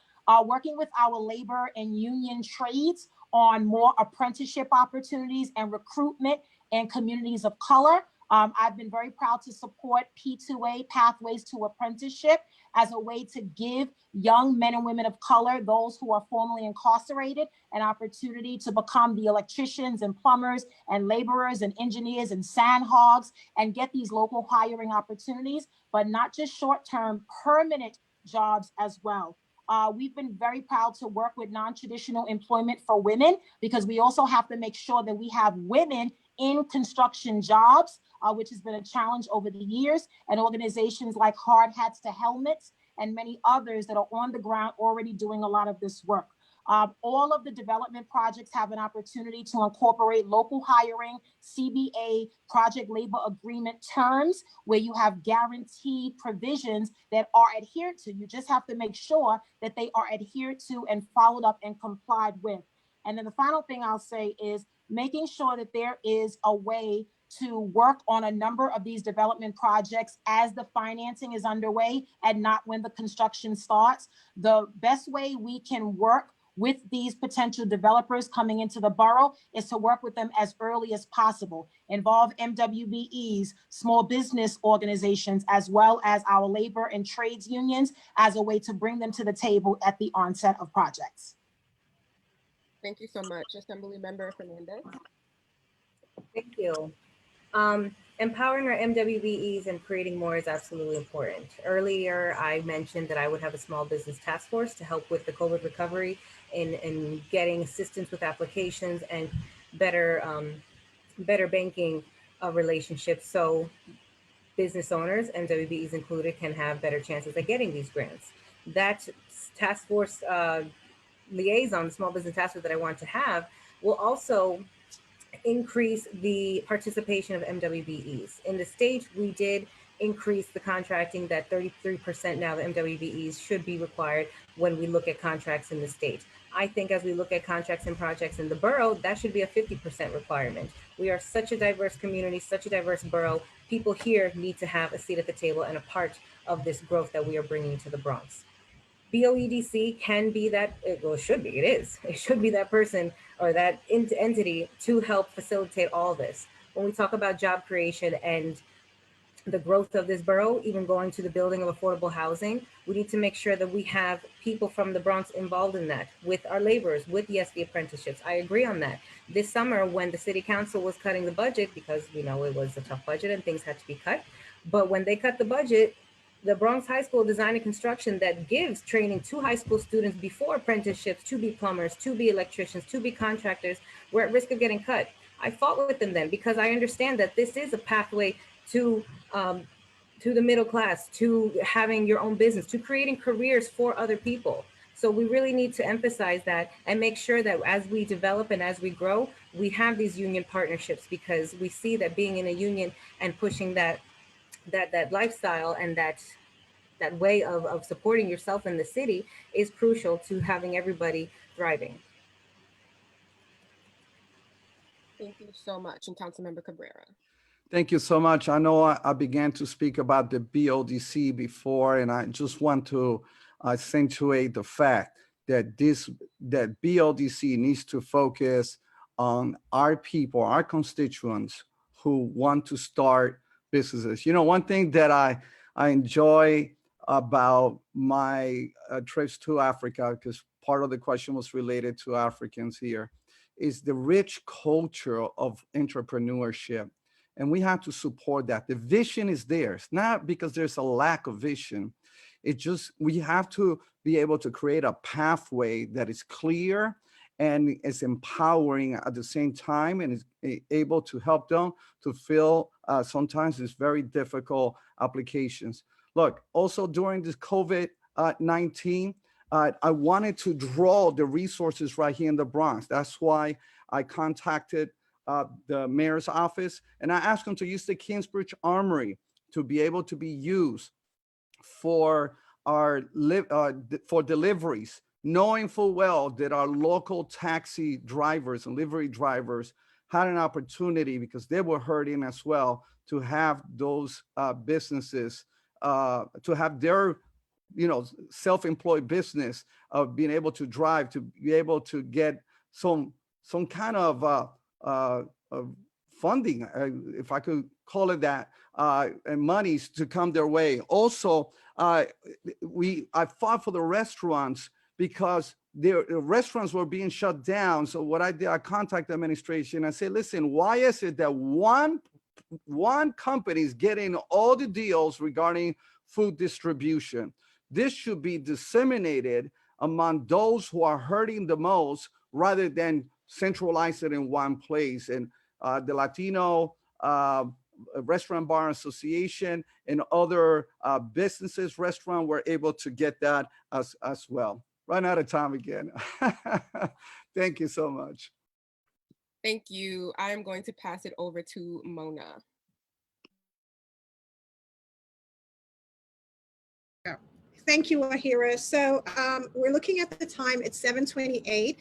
Working with our labor and union trades on more apprenticeship opportunities and recruitment in communities of color. I've been very proud to support P2A, Pathways to Apprenticeship, as a way to give young men and women of color, those who are formerly incarcerated, an opportunity to become the electricians and plumbers and laborers and engineers and sand hogs and get these local hiring opportunities, but not just short-term, permanent jobs as well. We've been very proud to work with non-traditional employment for women, because we also have to make sure that we have women in construction jobs, which has been a challenge over the years, and organizations like Hard Hats to Helmets and many others that are on the ground already doing a lot of this work. All of the development projects have an opportunity to incorporate local hiring, CBA, project labor agreement terms, where you have guaranteed provisions that are adhered to. You just have to make sure that they are adhered to and followed up and complied with. And then the final thing I'll say is making sure that there is a way to work on a number of these development projects as the financing is underway and not when the construction starts. The best way we can work with these potential developers coming into the borough is to work with them as early as possible, involve MWBEs, small business organizations, as well as our labor and trades unions as a way to bring them to the table at the onset of projects. Thank you so much. Assemblymember Fernandez. Thank you. Empowering our MWBEs and creating more is absolutely important. Earlier, I mentioned that I would have a small business task force to help with the COVID recovery in getting assistance with applications and better banking relationships, so business owners, MWBEs included, can have better chances at getting these grants. That task force liaison, the small business task force that I want to have, will also increase the participation of MWBEs. In the state, we did increase the contracting, that 33% now the MWBEs should be required when we look at contracts in the state. I think as we look at contracts and projects in the borough, that should be a 50% requirement. We are such a diverse community, such a diverse borough. People here need to have a seat at the table and a part of this growth that we are bringing to the Bronx. BOEDC can be that, well, it should be, it is. It should be that person or that entity to help facilitate all this. When we talk about job creation and the growth of this borough, even going to the building of affordable housing, we need to make sure that we have people from the Bronx involved in that, with our laborers, with, yes, the apprenticeships. I agree on that. This summer, when the city council was cutting the budget, because we know it was a tough budget and things had to be cut, but when they cut the budget, the Bronx High School Design and Construction, that gives training to high school students before apprenticeships to be plumbers, to be electricians, to be contractors, were at risk of getting cut. I fought with them then, because I understand that this is a pathway to the middle class, to having your own business, to creating careers for other people. So we really need to emphasize that and make sure that as we develop and as we grow, we have these union partnerships, because we see that being in a union and pushing that lifestyle and that way of supporting yourself in the city is crucial to having everybody thriving. Thank you so much. And Councilmember Cabrera. Thank you so much. I know I began to speak about the BODC before, and I just want to accentuate the fact that that BODC needs to focus on our people, our constituents who want to start businesses. You know, one thing that I enjoy about my trips to Africa, because part of the question was related to Africans here, is the rich culture of entrepreneurship. And we have to support that. The vision is there. It's not because there's a lack of vision. It's just, we have to be able to create a pathway that is clear and is empowering at the same time, and is able to help them to fill sometimes these very difficult applications. Look, also during this COVID-19, I wanted to draw the resources right here in the Bronx. That's why I contacted the mayor's office, and I asked them to use the Kingsbridge Armory to be able to be used for our for deliveries, knowing full well that our local taxi drivers and livery drivers had an opportunity, because they were hurting as well, to have those businesses, to have their self-employed business of being able to drive, to be able to get some kind of funding, if I could call it that, and monies to come their way. Also, I fought for the restaurants, because the restaurants were being shut down. So what I did, I contacted the administration. I said, listen, why is it that one company is getting all the deals regarding food distribution? This should be disseminated among those who are hurting the most, rather than centralize it in one place. And the Latino Restaurant Bar Association and other businesses, restaurant, were able to get that as well. Run out of time again. Thank you so much. Thank you. I am going to pass it over to Mona. Thank you, Ahira. So we're looking at the time, it's 7:28.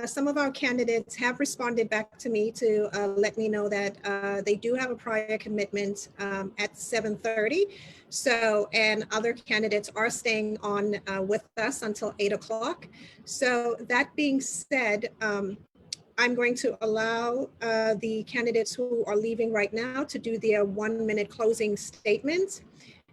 Some of our candidates have responded back to me to let me know that they do have a prior commitment at 7:30. So, and other candidates are staying on with us until 8 o'clock. So that being said, I'm going to allow the candidates who are leaving right now to do their 1-minute closing statement.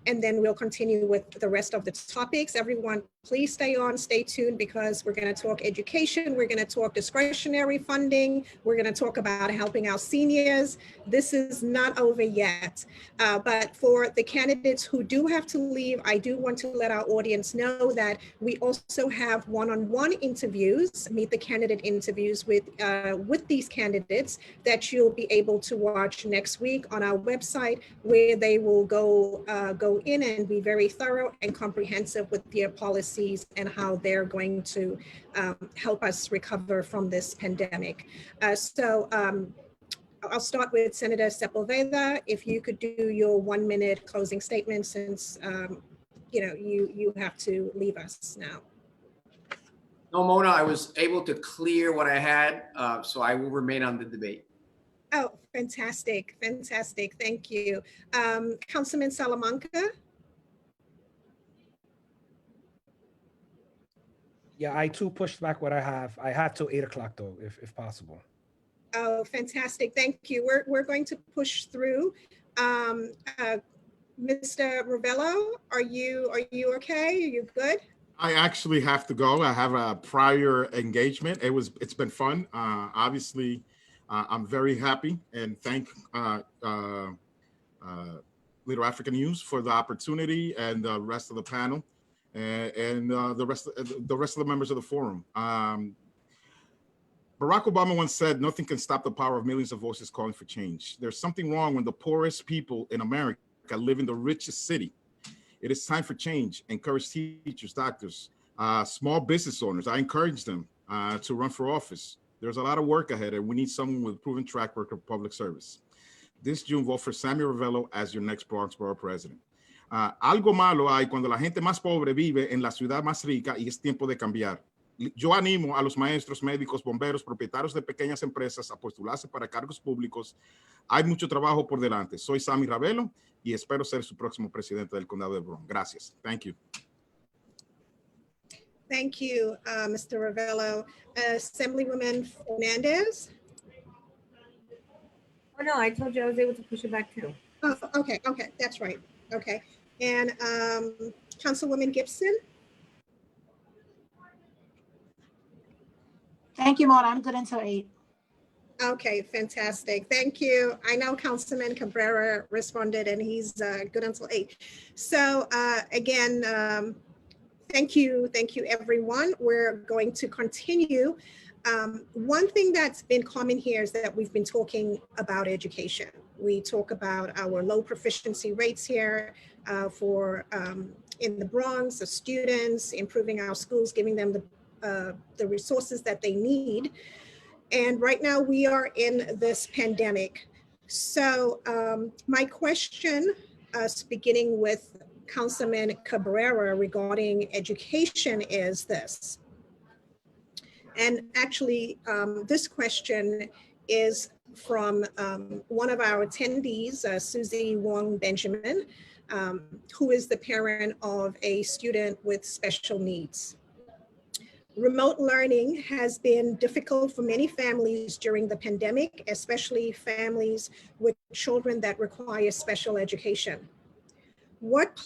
And then we'll continue with the rest of the topics. Everyone, please stay on, stay tuned, because we're going to talk education. We're going to talk discretionary funding. We're going to talk about helping our seniors. This is not over yet. But for the candidates who do have to leave, I do want to let our audience know that we also have one-on-one interviews, meet the candidate interviews with these candidates that you'll be able to watch next week on our website, where they will go in and be very thorough and comprehensive with their policies and how they're going to help us recover from this pandemic. I'll start with Senator Sepúlveda. If you could do your 1-minute closing statement, since you have to leave us now. No, Mona, I was able to clear what I had, so I will remain on the debate. Oh, fantastic, fantastic, thank you. Councilman Salamanca? Yeah, I too pushed back what I have. I have till 8 o'clock though, if possible. Oh, fantastic, thank you. We're going to push through. Mr. Ravelo, are you okay? Are you good? I actually have to go. I have a prior engagement. It's been fun. Obviously, I'm very happy and thank LittleAfrica News for the opportunity, and the rest of the panel, and the rest of the members of the forum. Barack Obama once said, "Nothing can stop the power of millions of voices calling for change." There's something wrong when the poorest people in America live in the richest city. It is time for change. Encourage teachers, doctors, small business owners. I encourage them to run for office. There's a lot of work ahead, and we need someone with a proven track record of public service. This June, vote for Sammy Ravelo as your next Bronx Borough President. Algo malo hay cuando la gente más pobre vive en la ciudad más rica, y es tiempo de cambiar. Yo animo a los maestros, médicos, bomberos, propietarios de pequeñas empresas a postularse para cargos públicos. Hay mucho trabajo por delante. Soy Sammy Ravelo y espero ser su próximo presidente del condado de Bronx. Gracias. Thank you. Thank you, Mr. Ravelo. Assemblywoman Fernandez? Oh no, I told you I was able to push it back too. Oh, okay, that's right. Okay. And Councilwoman Gibson? Thank you, Mona. I'm good until 8. Okay, fantastic. Thank you. I know Councilman Cabrera responded and he's good until 8. So again, thank you everyone. We're going to continue. One thing that's been common here is that we've been talking about education. We talk about our low proficiency rates here in the Bronx, the students, improving our schools, giving them the resources that they need. And right now we are in this pandemic. So my question, beginning with Councilman Cabrera regarding education is this. And actually, this question is from one of our attendees, Susie Wong Benjamin, who is the parent of a student with special needs. Remote learning has been difficult for many families during the pandemic, especially families with children that require special education. What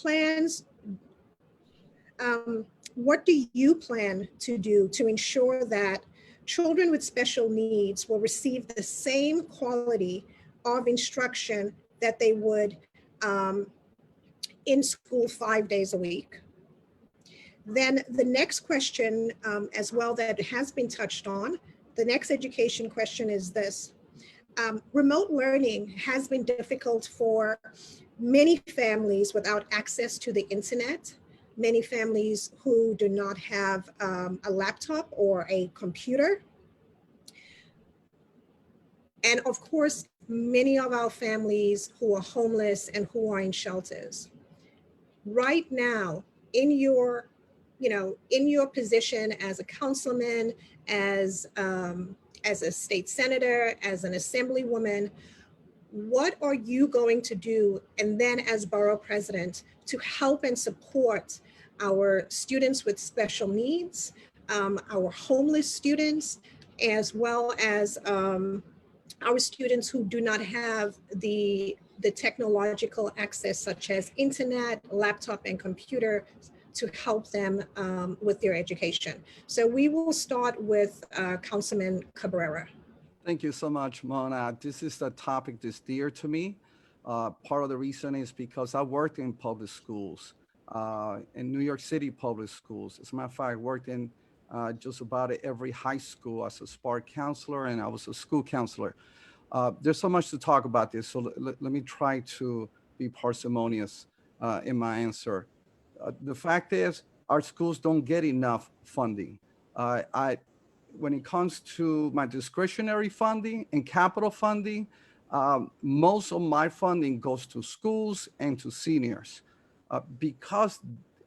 do you plan to do to ensure that children with special needs will receive the same quality of instruction that they would in school 5 days a week? Then the next question as well that has been touched on, the next education question is this. Remote learning has been difficult for many families without access to the internet, many families who do not have a laptop or a computer. And of course, many of our families who are homeless and who are in shelters. Right now, in your position as a councilman, as a state senator, as an assemblywoman, what are you going to do? And then as borough president to help and support our students with special needs, our homeless students, as well as our students who do not have the technological access such as internet, laptop, and computer to help them with their education. So we will start with Councilman Cabrera. Thank you so much, Mona. This is a topic that's dear to me. Part of the reason is because I worked in public schools, in New York City public schools. As a matter of fact, I worked in just about every high school as a Spark counselor, and I was a school counselor. There's so much to talk about this, so let me try to be parsimonious in my answer. The fact is, our schools don't get enough funding. When it comes to my discretionary funding and capital funding, most of my funding goes to schools and to seniors. Because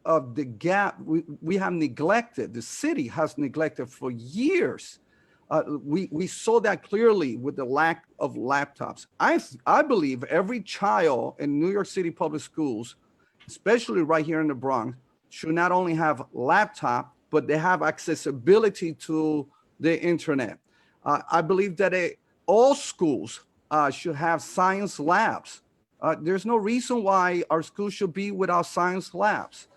of the gap we have neglected, the city has neglected for years. We saw that clearly with the lack of laptops. I believe every child in New York City public schools, especially right here in the Bronx, should not only have laptop, but they have accessibility to the internet. I believe that all schools should have science labs. There's no reason why our schools should be without science labs.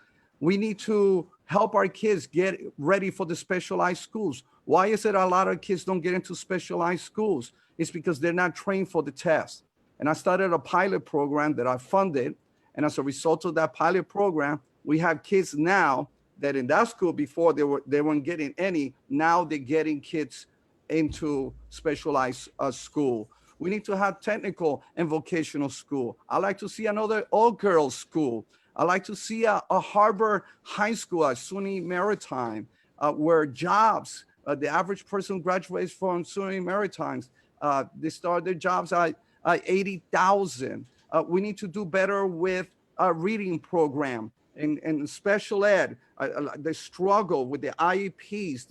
We need to help our kids get ready for the specialized schools. Why is it a lot of kids don't get into specialized schools? It's because they're not trained for the test. And I started a pilot program that I funded. And as a result of that pilot program, we have kids now that in that school before they weren't getting any. Now they're getting kids into specialized school. We need to have technical and vocational school. I like to see another all-girls school. I like to see a Harbor High School at SUNY Maritime, where jobs, the average person who graduates from SUNY Maritimes, they start their jobs at 80,000. We need to do better with a reading program and special ed. They struggle with the IEPs.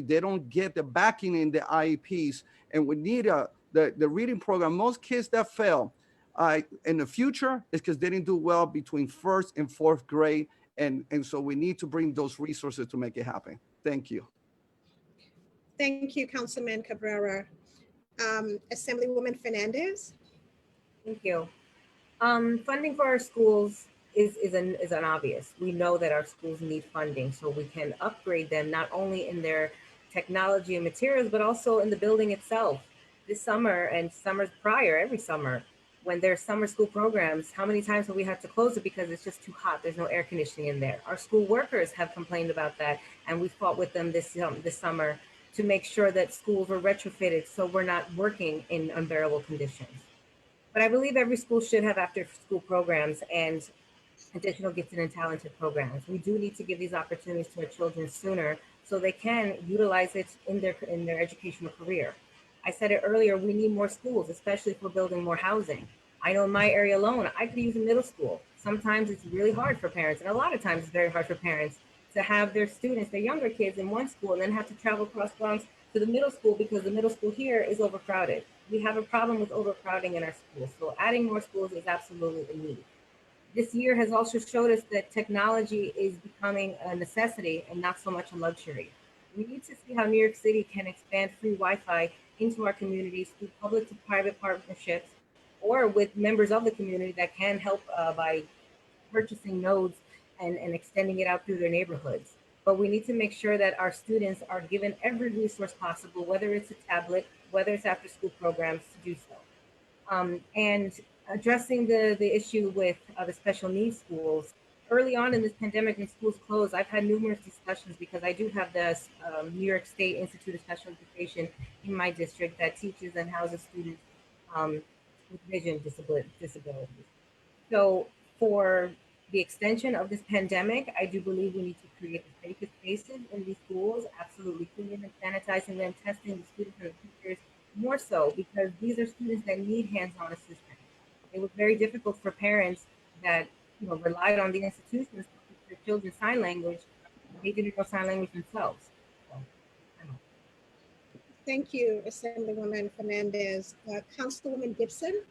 They don't get the backing in the IEPs, and we need the reading program. Most kids that fail in the future is because they didn't do well between 1st and 4th grade, and so we need to bring those resources to make it happen. Thank you. Thank you, Councilman Cabrera. Assemblywoman Fernandez. Thank you. Funding for our schools is an obvious. We know that our schools need funding, so we can upgrade them not only in their technology and materials, but also in the building itself. This summer and summers prior, every summer, when there's summer school programs, how many times have we had to close it because it's just too hot? There's no air conditioning in there. Our school workers have complained about that, and we fought with them this summer to make sure that schools were retrofitted so we're not working in unbearable conditions. But I believe every school should have after-school programs and additional gifted and talented programs. We do need to give these opportunities to our children sooner so they can utilize it in their educational career. I said it earlier, we need more schools, especially if we're building more housing. I know in my area alone, I could use a middle school. Sometimes it's really hard for parents, and a lot of times it's very hard for parents to have their students, their younger kids in one school and then have to travel across Bronx to the middle school because the middle school here is overcrowded. We have a problem with overcrowding in our schools, so adding more schools is absolutely a need. This year has also showed us that technology is becoming a necessity and not so much a luxury. We need to see how New York City can expand free Wi-Fi into our communities through public to private partnerships or with members of the community that can help by purchasing nodes and extending it out through their neighborhoods. But we need to make sure that our students are given every resource possible, whether it's a tablet, whether it's after school programs, to do so. And addressing the issue with the special needs schools, early on in this pandemic when schools closed, I've had numerous discussions because I do have the New York State Institute of Special Education in my district that teaches and houses students with vision disabilities. So for the extension of this pandemic, I do believe we need to create the safest spaces in these schools, absolutely cleaning and sanitizing them, testing the students and the teachers more so because these are students that need hands-on assistance. It was very difficult for parents that relied on the institutions to teach their children sign language. They didn't know sign language themselves. So, Thank you, Assemblywoman Fernandez. Councilwoman Gibson.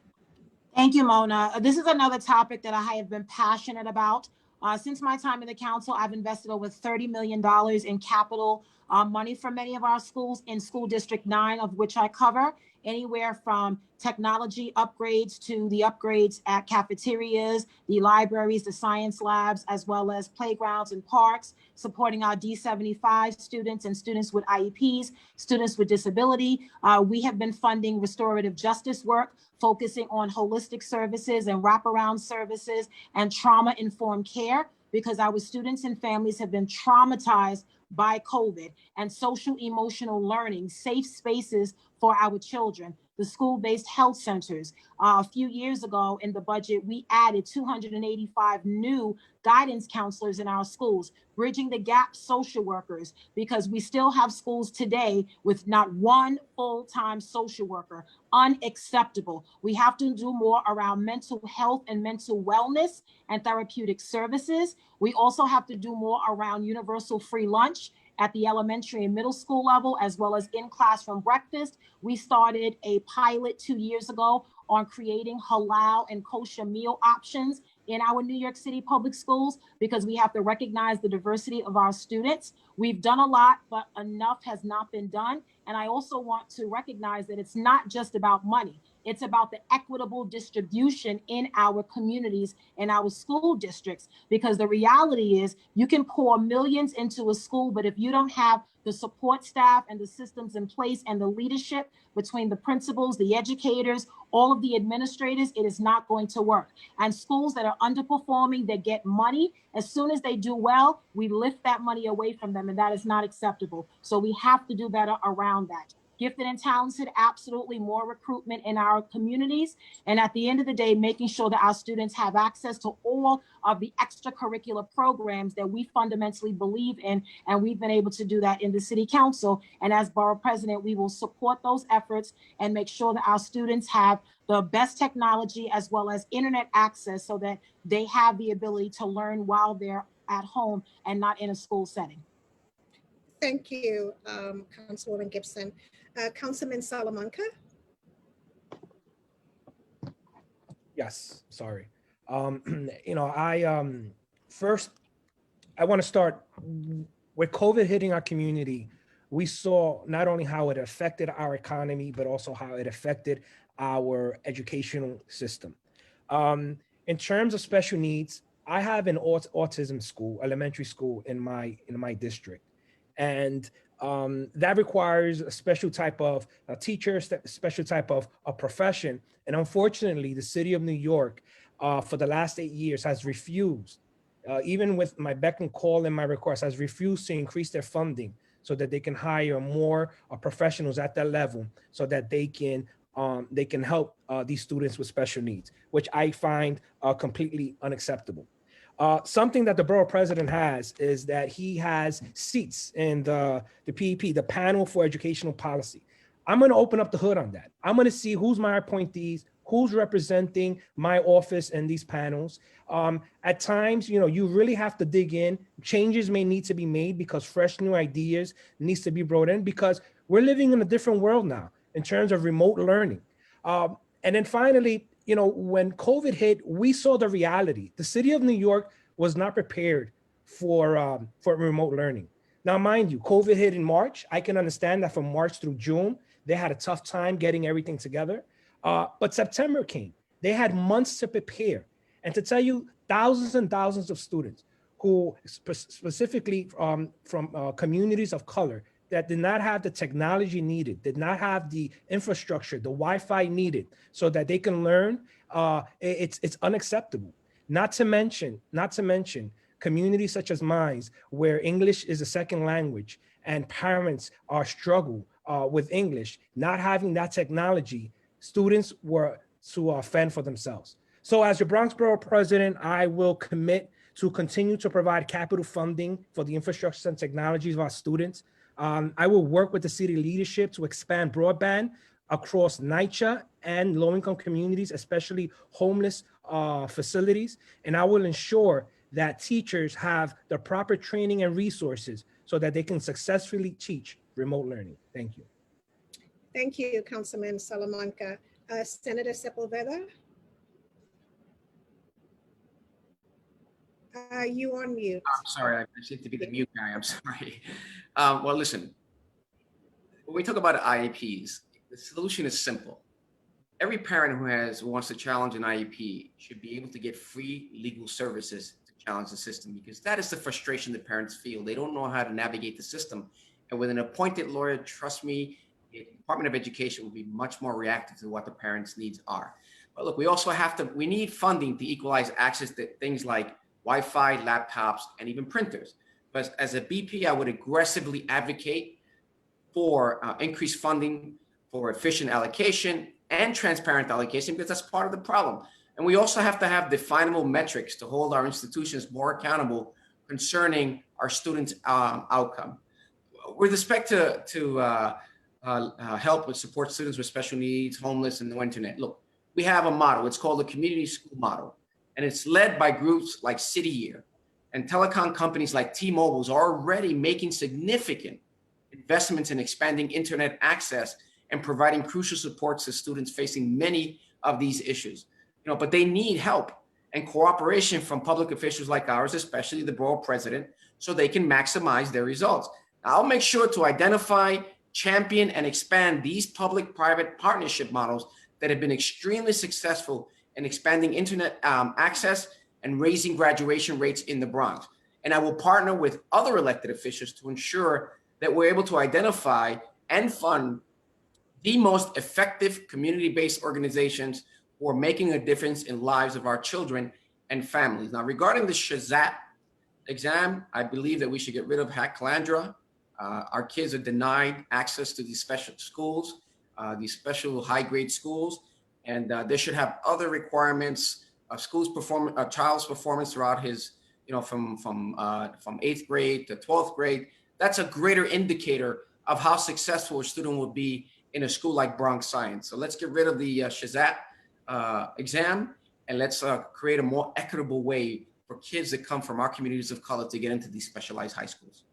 Thank you, Mona. This is another topic that I have been passionate about. Since my time in the council, I've invested over $30 million in capital money for many of our schools in School District 9, of which I cover, anywhere from technology upgrades to the upgrades at cafeterias, the libraries, the science labs, as well as playgrounds and parks, supporting our D75 students and students with IEPs, students with disability. We have been funding restorative justice work, focusing on holistic services and wraparound services and trauma-informed care, because our students and families have been traumatized by COVID, and social emotional learning, safe spaces for our children, the school-based health centers. A few years ago in the budget, we added 285 new guidance counselors in our schools, bridging the gap social workers, because we still have schools today with not one full-time social worker. Unacceptable. We have to do more around mental health and mental wellness and therapeutic services. We also have to do more around universal free lunch at the elementary and middle school level, as well as in-classroom breakfast. We started a pilot 2 years ago on creating halal and kosher meal options in our New York City public schools, because we have to recognize the diversity of our students. We've done a lot, but enough has not been done. And I also want to recognize that it's not just about money. It's about the equitable distribution in our communities and our school districts, because the reality is you can pour millions into a school, but if you don't have the support staff and the systems in place and the leadership between the principals, the educators, all of the administrators, it is not going to work. And schools that are underperforming, that get money, as soon as they do well, we lift that money away from them, and that is not acceptable. So we have to do better around that. Gifted and talented, absolutely more recruitment in our communities. And at the end of the day, making sure that our students have access to all of the extracurricular programs that we fundamentally believe in. And we've been able to do that in the city council. And as Borough President, we will support those efforts and make sure that our students have the best technology as well as internet access so that they have the ability to learn while they're at home and not in a school setting. Thank you, Councilwoman Gibson. Councilman Salamanca. Yes, sorry. First, I want to start with COVID hitting our community. We saw not only how it affected our economy, but also how it affected our educational system. In terms of special needs, I have an autism school, elementary school in my district, and that requires a special type of teacher, special type of a profession. And unfortunately, the city of New York, for the last 8 years, has refused, even with my beck and call and my request, has refused to increase their funding so that they can hire more professionals at that level, so that they can help these students with special needs, which I find completely unacceptable. Something that the borough president has is that he has seats in the PEP, the Panel for Educational Policy. I'm going to open up the hood on that. I'm going to see who's my appointees, who's representing my office in these panels. At times, you really have to dig in. Changes may need to be made because fresh new ideas needs to be brought in, because we're living in a different world now in terms of remote learning. And then finally, when COVID hit, we saw the reality. The city of New York was not prepared for remote learning. Now, mind you, COVID hit in March. I can understand that from March through June, they had a tough time getting everything together. But September came. They had months to prepare. And to tell you, thousands and thousands of students who specifically from communities of color that did not have the technology needed, did not have the infrastructure, the Wi-Fi needed so that they can learn, it's unacceptable. Not to mention communities such as mine, where English is a second language and parents are struggle with English, not having that technology, students were to fend for themselves. So as your Bronx Borough President, I will commit to continue to provide capital funding for the infrastructure and technologies of our students. I will work with the city leadership to expand broadband across NYCHA and low-income communities, especially homeless facilities. And I will ensure that teachers have the proper training and resources so that they can successfully teach remote learning. Thank you. Thank you, Councilman Salamanca. Senator Sepúlveda? You on mute. I'm sorry, I seem to be the mute guy. I'm sorry. Well, listen, when we talk about IEPs, the solution is simple. Every parent who wants to challenge an IEP should be able to get free legal services to challenge the system, because that is the frustration that parents feel. They don't know how to navigate the system. And with an appointed lawyer, trust me, the Department of Education will be much more reactive to what the parents' needs are. But look, we need funding to equalize access to things like Wi-Fi, laptops, and even printers. But as a BP, I would aggressively advocate for increased funding for efficient allocation and transparent allocation, because that's part of the problem. And we also have to have definable metrics to hold our institutions more accountable concerning our students' outcome. With respect to help with support students with special needs, homeless, and no internet, look, we have a model. It's called the Community School Model. And it's led by groups like City Year, and telecom companies like T-Mobile are already making significant investments in expanding internet access and providing crucial support to students facing many of these issues. But they need help and cooperation from public officials like ours, especially the borough president, so they can maximize their results. Now, I'll make sure to identify, champion, and expand these public-private partnership models that have been extremely successful in expanding internet access and raising graduation rates in the Bronx. And I will partner with other elected officials to ensure that we're able to identify and fund the most effective community-based organizations who are making a difference in lives of our children and families. Now, regarding the Shazat exam, I believe that we should get rid of hack calandra. Our kids are denied access to these special schools, these special high-grade schools. And they should have other requirements of a child's performance throughout his, from 8th grade to 12th grade. That's a greater indicator of how successful a student will be in a school like Bronx Science. So let's get rid of the Shazat exam, and let's create a more equitable way for kids that come from our communities of color to get into these specialized high schools.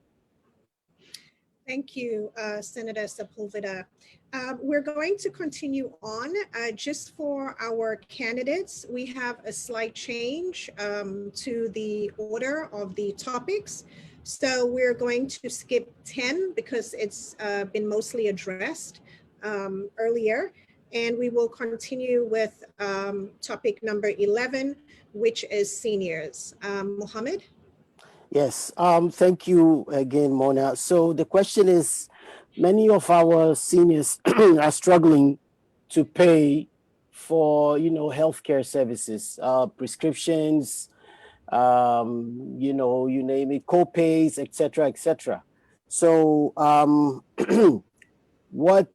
Thank you, Senator Sepúlveda. We're going to continue on. Just for our candidates, we have a slight change to the order of the topics. So we're going to skip 10 because it's been mostly addressed earlier. And we will continue with topic number 11, which is seniors. Mohammed? Yes, thank you again, Mona. So the question is, many of our seniors are struggling to pay for, healthcare services, prescriptions, you name it, co-pays, etc., etc. So what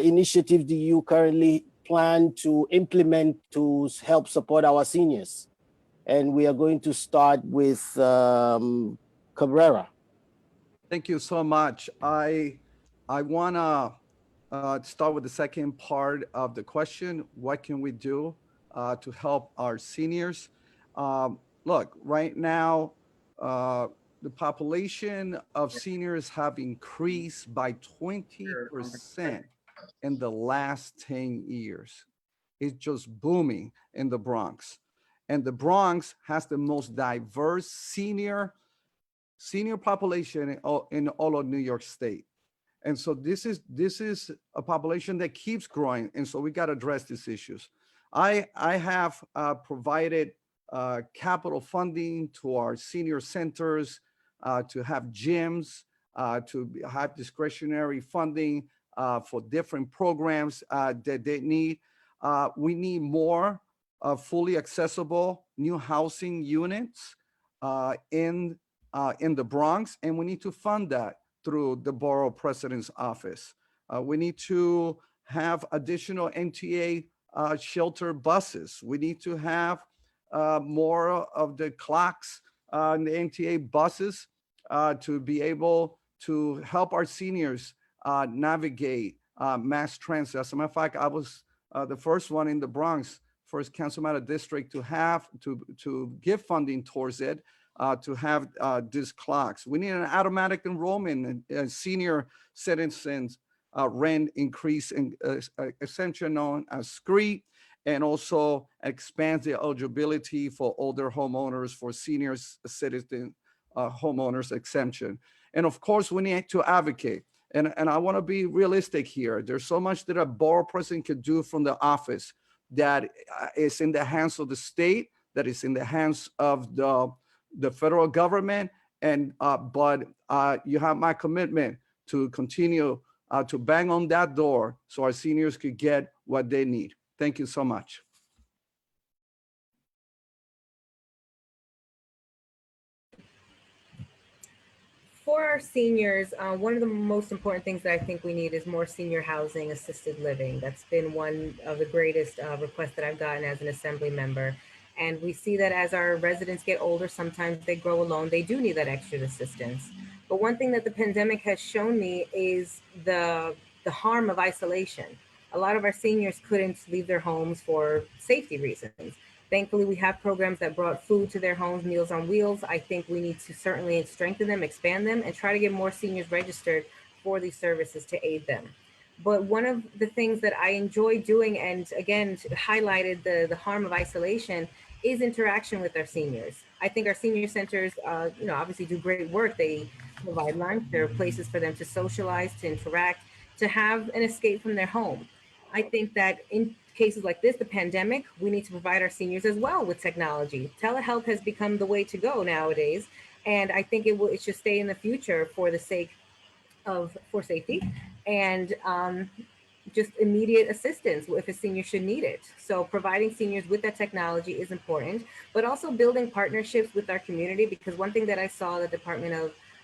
initiative do you currently plan to implement to help support our seniors? And we are going to start with Cabrera. Thank you so much. I want to start with the second part of the question. What can we do to help our seniors? Look, right now, the population of seniors have increased by 20% in the last 10 years. It's just booming in the Bronx. And the Bronx has the most diverse senior population in all of New York State. And so this is a population that keeps growing. And so we got to address these issues. I have provided capital funding to our senior centers, to have gyms, to have discretionary funding for different programs that they need. We need more fully accessible new housing units in the Bronx, and we need to fund that through the Borough President's office. We need to have additional NTA shelter buses. We need to have more of the clocks in the NTA buses to be able to help our seniors navigate mass transit. As a matter of fact, I was the first one in the Bronx, first Councilmember district to give funding towards it, to have these clocks. We need an automatic enrollment in senior citizens rent increase in exemption known as SCREET, and also expand the eligibility for older homeowners for senior citizen homeowners exemption. And of course, we need to advocate. And I want to be realistic here. There's so much that a borough president could do from the office that is in the hands of the state, that is in the hands of the federal government. And but you have my commitment to continue to bang on that door so our seniors could get what they need. Thank you so much. For our seniors, one of the most important things that I think we need is more senior housing, assisted living. That's been one of the greatest requests that I've gotten as an assembly member. And we see that as our residents get older, sometimes they grow alone. They do need that extra assistance. But one thing that the pandemic has shown me is the harm of isolation. A lot of our seniors couldn't leave their homes for safety reasons. Thankfully, we have programs that brought food to their homes, Meals on Wheels. I think we need to certainly strengthen them, expand them, and try to get more seniors registered for these services to aid them. But one of the things that I enjoy doing, and again, highlighted the harm of isolation, is interaction with our seniors. I think our senior centers, obviously do great work. They provide lunch. There are places for them to socialize, to interact, to have an escape from their home. I think that in cases like this, the pandemic, we need to provide our seniors as well with technology. Telehealth has become the way to go nowadays. And I think it should stay in the future for the sake of, for safety and just immediate assistance if a senior should need it. So providing seniors with that technology is important, but also building partnerships with our community, because one thing that I saw the Department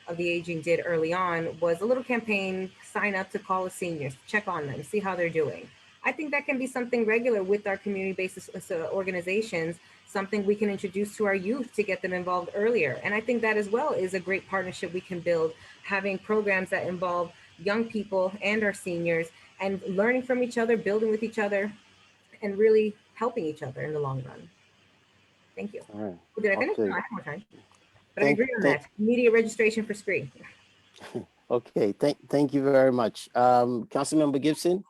of the Aging did early on was a little campaign, sign up to call the seniors, check on them, see how they're doing. I think that can be something regular with our community-based organizations, something we can introduce to our youth to get them involved earlier. And I think that as well is a great partnership we can build, having programs that involve young people and our seniors and learning from each other, building with each other, and really helping each other in the long run. Thank you. All right. Did I finish? Okay. No, I have more time. But I agree on that. Immediate registration for screen. Okay, thank you very much. Councilmember Gibson?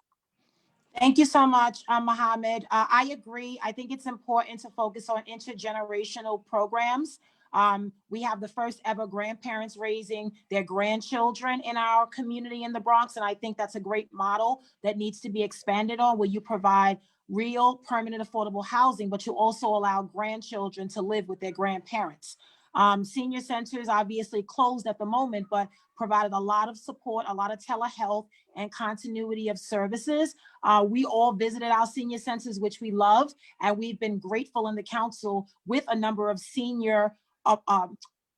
Thank you so much, Mohammed. I agree. I think it's important to focus on intergenerational programs. We have the first ever grandparents raising their grandchildren in our community in the Bronx. And I think that's a great model that needs to be expanded on, where you provide real permanent affordable housing, but you also allow grandchildren to live with their grandparents. Senior centers obviously closed at the moment, but provided a lot of support, a lot of telehealth and continuity of services. We all visited our senior centers, which we loved, and we've been grateful in the council with a number of senior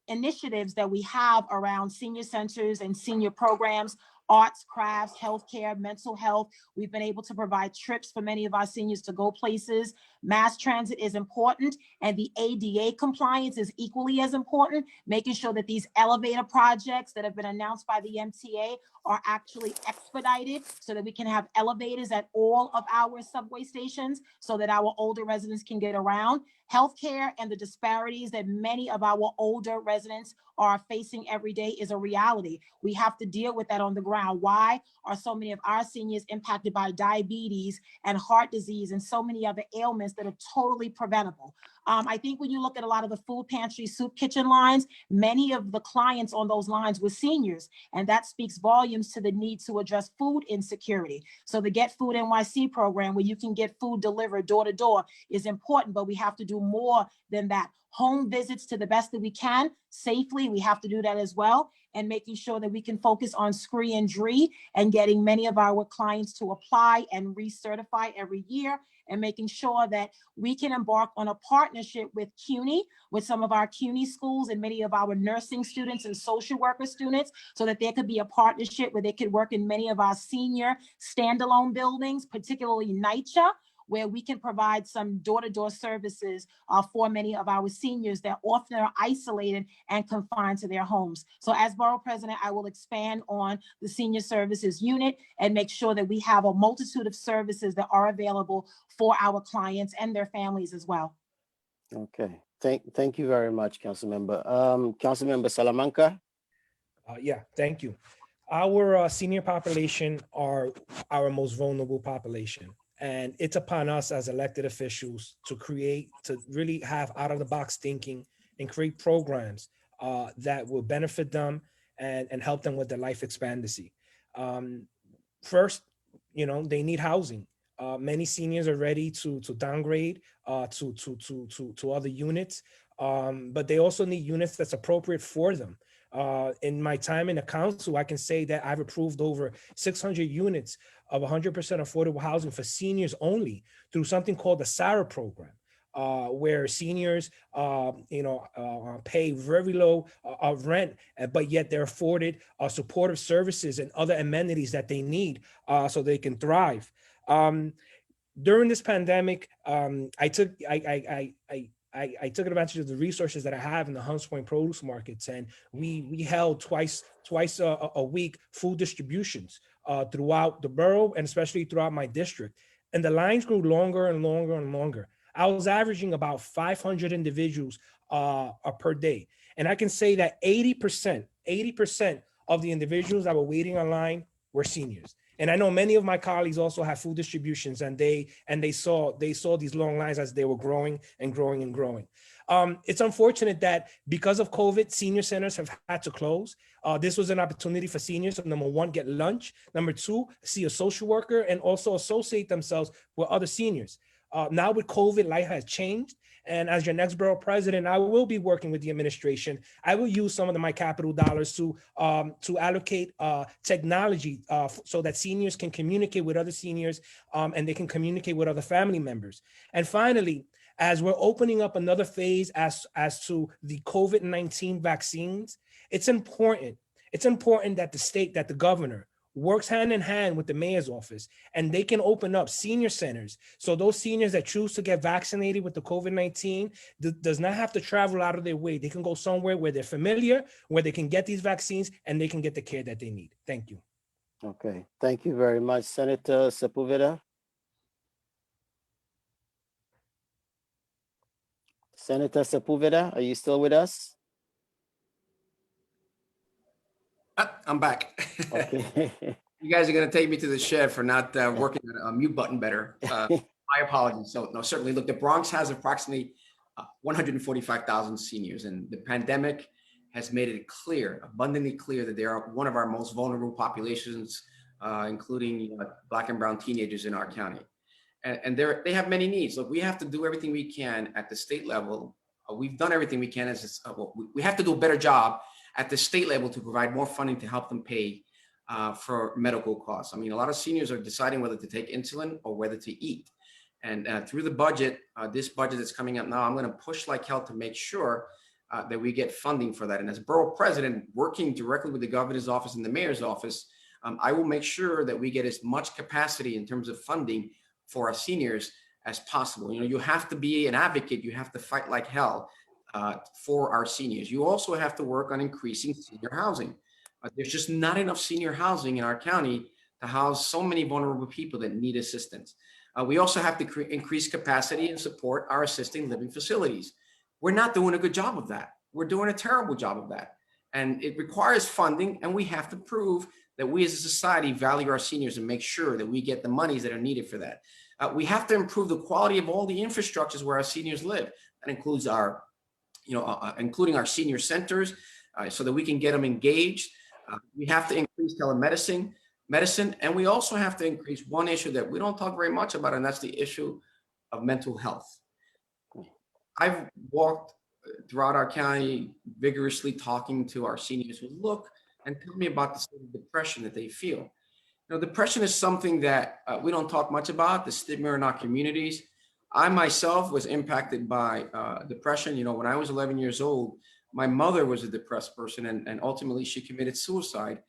initiatives that we have around senior centers and senior programs, arts, crafts, healthcare, mental health. We've been able to provide trips for many of our seniors to go places. Mass transit is important, and the ADA compliance is equally as important, making sure that these elevator projects that have been announced by the MTA are actually expedited so that we can have elevators at all of our subway stations so that our older residents can get around. Healthcare and the disparities that many of our older residents are facing every day is a reality. We have to deal with that on the ground. Why are so many of our seniors impacted by diabetes and heart disease and so many other ailments that are totally preventable? I think when you look at a lot of the food pantry, soup kitchen lines, many of the clients on those lines were seniors, and that speaks volumes to the need to address food insecurity. So the Get Food NYC program, where you can get food delivered door to door, is important, but we have to do more than that. Home visits to the best that we can safely, we have to do that as well, and making sure that we can focus on SCREE and DREE and getting many of our clients to apply and recertify every year, and making sure that we can embark on a partnership with CUNY, with some of our CUNY schools and many of our nursing students and social worker students, so that there could be a partnership where they could work in many of our senior standalone buildings, particularly NYCHA, where we can provide some door-to-door services for many of our seniors that often are isolated and confined to their homes. So as Borough President, I will expand on the Senior Services Unit and make sure that we have a multitude of services that are available for our clients and their families as well. Okay, thank you very much, Councilmember. Councilmember Salamanca. Yeah, thank you. Our senior population are our most vulnerable population. And it's upon us as elected officials to really have out-of-the-box thinking and create programs that will benefit them and help them with their life expectancy. First, they need housing. Many seniors are ready to downgrade to other units, but they also need units that's appropriate for them. In my time in the council, I can say that I've approved over 600 units of 100% affordable housing for seniors only through something called the SARA program, where seniors, pay very low rent, but yet they're afforded supportive services and other amenities that they need so they can thrive. During this pandemic, I took advantage of the resources that I have in the Hunts Point produce markets, and we held twice a week food distributions throughout the borough and especially throughout my district. And the lines grew longer and longer and longer. I was averaging about 500 individuals per day. And I can say that 80% of the individuals that were waiting online were seniors. And I know many of my colleagues also have food distributions, and they saw these long lines as they were growing and growing and growing. It's unfortunate that because of COVID, senior centers have had to close. This was an opportunity for seniors to, number one, get lunch, number two, see a social worker, and also associate themselves with other seniors. Now with COVID, life has changed. And as your next borough president, I will be working with the administration. I will use some of my capital dollars to allocate technology so that seniors can communicate with other seniors and they can communicate with other family members. And finally, as we're opening up another phase as to the COVID-19 vaccines, it's important that the governor works hand in hand with the mayor's office, and they can open up senior centers. So those seniors that choose to get vaccinated with the COVID-19 does not have to travel out of their way. They can go somewhere where they're familiar, where they can get these vaccines and they can get the care that they need. Thank you. Okay, thank you very much, Senator Sepúlveda. Senator Sepúlveda, are you still with us? I'm back. Okay. You guys are going to take me to the shed for not working on a mute button better. My apologies. So no, certainly. Look, the Bronx has approximately 145,000 seniors. And the pandemic has made it clear, abundantly clear, that they are one of our most vulnerable populations, including Black and brown teenagers in our county. And they have many needs. Look, we have to do everything we can at the state level. We've done everything we can. We have to do a better job at the state level to provide more funding to help them pay for medical costs. I mean, a lot of seniors are deciding whether to take insulin or whether to eat. And through the budget, this budget that's coming up now, I'm going to push like hell to make sure that we get funding for that. And as Borough President, working directly with the governor's office and the mayor's office, I will make sure that we get as much capacity in terms of funding for our seniors as possible. You have to be an advocate. You have to fight like hell for our seniors. You also have to work on increasing senior housing. There's just not enough senior housing in our county to house so many vulnerable people that need assistance. We also have to increase capacity and support our assisted living facilities. We're not doing a good job of that. We're doing a terrible job of that. And it requires funding, and we have to prove that we as a society value our seniors and make sure that we get the monies that are needed for that. We have to improve the quality of all the infrastructures where our seniors live. That includes our, including our senior centers, so that we can get them engaged. We have to increase telemedicine, and we also have to increase one issue that we don't talk very much about, and that's the issue of mental health. I've walked throughout our county vigorously talking to our seniors who look and tell me about the state of depression that they feel. Depression is something that we don't talk much about, the stigma in our communities. I myself was impacted by depression. When I was 11 years old, my mother was a depressed person, and ultimately she committed suicide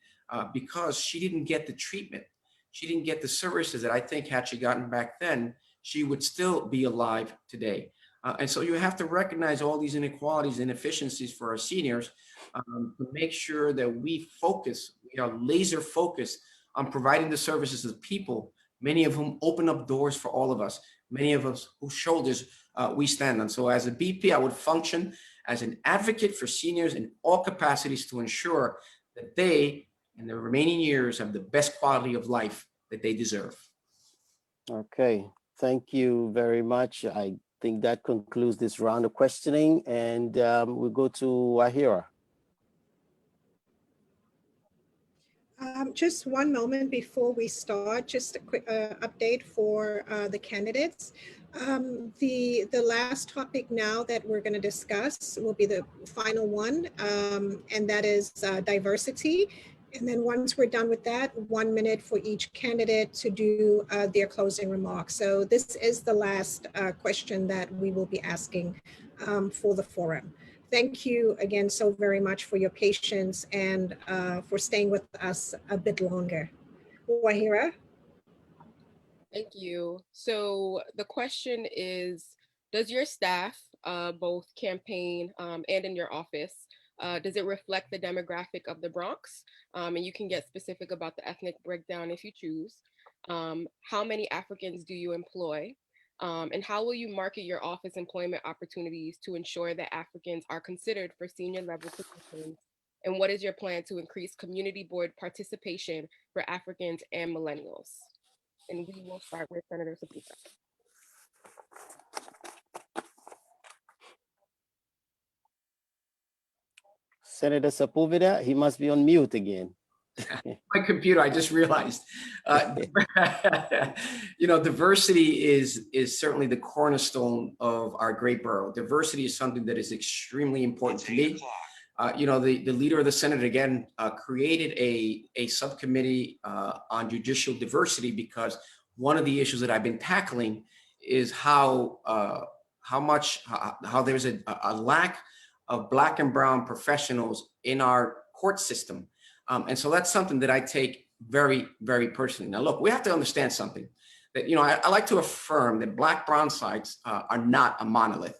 because she didn't get the treatment. She didn't get the services that I think had she gotten back then, she would still be alive today. And so you have to recognize all these inequalities, inefficiencies for our seniors to make sure that we are laser focused on providing the services of people, many of whom open up doors for all of us, many of us whose shoulders we stand on. So as a BP, I would function as an advocate for seniors in all capacities to ensure that they, in their remaining years, have the best quality of life that they deserve. Okay, thank you very much. I think that concludes this round of questioning, and we'll go to Ahira. Just one moment before we start, just a quick update for the candidates. The last topic now that we're going to discuss will be the final one, and that is diversity. And then once we're done with that, 1 minute for each candidate to do their closing remarks. So this is the last question that we will be asking for the forum. Thank you again so very much for your patience and for staying with us a bit longer. Wahira? Thank you. So the question is, does your staff, both campaign and in your office, does it reflect the demographic of the Bronx? And you can get specific about the ethnic breakdown if you choose. How many Africans do you employ? And how will you market your office employment opportunities to ensure that Africans are considered for senior level positions? And what is your plan to increase community board participation for Africans and millennials? And we will start with Senator Sepúlveda. Senator Sepúlveda, he must be on mute again. My computer, I just realized. Diversity is certainly the cornerstone of our great borough. Diversity is something that is extremely important to me. The leader of the Senate, again, created a subcommittee on judicial diversity because one of the issues that I've been tackling is how there's a lack of Black and brown professionals in our court system. And so that's something that I take very, very personally. Now, look, we have to understand something that, I like to affirm that Black brown sides are not a monolith.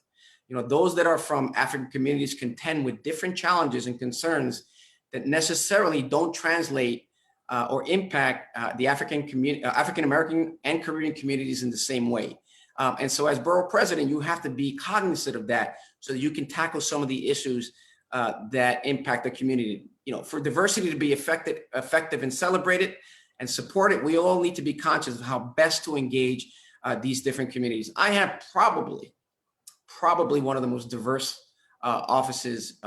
Those that are from African communities contend with different challenges and concerns that necessarily don't translate or impact the African-American and Caribbean communities in the same way. And so as Borough President, you have to be cognizant of that so that you can tackle some of the issues that impact the community. For diversity to be effective and celebrated and supported, we all need to be conscious of how best to engage these different communities. I have probably probably one of the most diverse offices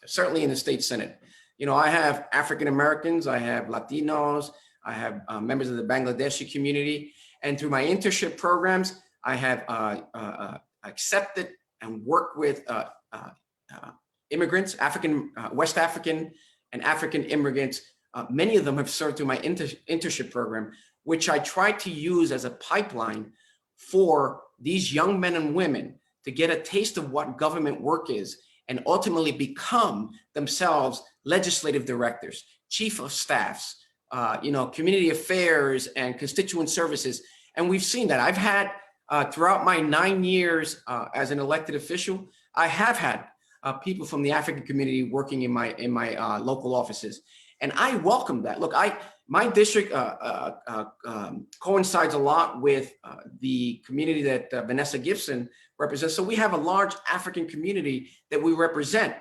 certainly in the state Senate. You know, I have African Americans, I have Latinos, I have members of the Bangladeshi community, and through my internship programs, I have accepted and worked with immigrants, West African and African immigrants. Many of them have served through my internship program, which I try to use as a pipeline for these young men and women to get a taste of what government work is and ultimately become themselves legislative directors, chief of staffs, community affairs and constituent services. And we've seen that. I've had throughout my 9 years as an elected official, I have had people from the African community working in my local offices. And I welcome that. Look, my district coincides a lot with the community that Vanessa Gibson represents. So we have a large African community that we represent.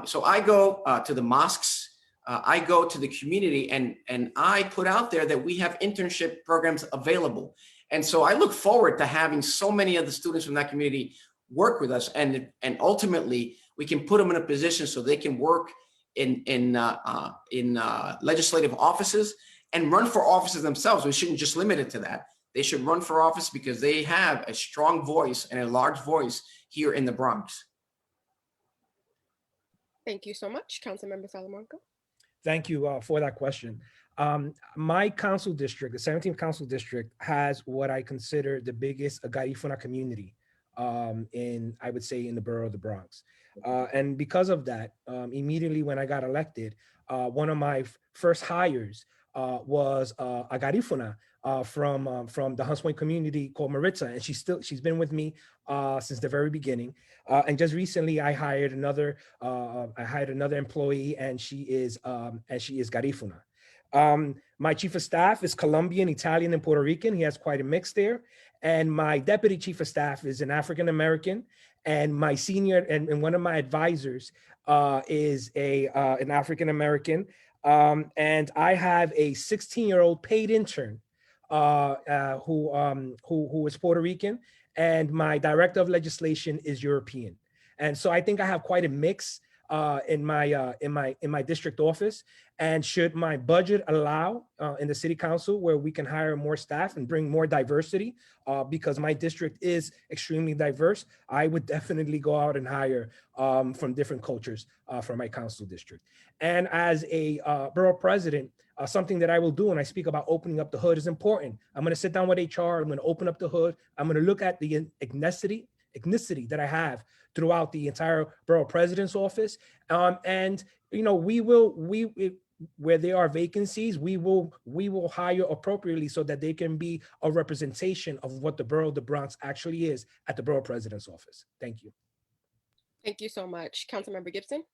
So I go to the mosques, I go to the community, and I put out there that we have internship programs available. And so I look forward to having so many of the students from that community work with us, and ultimately we can put them in a position so they can work in legislative offices and run for offices themselves. We shouldn't just limit it to that. They should run for office because they have a strong voice and a large voice here in the Bronx. Thank you so much, Councilmember Salamanca. Thank you for that question. My council district, the 17th council district, has what I consider the biggest Garifuna community I would say in the borough of the Bronx. And because of that, immediately when I got elected, one of my first hires was a Garifuna from the Hunts Point community called Maritza, and she's been with me since the very beginning. And just recently, I hired another employee, and she is Garifuna. My chief of staff is Colombian, Italian, and Puerto Rican. He has quite a mix there. And my deputy chief of staff is an African American, and my senior and one of my advisors is an African American. And I have a 16-year-old paid intern who is Puerto Rican, and my director of legislation is European. And so I think I have quite a mix in my district office. And should my budget allow in the city council where we can hire more staff and bring more diversity, because my district is extremely diverse, I would definitely go out and hire from different cultures for my council district. And as a borough president, something that I will do when I speak about opening up the hood is important. I'm going to sit down with HR. I'm going to open up the hood. I'm going to look at the ethnicity that I have throughout the entire borough president's office. And where there are vacancies, we will hire appropriately so that they can be a representation of what the borough of the Bronx actually is at the borough president's office. Thank you. Thank you so much. Councilmember Gibson.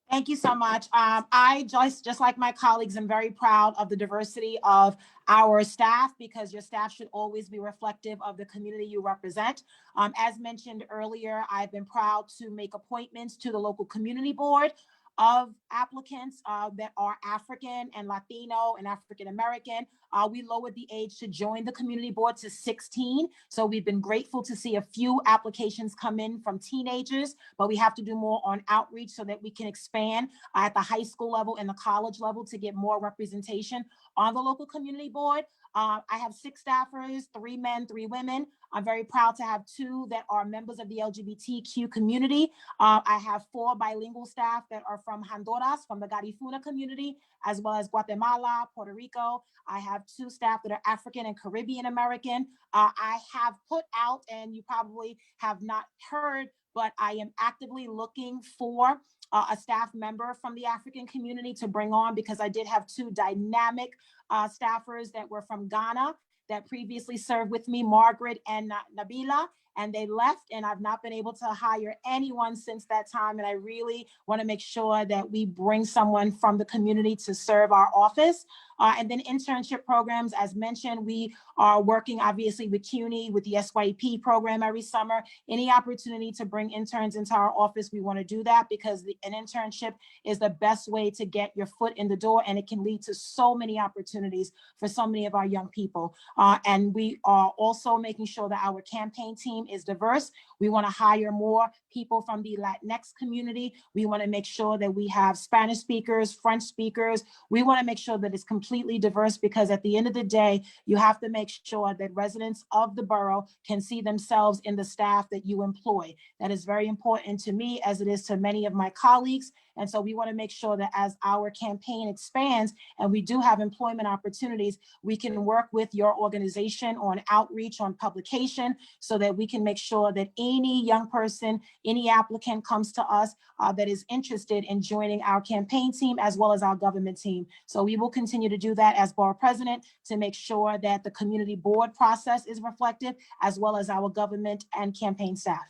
Thank you so much. I just like my colleagues, am very proud of the diversity of our staff, because your staff should always be reflective of the community you represent. As mentioned earlier, I've been proud to make appointments to the local community board of applicants that are African and Latino and African American. We lowered the age to join the community board to 16. So we've been grateful to see a few applications come in from teenagers, but we have to do more on outreach so that we can expand at the high school level and the college level to get more representation on the local community board. I have 6 staffers, 3 men, 3 women. I'm very proud to have 2 that are members of the LGBTQ community. I have 4 bilingual staff that are from Honduras, from the Garifuna community, as well as Guatemala, Puerto Rico. I have 2 staff that are African and Caribbean American. I have put out, and you probably have not heard, but I am actively looking for a staff member from the African community to bring on, because I did have 2 dynamic staffers that were from Ghana that previously served with me, Margaret and Nabila, and they left, and I've not been able to hire anyone since that time. And I really want to make sure that we bring someone from the community to serve our office. And then internship programs, as mentioned, we are working obviously with CUNY, with the SYP program every summer. Any opportunity to bring interns into our office, we want to do that, because an internship is the best way to get your foot in the door, and it can lead to so many opportunities for so many of our young people. And we are also making sure that our campaign team is diverse. We want to hire more people from the Latinx community. We want to make sure that we have Spanish speakers, French speakers. We want to make sure that it's completely diverse, because at the end of the day, you have to make sure that residents of the borough can see themselves in the staff that you employ. That is very important to me, as it is to many of my colleagues. And so we want to make sure that as our campaign expands and we do have employment opportunities, we can work with your organization on outreach, on publication, so that we can make sure that any young person, any applicant comes to us that is interested in joining our campaign team as well as our government team. So we will continue to do that as Borough President to make sure that the community board process is reflected, as well as our government and campaign staff.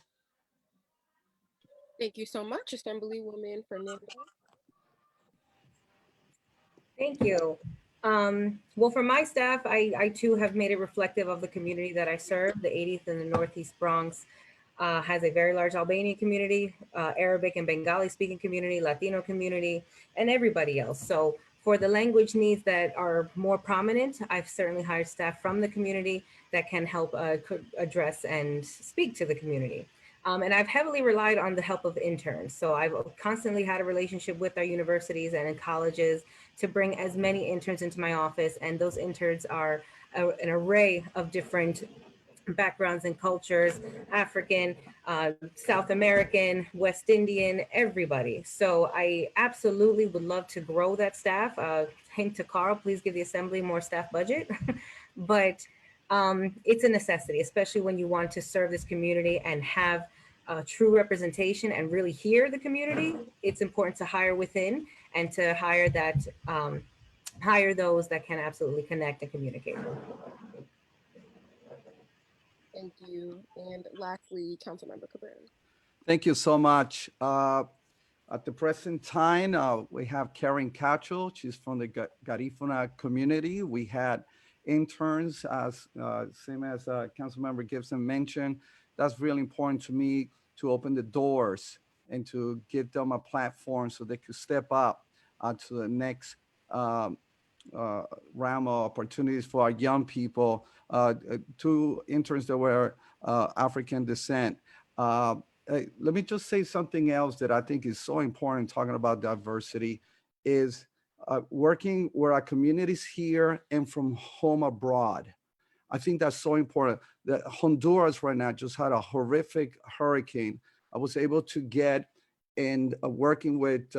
Thank you so much, Assemblywoman Fernando. Thank you. Well, for my staff, I too have made it reflective of the community that I serve. The 80th and the Northeast Bronx has a very large Albanian community, Arabic and Bengali speaking community, Latino community, and everybody else. So for the language needs that are more prominent, I've certainly hired staff from the community that can help address and speak to the community. And I've heavily relied on the help of interns. So I've constantly had a relationship with our universities and in colleges to bring as many interns into my office. And those interns are an array of different backgrounds and cultures, African, South American, West Indian, everybody. So I absolutely would love to grow that staff. Hint to Carl, please give the Assembly more staff budget. But it's a necessity, especially when you want to serve this community and have true representation and really hear the community. It's important to hire within and to hire that, hire those that can absolutely connect and communicate. Thank you. And lastly, Councilmember Cabrera. Thank you so much. At the present time, we have Karen Cacho. She's from the Garifuna community. We had interns, as same as Councilmember Gibson mentioned. That's really important to me, to open the doors and to give them a platform so they could step up to the next realm of opportunities for our young people. 2 interns that were African descent. Let me just say something else that I think is so important talking about diversity is working where our communities here and from home abroad. I think that's so important. That Honduras right now just had a horrific hurricane. I was able to get in working with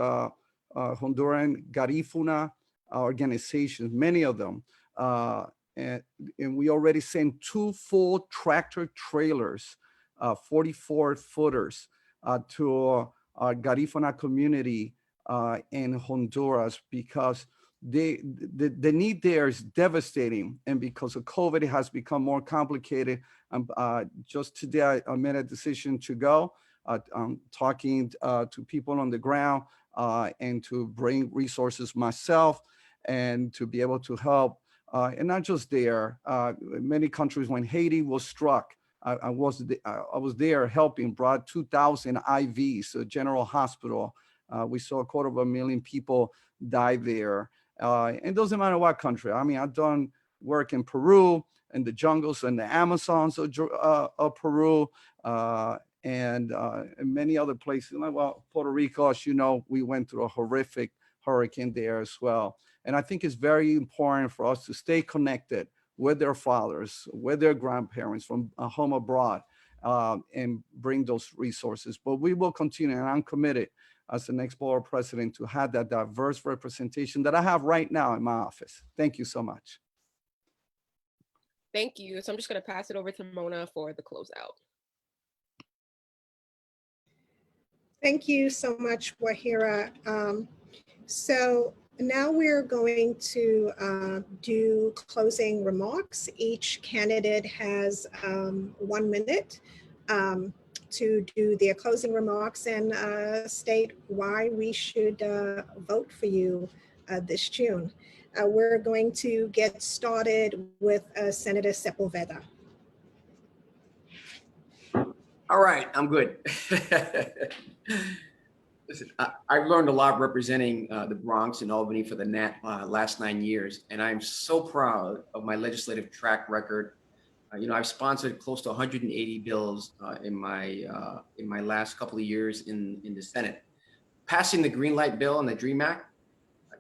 Honduran Garifuna organizations, many of them. And we already sent 2 full tractor trailers, 44-footers to our Garifuna community in Honduras, because the need there is devastating, and because of COVID, it has become more complicated. Just today, I made a decision to go, talking to people on the ground and to bring resources myself and to be able to help. And not just there, many countries when Haiti was struck, I was there helping, brought 2,000 IVs to General Hospital. We saw 250,000 people die there. And it doesn't matter what country. I mean, I've done work in Peru, in the jungles and the Amazons of Peru, and many other places. Well, Puerto Rico, as you know, we went through a horrific hurricane there as well. And I think it's very important for us to stay connected with their fathers, with their grandparents from home abroad, and bring those resources. But we will continue, and I'm committed as the next Borough President to have that diverse representation that I have right now in my office. Thank you so much. Thank you. So I'm just going to pass it over to Mona for the closeout. Thank you so much, Wahira. So now we're going to do closing remarks. Each candidate has 1 minute to do their closing remarks and state why we should vote for you this June. We're going to get started with Senator Sepúlveda. All right, I'm good. Listen, I've learned a lot representing the Bronx and Albany for the last 9 years, and I'm so proud of my legislative track record. I've sponsored close to 180 bills in my last couple of years in the Senate. Passing the Green Light Bill and the DREAM Act,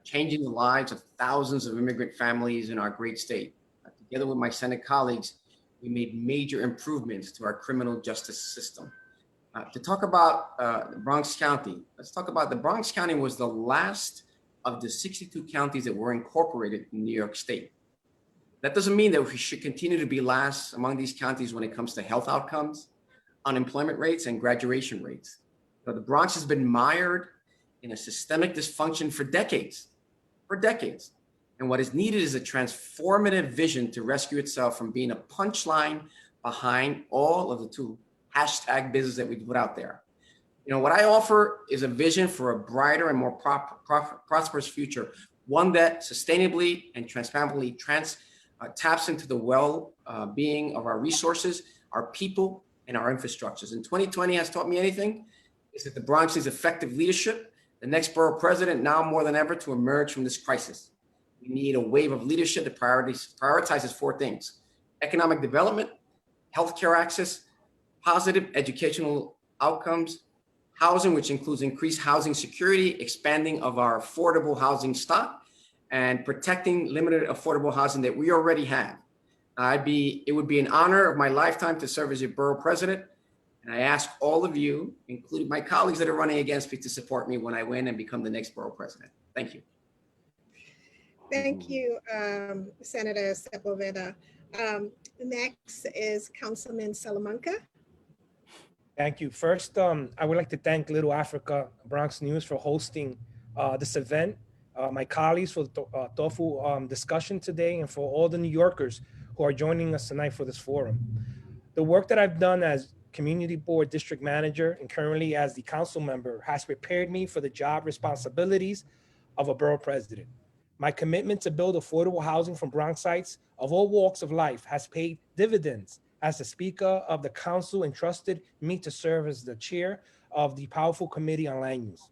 changing the lives of thousands of immigrant families in our great state. Together with my Senate colleagues, we made major improvements to our criminal justice system. To talk about Bronx County, let's talk about the Bronx County was the last of the 62 counties that were incorporated in New York State. That doesn't mean that we should continue to be last among these counties when it comes to health outcomes, unemployment rates, and graduation rates. So the Bronx has been mired in a systemic dysfunction for decades. And what is needed is a transformative vision to rescue itself from being a punchline behind all of the two hashtag business that we put out there. What I offer is a vision for a brighter and more prosperous future, one that sustainably and transparently taps into the well-being of our resources, our people, and our infrastructures. And 2020 has taught me anything, is that the Bronx needs effective leadership, the next borough president now more than ever to emerge from this crisis. We need a wave of leadership that prioritizes four things: economic development, healthcare access, positive educational outcomes, housing, which includes increased housing security, expanding of our affordable housing stock, and protecting limited affordable housing that we already have. It would be an honor of my lifetime to serve as your borough president. And I ask all of you, including my colleagues that are running against me, to support me when I win and become the next borough president. Thank you. Thank you, Senator Sepúlveda. Next is Councilman Salamanca. Thank you. First, I would like to thank LittleAfrica BronxNews for hosting this event, my colleagues for the thoughtful discussion today, and for all the New Yorkers who are joining us tonight for this forum. The work that I've done as Community Board District Manager and currently as the council member has prepared me for the job responsibilities of a borough president. My commitment to build affordable housing for Bronxites of all walks of life has paid dividends as the Speaker of the Council entrusted me to serve as the chair of the powerful Committee on Land Use.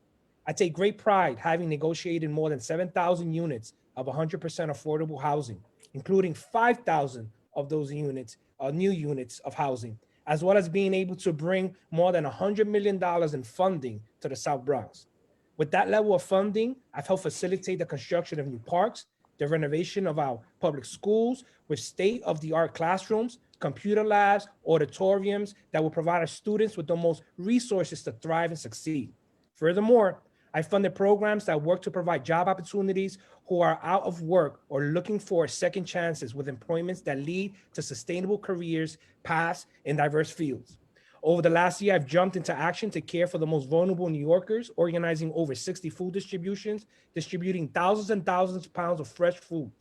I take great pride having negotiated more than 7,000 units of 100% affordable housing, including 5,000 of those units, new units of housing, as well as being able to bring more than $100 million in funding to the South Bronx. With that level of funding, I've helped facilitate the construction of new parks, the renovation of our public schools with state-of-the-art classrooms, computer labs, auditoriums that will provide our students with the most resources to thrive and succeed. Furthermore, I funded programs that work to provide job opportunities who are out of work or looking for second chances with employments that lead to sustainable careers paths in diverse fields. Over the last year, I've jumped into action to care for the most vulnerable New Yorkers, organizing over 60 food distributions, distributing thousands and thousands of pounds of fresh food.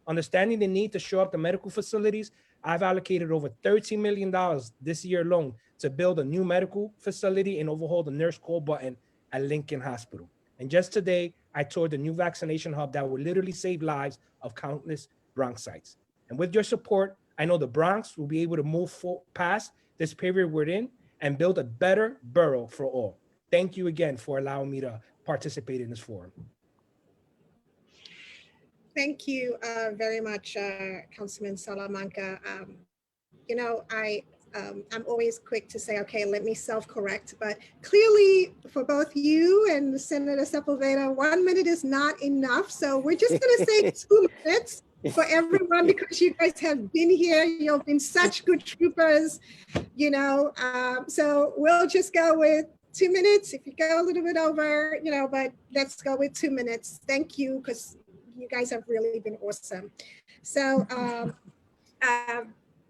Understanding the need to shore up the medical facilities, I've allocated over $13 million this year alone to build a new medical facility and overhaul the nurse call button at Lincoln Hospital. And just today, I toured the new vaccination hub that will literally save lives of countless Bronxites. And with your support, I know the Bronx will be able to move past this period we're in and build a better borough for all. Thank you again for allowing me to participate in this forum. Thank you very much, Councilman Salamanca. I'm always quick to say, okay, let me self-correct, but clearly for both you and Senator Sepúlveda, 1 minute is not enough. So we're just gonna say 2 minutes for everyone because you guys have been here. You've been such good troopers, so we'll just go with 2 minutes. If you go a little bit over, but let's go with 2 minutes. Thank you, because you guys have really been awesome. So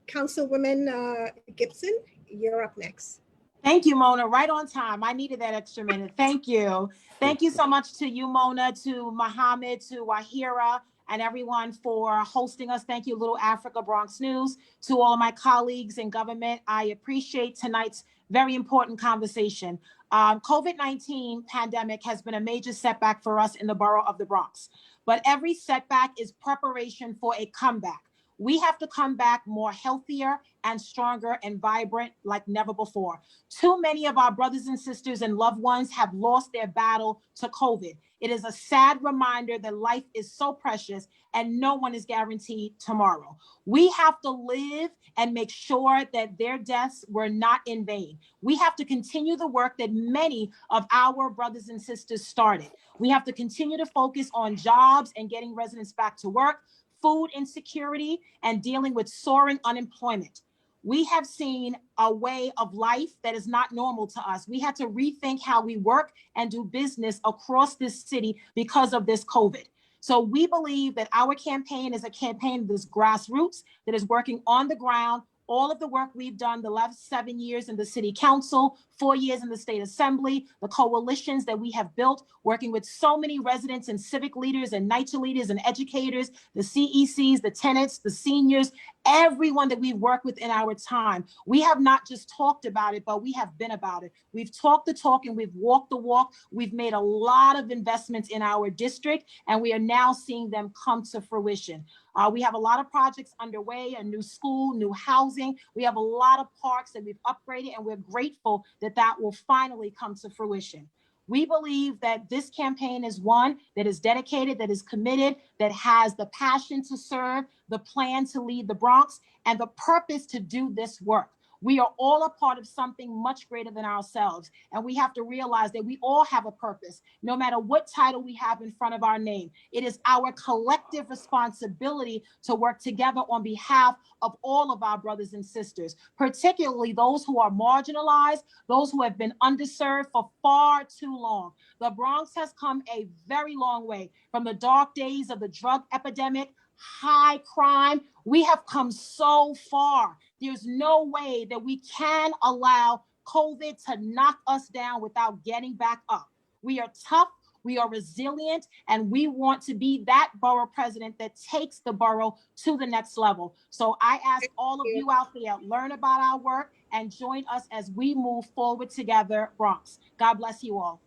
Councilwoman Gibson, you're up next. Thank you, Mona. Right on time. I needed that extra minute. Thank you. Thank you so much to you, Mona, to Mohammed, to Wahira, and everyone for hosting us. Thank you, LittleAfrica BronxNews, to all of my colleagues in government. I appreciate tonight's very important conversation. COVID-19 pandemic has been a major setback for us in the borough of the Bronx, but every setback is preparation for a comeback. We have to come back more healthier and stronger and vibrant like never before. Too many of our brothers and sisters and loved ones have lost their battle to COVID. It is a sad reminder that life is so precious and no one is guaranteed tomorrow. We have to live and make sure that their deaths were not in vain. We have to continue the work that many of our brothers and sisters started. We have to continue to focus on jobs and getting residents back to work, food insecurity, and dealing with soaring unemployment. We have seen a way of life that is not normal to us. We had to rethink how we work and do business across this city because of this COVID. So we believe that our campaign is a campaign that is grassroots, that is working on the ground. All of the work we've done the last 7 years in the city council, 4 years in the state assembly, the coalitions that we have built, working with so many residents and civic leaders and NYCHA leaders and educators, the CECs, the tenants, the seniors, everyone that we've worked with in our time. We have not just talked about it, but we have been about it. We've talked the talk and we've walked the walk. We've made a lot of investments in our district, and we are now seeing them come to fruition. We have a lot of projects underway, a new school, new housing. We have a lot of parks that we've upgraded, and we're grateful that that will finally come to fruition. We believe that this campaign is one that is dedicated, that is committed, that has the passion to serve, the plan to lead the Bronx, and the purpose to do this work. We are all a part of something much greater than ourselves. And we have to realize that we all have a purpose, no matter what title we have in front of our name. It is our collective responsibility to work together on behalf of all of our brothers and sisters, particularly those who are marginalized, those who have been underserved for far too long. The Bronx has come a very long way from the dark days of the drug epidemic, high crime. We have come so far. There's no way that we can allow COVID to knock us down without getting back up. We are tough, we are resilient, and we want to be that borough president that takes the borough to the next level. So I ask all of you out there, learn about our work and join us as we move forward together, Bronx. God bless you all.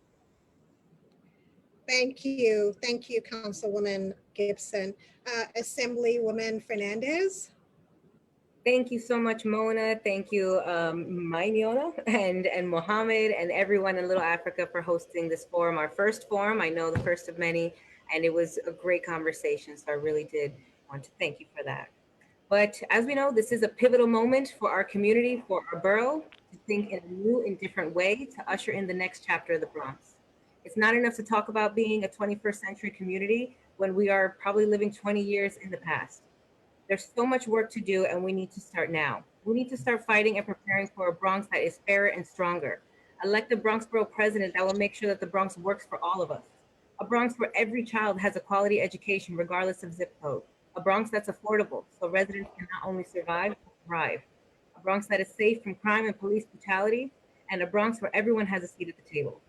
Thank you. Thank you, Councilwoman Gibson. Assemblywoman Fernandez. Thank you so much, Mona. Thank you, Mainiona and Mohammed and everyone in Little Africa for hosting this forum, our first forum. I know the first of many, and it was a great conversation. So I really did want to thank you for that. But as we know, this is a pivotal moment for our community, for our borough, to think in a new and different way to usher in the next chapter of the Bronx. It's not enough to talk about being a 21st century community when we are probably living 20 years in the past. There's so much work to do, and we need to start now. We need to start fighting and preparing for a Bronx that is fairer and stronger. Elect a Bronx Borough President that will make sure that the Bronx works for all of us. A Bronx where every child has a quality education regardless of zip code. A Bronx that's affordable so residents can not only survive, but thrive. A Bronx that is safe from crime and police brutality, and a Bronx where everyone has a seat at the table.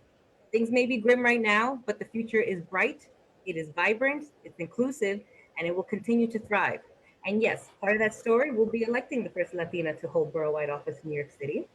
Things may be grim right now, but the future is bright, it is vibrant, it's inclusive, and it will continue to thrive. And yes, part of that story will be electing the first Latina to hold borough-wide office in New York City.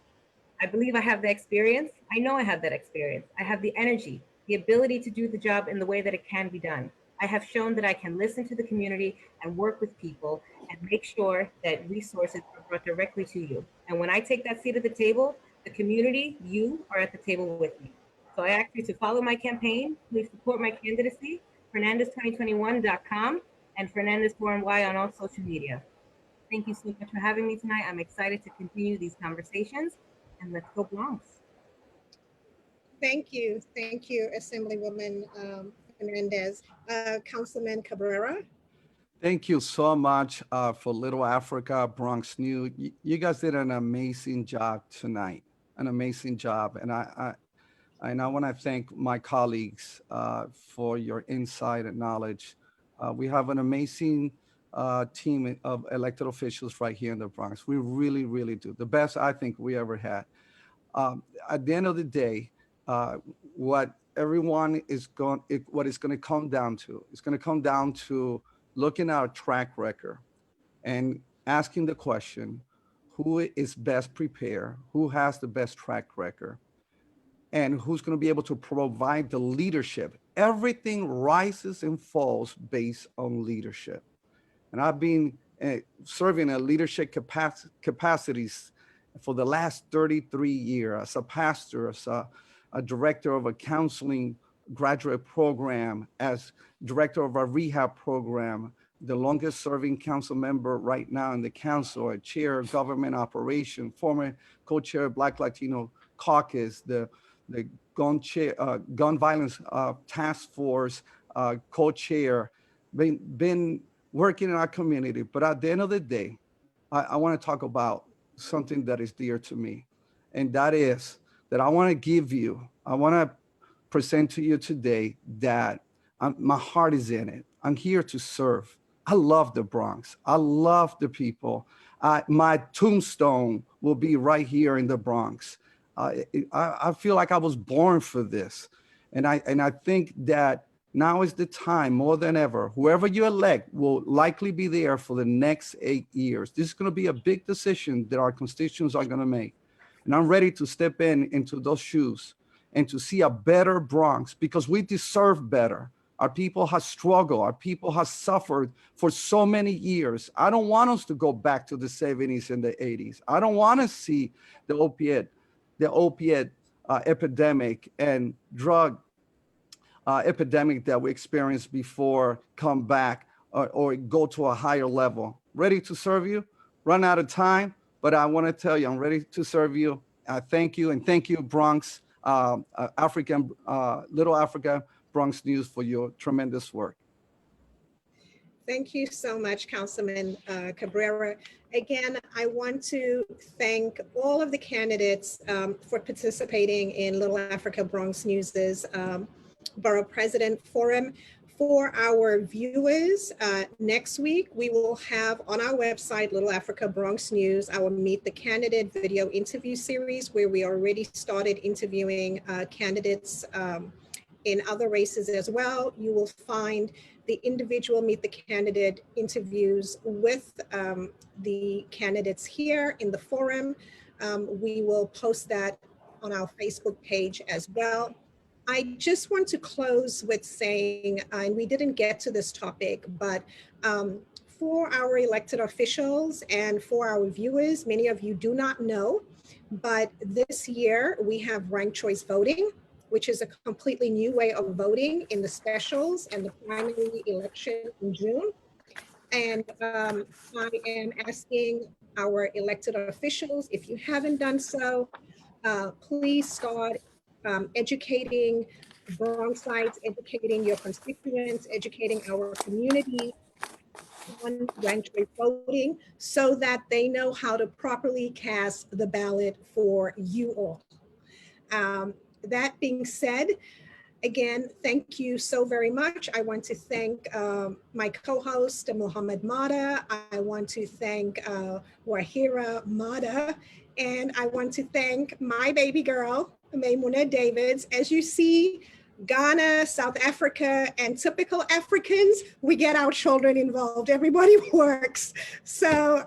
I believe I have the experience. I know I have that experience. I have the energy, the ability to do the job in the way that it can be done. I have shown that I can listen to the community and work with people and make sure that resources are brought directly to you. And when I take that seat at the table, the community, you are at the table with me. So I ask you to follow my campaign. Please support my candidacy, Fernandez2021.com and Fernandez 4NY on all social media. Thank you so much for having me tonight. I'm excited to continue these conversations, and let's go Bronx. Thank you, Assemblywoman Fernandez. Councilman Cabrera. Thank you so much for Little Africa BronxNews. You guys did an amazing job tonight, an amazing job. And I want to thank my colleagues for your insight and knowledge. We have an amazing team of elected officials right here in the Bronx. We really, really do. The best I think we ever had. At the end of the day, what it's going to come down to, it's going to come down to looking at our track record and asking the question, who is best prepared, who has the best track record, and who's going to be able to provide the leadership. Everything rises and falls based on leadership. And I've been serving in leadership capacities for the last 33 years as a pastor, as a director of a counseling graduate program, as director of a rehab program, the longest serving council member right now in the council, a chair of government operation, former co-chair of Black Latino Caucus, the gun violence task force co-chair, been working in our community. But at the end of the day, I want to talk about something that is dear to me. And that is that I want to present to you today that my heart is in it. I'm here to serve. I love the Bronx. I love the people. My tombstone will be right here in the Bronx. I feel like I was born for this. And I think that now is the time more than ever. Whoever you elect will likely be there for the next 8 years. This is going to be a big decision that our constituents are going to make. And I'm ready to step into those shoes and to see a better Bronx, because we deserve better. Our people have struggled. Our people have suffered for so many years. I don't want us to go back to the 70s and the 80s. I don't want to see the opiate epidemic and drug epidemic that we experienced before come back or go to a higher level. Ready to serve you? Run out of time, but I want to tell you, I'm ready to serve you. Thank you, and thank you, Bronx, Little Africa Bronx News, for your tremendous work. Thank you so much, Councilman Cabrera. Again, I want to thank all of the candidates for participating in Little Africa Bronx News's Borough President Forum. For our viewers, next week we will have on our website, Little Africa Bronx News, our Meet the Candidate video interview series, where we already started interviewing candidates in other races as well. You will find the individual Meet the Candidate interviews with the candidates here in the forum. We will post that on our Facebook page as well. I just want to close with saying, and we didn't get to this topic, but for our elected officials and for our viewers, many of you do not know, but this year we have ranked choice voting, which is a completely new way of voting in the specials and the primary election in June. And I am asking our elected officials, if you haven't done so, please start educating Bronxites, educating your constituents, educating our community on ranked choice voting, so that they know how to properly cast the ballot for you all. That being said, again, thank you so very much. I want to thank my co-host, Mohammed Mada. I want to thank Wahira Mada. And I want to thank my baby girl, Maimuna Davids. As you see, Ghana, South Africa, and typical Africans, we get our children involved. Everybody works. So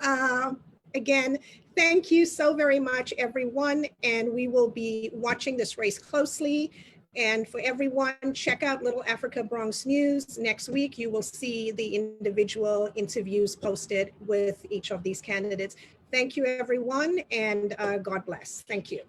again, thank you so very much, everyone. And we will be watching this race closely. And for everyone, check out Little Africa Bronx News. Next week, you will see the individual interviews posted with each of these candidates. Thank you, everyone, and God bless. Thank you.